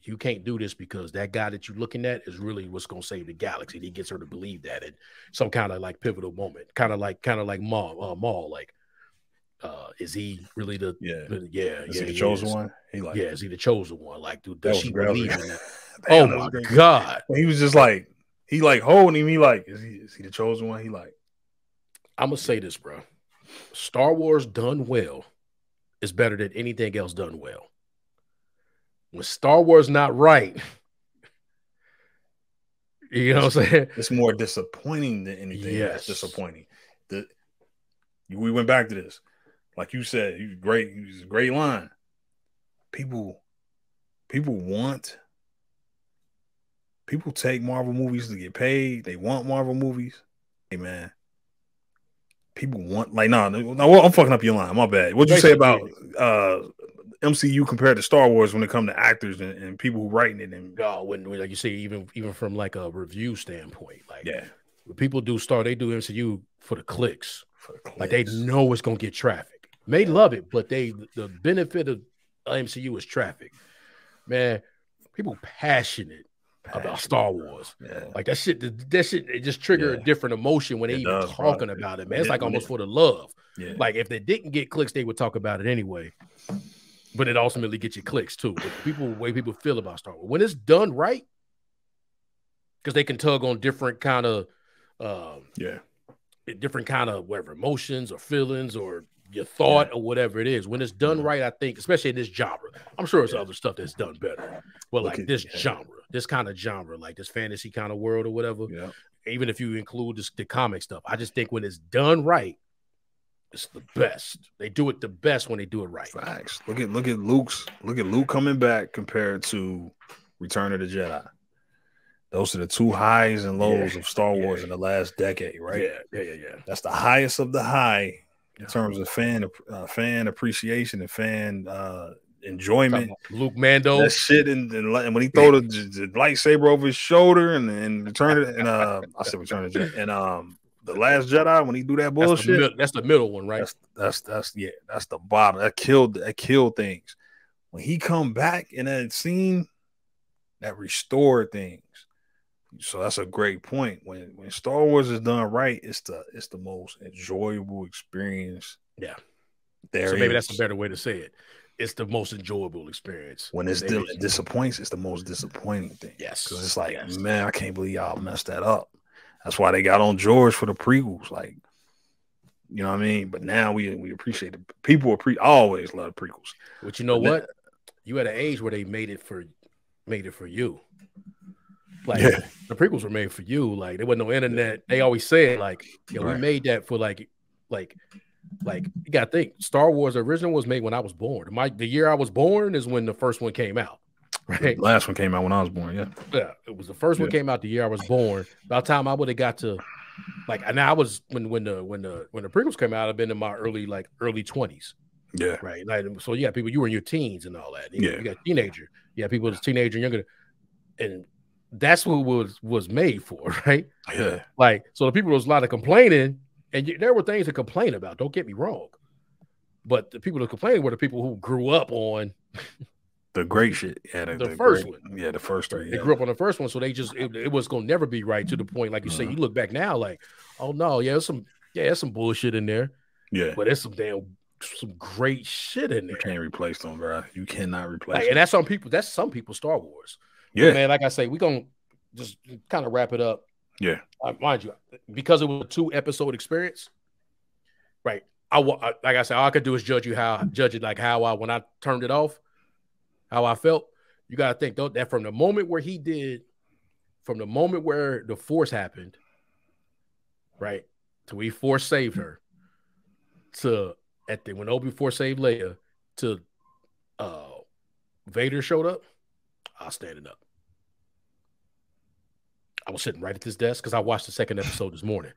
you can't do this because that guy that you're looking at is really what's going to save the galaxy. And he gets her to believe that in some kind of like pivotal moment, kind of like Maul, like, is he really the is he the chosen one? Is he the chosen one? Like, dude, does she believe in that? Damn, oh my God. He was just like, he like holding him. He like, is he the chosen one? He like, I'm gonna say this, bro. Star Wars done well is better than anything else done well. When Star Wars not right, you know what I'm saying? It's more disappointing than anything. Yes, disappointing. We went back to this, like you said. You great. It was a great line. People take Marvel movies to get paid. They want Marvel movies. Hey man, people want no. I'm fucking up your line. My bad. What'd you say about MCU compared to Star Wars when it comes to actors and people who writing it? And when like you say, even from like a review standpoint, like when people do they do MCU for the clicks. Like they know it's gonna get traffic. They love it, but the benefit of MCU is traffic. Man, people passionate about Star Wars. Yeah. Like that shit it just trigger a different emotion when they even talking about it, man. It's like almost for the love. Yeah. Like if they didn't get clicks, they would talk about it anyway. But it ultimately gets you clicks too. But the way people feel about Star Wars. When it's done right, because they can tug on different kind of whatever emotions or feelings or your thought or whatever it is. When it's done right, I think, especially in this genre, I'm sure there's other stuff that's done better. But like this genre, this kind of genre, like this fantasy kind of world or whatever, even if you include the comic stuff, I just think when it's done right, it's the best. They do it the best when they do it right. Facts. Look at Luke coming back compared to Return of the Jedi. Those are the two highs and lows of Star Wars in the last decade, right? Yeah. That's the highest of the high in terms of fan appreciation and fan enjoyment. Luke Mando, that shit, and when he throw the lightsaber over his shoulder and Return of the Jedi, and the Last Jedi when he do that bullshit. That's the middle one, right? That's the bottom. That killed things. When he come back in that scene, that restored things. So that's a great point. When Star Wars is done right, it's the most enjoyable experience. Yeah. So maybe that's a better way to say it. It's the most enjoyable experience. When it disappoints, it's the most disappointing thing. Yes. Because it's like, man, I can't believe y'all messed that up. That's why they got on George for the prequels. Like, you know what I mean? But now we appreciate it. People always love prequels. But you know what? You at an age where they made it for you. Like the prequels were made for you. Like there wasn't no internet. They always said like, we made that for like you gotta think. Star Wars the original was made when I was born. The year I was born is when the first one came out. Right. The last one came out when I was born. Yeah. It was the first one came out the year I was born. By the time I would have got to like, and I was when the prequels came out, I've been in my early 20s. Yeah. Right. Like, so you got people, you were in your teens and all that. You got teenager. Yeah, people was teenager and younger. And that's what was made for, right? Yeah. Like, so the people was a lot of complaining, and there were things to complain about. Don't get me wrong. But the people that complaining were the people who grew up on the great shit. Yeah, the first one. Yeah, the first three. They grew up on the first one, so they just it was gonna never be right to the point, like you say. You look back now, like, oh no, there's some bullshit in there. Yeah, but there's some great shit in there. You can't replace them, bro. You cannot replace them. And that's some people's Star Wars. Yeah, but man. Like I say, we gonna just kind of wrap it up. Yeah, mind you, because it was a 2-episode experience, right? Like I said, all I could do is judge it like how when I turned it off, how I felt. You got to think though that from the moment where the Force happened, right, to we Force saved her, to when Obi-Wan saved Leia, to Vader showed up, I was standing up. I was sitting right at this desk because I watched the second episode this morning.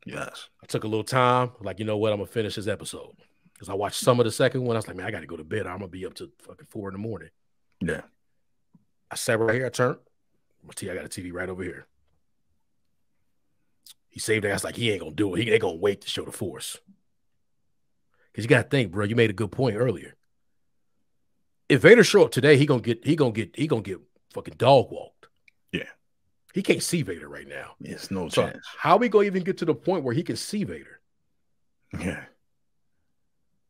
Yes. I took a little time. Like, you know what? I'm going to finish this episode. Because I watched some of the second one. I was like, man, I got to go to bed. I'm going to be up to fucking 4 in the morning. Yeah. I sat right here. I turned. I got a TV right over here. He saved it. I was like, he ain't going to do it. They going to wait to show the Force. Because you got to think, bro, you made a good point earlier. If Vader show up today, he gonna get fucking dog walked. Yeah. He can't see Vader right now. It's no chance. How we gonna even get to the point where he can see Vader? Yeah.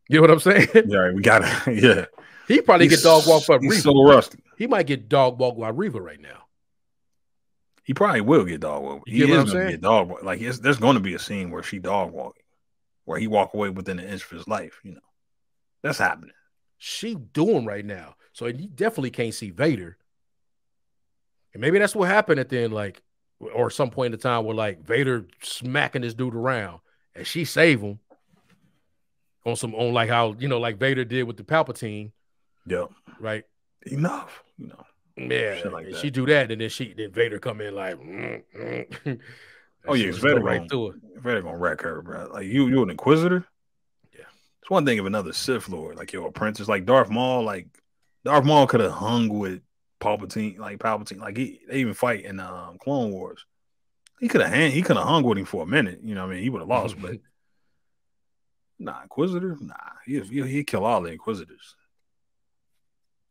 You know what I'm saying? Yeah, we got it. Yeah. He probably get dog walked by Reva. He's so rusty. He might get dog walked by Reva right now. He probably will get dog walked. He is going to get dog walked. Like there's going to be a scene where she dog walking, where he walk away within an inch of his life. You know, that's happening. She doing right now, so he definitely can't see Vader. And maybe that's what happened at the end, like, or some point in the time where like Vader smacking this dude around and she save him on like how, you know, like Vader did with the Palpatine. Yep. Right. Enough. You know. Yeah. Like she do that, and then Vader come in like. Oh yeah, Vader right through it. Vader gonna wreck her, bro. Like you an Inquisitor. Yeah. It's one thing if another Sith Lord, like your apprentice, like Darth Maul. Like Darth Maul could have hung with Palpatine. Like they even fight in Clone Wars. He could have hung with him for a minute. You know what I mean? He would have lost, but nah, Inquisitor. Nah, he'd kill all the Inquisitors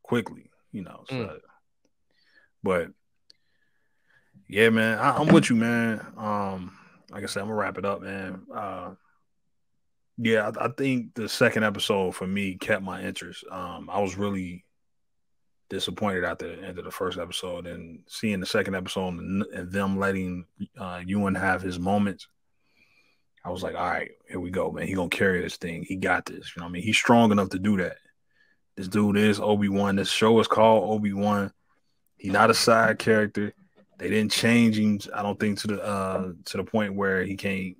quickly. You know. So, but. Yeah, man, I'm with you, man. Like I said, I'm gonna wrap it up, man. Yeah, I think the second episode for me kept my interest. I was really disappointed at the end of the first episode, and seeing the second episode and them letting Ewan have his moments. I was like, all right, here we go, man. He gonna carry this thing. He got this. You know what I mean? He's strong enough to do that. This dude is Obi-Wan. This show is called Obi-Wan. He's not a side character. They didn't change him, I don't think, to the point where he can't,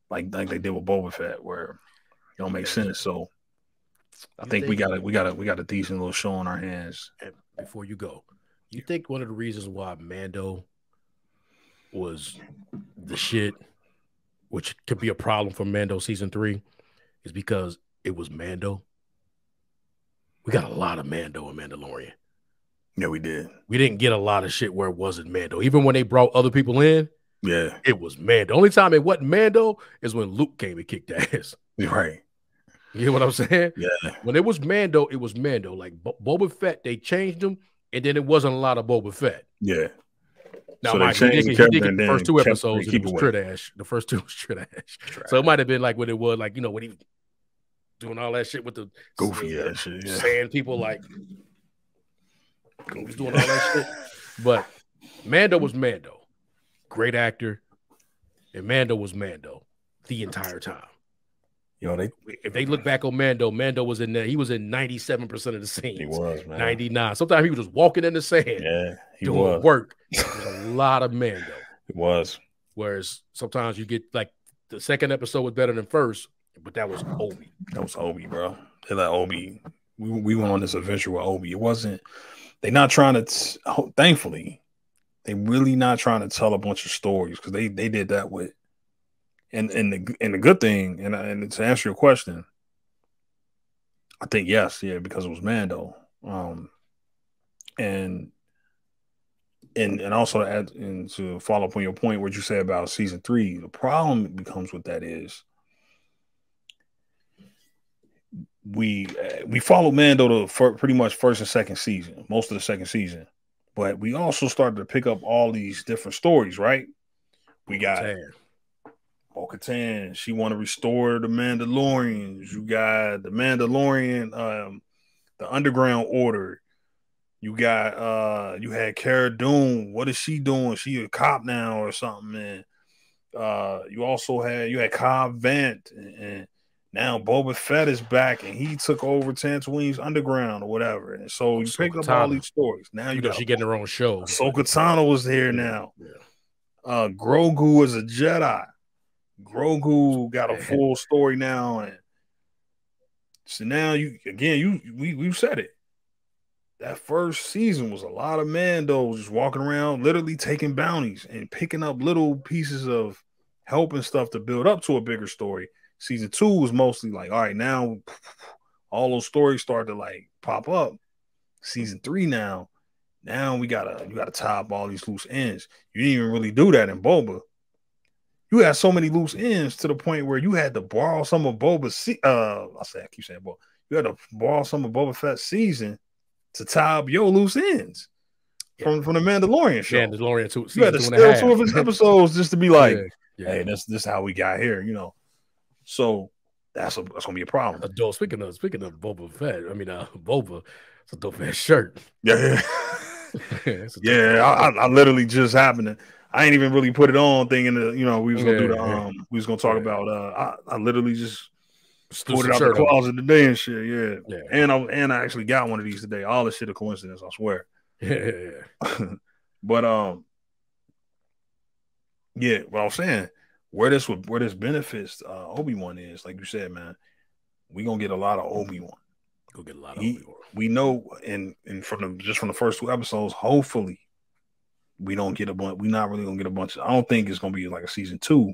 like they did with Boba Fett, where it don't make sense. So I think we got a decent little show on our hands. And before you go, you think one of the reasons why Mando was the shit, which could be a problem for Mando season 3, is because it was Mando? We got a lot of Mando in Mandalorian. Yeah, we did. We didn't get a lot of shit where it wasn't Mando. Even when they brought other people in, yeah, it was Mando. The only time it wasn't Mando is when Luke came and kicked ass. Right. You hear what I'm saying? Yeah. When it was Mando, it was Mando. Like Boba Fett, they changed him, and then it wasn't a lot of Boba Fett. Yeah. Now, so he did get the first 2 episodes, and it was Tridash. The first 2 was Tridash. So it might have been like when it was, like, you know, when he was doing all that shit with the goofy ass shit, saying people like. He was doing all that shit. But Mando was Mando. Great actor. And Mando was Mando the entire time. Yo, if they look back on Mando, Mando was in there. He was in 97% of the scenes. He was, man. 99. Sometimes he was just walking in the sand. Yeah, he doing was. work. There's a lot of Mando. It was. Whereas sometimes you get like the second episode was better than first, but that was Obi. That was Obi, bro. They let Obi. We went on this adventure with Obi. It wasn't. They're not trying to. Thankfully, they really not trying to tell a bunch of stories because they did that with. And the good thing, and to answer your question, I think yes, yeah, because it was Mando, and also to add and to follow up on your point, what you said about season 3, the problem becomes with that is we followed Mando to pretty much first and second season, most of the second season, but we also started to pick up all these different stories, right? We got. Bo-Katan, she want to restore the Mandalorians. You got the Mandalorian, the Underground Order. You got you had Cara Dune. What is she doing? She a cop now or something, man. You also had Cobb Vanth, and now Boba Fett is back, and he took over Tatooine's Underground or whatever. And so you pick up all these stories. Now you got she getting her own show. Ahsoka Tano was here now. Yeah. Grogu is a Jedi. Grogu got a full story now, and so now we said it. That first season was a lot of Mandos just walking around, literally taking bounties and picking up little pieces of help and stuff to build up to a bigger story. Season 2 was mostly like, all right, now all those stories start to like pop up. Season 3 now you gotta tie up all these loose ends. You didn't even really do that in Boba. You had so many loose ends to the point where you had to borrow some of Boba's. I keep saying Boba. You had to borrow some of Boba Fett's season to tie up your loose ends from the Mandalorian show. Mandalorian too. You had to steal 2 of his episodes just to be like, hey, this how we got here, you know. So that's gonna be a problem. Speaking of Boba Fett, I mean Boba, it's a dope ass shirt. Yeah. I literally just happened to. I ain't even really put it on thinking that, you know, we was gonna do the we was gonna talk about I literally just pulled it out the closet today and shit, yeah. And I actually got one of these today. All this shit a coincidence, I swear. Yeah. But what I was saying, where this benefits Obi-Wan is, like you said, man, we gonna get a lot of Obi-Wan. Go get a lot of Obi-Wan. We know, and from the first 2 episodes, hopefully. We don't get a bunch. We're not really gonna get a bunch of. I don't think it's gonna be like a season 2.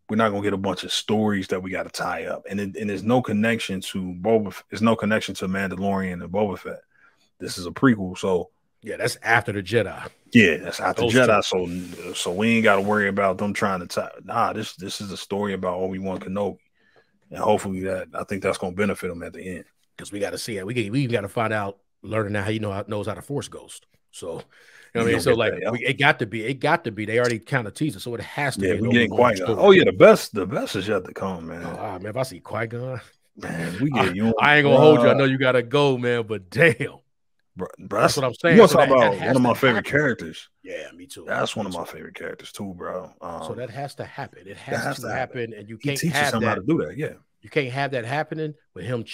We're not gonna get a bunch of stories that we got to tie up, and there's no connection to Boba. There's no connection to Mandalorian and Boba Fett. This is a prequel, so yeah, that's after the Jedi. Yeah, that's after Jedi. So we ain't got to worry about them trying to tie. Nah, this is a story about Obi-Wan Kenobi, and hopefully I think that's gonna benefit him at the end because we got to see it. We got to find out, learning now how knows how to Force Ghost. So. You know what I mean? So like it got to be. They already kind of teased it, so it has to be. Yeah, we getting Qui-Gon. Oh yeah, the best is yet to come, man. Man, if I see Qui-Gon, man, we get you. I ain't gonna hold you. I know you gotta go, man, but damn, bro, that's what I'm saying. You want to talk about one of my favorite characters? Yeah, me too. That's one of my favorite characters too, bro. So that has to happen. It has to happen, and you can't teach him how to do that. Yeah, you can't have that happening with him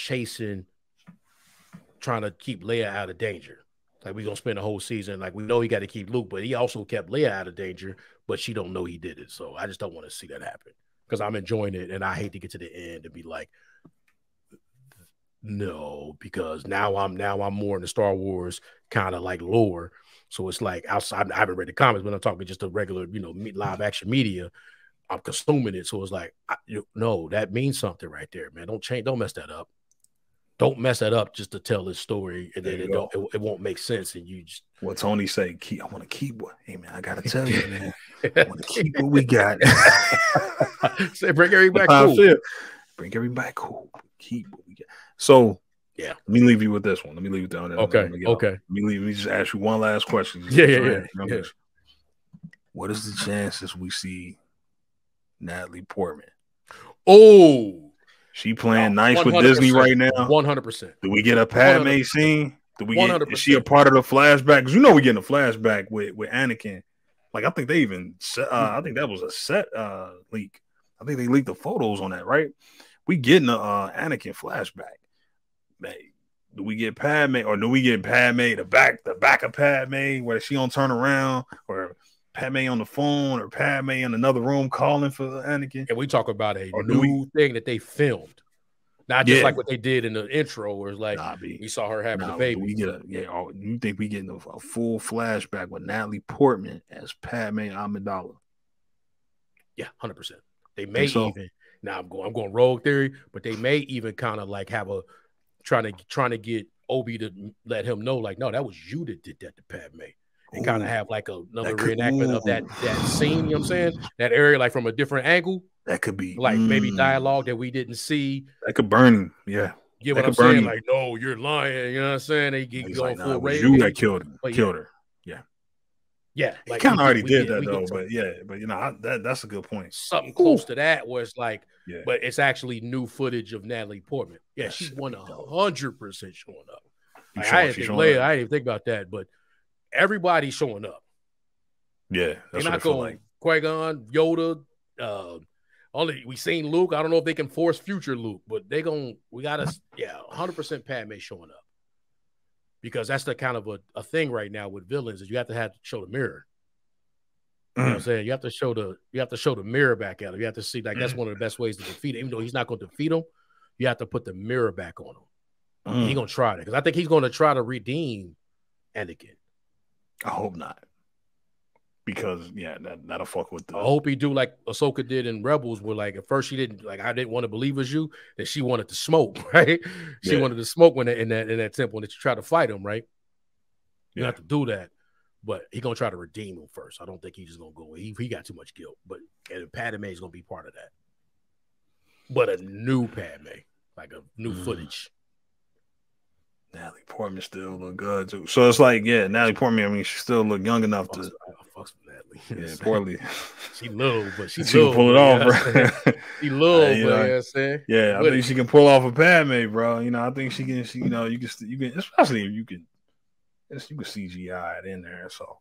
trying to keep Leia out of danger. Like we're gonna spend the whole season. Like we know he got to keep Luke, but he also kept Leia out of danger, but she don't know he did it. So I just don't want to see that happen because I'm enjoying it, and I hate to get to the end and be like, no, because now I'm more in the Star Wars kind of like lore. So it's like outside. I haven't read the comics, but I'm talking just the regular, live action media. I'm consuming it, so it's like, no, that means something right there, man. Don't mess that up. Don't mess that up just to tell this story, and then it won't make sense. And you just what Tony say. I want to keep what. Hey man, I gotta tell you, man. I want to keep what we got. Say bring everybody back cool. Bring everybody back cool. Keep what we got. So yeah, let me leave you with this one. Let me leave it down there. Okay. Let me just ask you one last question. Yeah. What is the chances we see Natalie Portman? Oh. She playing nice with Disney right now. 100%. Do we get a Padme scene? Is she a part of the flashback? Because we're getting a flashback with Anakin. Like I think they even I think that was a set leak. I think they leaked the photos on that, right? we getting a Anakin flashback. Man, do we get Padme, or do we get Padme the back of Padme where she don't turn around, or Padme on the phone, or Padme in another room calling for Anakin? And we talk about a new thing that they filmed. Not just like what they did in the intro, where it's like we saw her having a baby. We get you think we getting a full flashback with Natalie Portman as Padme Amidala? Yeah, 100%. They may even now I'm going rogue theory, but they may even kind of like have a trying to get Obi to let him know, like, no, that was you that did that to Padme. And kind of have like another reenactment of that scene, you know what I'm saying? That area, like from a different angle. That could be like maybe dialogue that we didn't see. That could burn him. Yeah. You know what I'm saying? Like, no, you're lying. You know what I'm saying? They get going full rage. You that killed her. Yeah. Yeah. Like, he kind of already did that though, but you know, that's a good point. Something close to that where it's like, but it's actually new footage of Natalie Portman. Yeah, she's 100% showing up. Like, I didn't even think about that, but everybody's showing up. Yeah. They're not going like Qui-Gon, Yoda, only we seen Luke. I don't know if they can force future Luke, but we got us, 100% Padme showing up. Because that's the kind of a thing right now with villains is you have to show the mirror. You know what I'm saying? You have to show the mirror back at him. You have to see, like, that's one of the best ways to defeat him. Even though he's not going to defeat him, you have to put the mirror back on him. He's gonna try that. Because I think he's gonna try to redeem Anakin. I hope not. Because that'll fuck with the. I hope he do like Ahsoka did in Rebels, where like at first she didn't like I didn't want to believe it was you, that she wanted to smoke, right? She wanted to smoke when in that temple that you try to fight him, right? You have to do that, but he gonna try to redeem him first. I don't think he's just gonna go. He got too much guilt, but Padme is gonna be part of that. But a new Padme, like a new footage. Natalie Portman still look good too. So it's like, Natalie Portman, I mean, she still look young enough to. Yeah, poorly. She little, but she can pull it off, bro. She little, you know what I'm saying? Yeah, I think she can pull off a Padme, bro. You know, I think she can. You can, especially if you can CGI it in there. So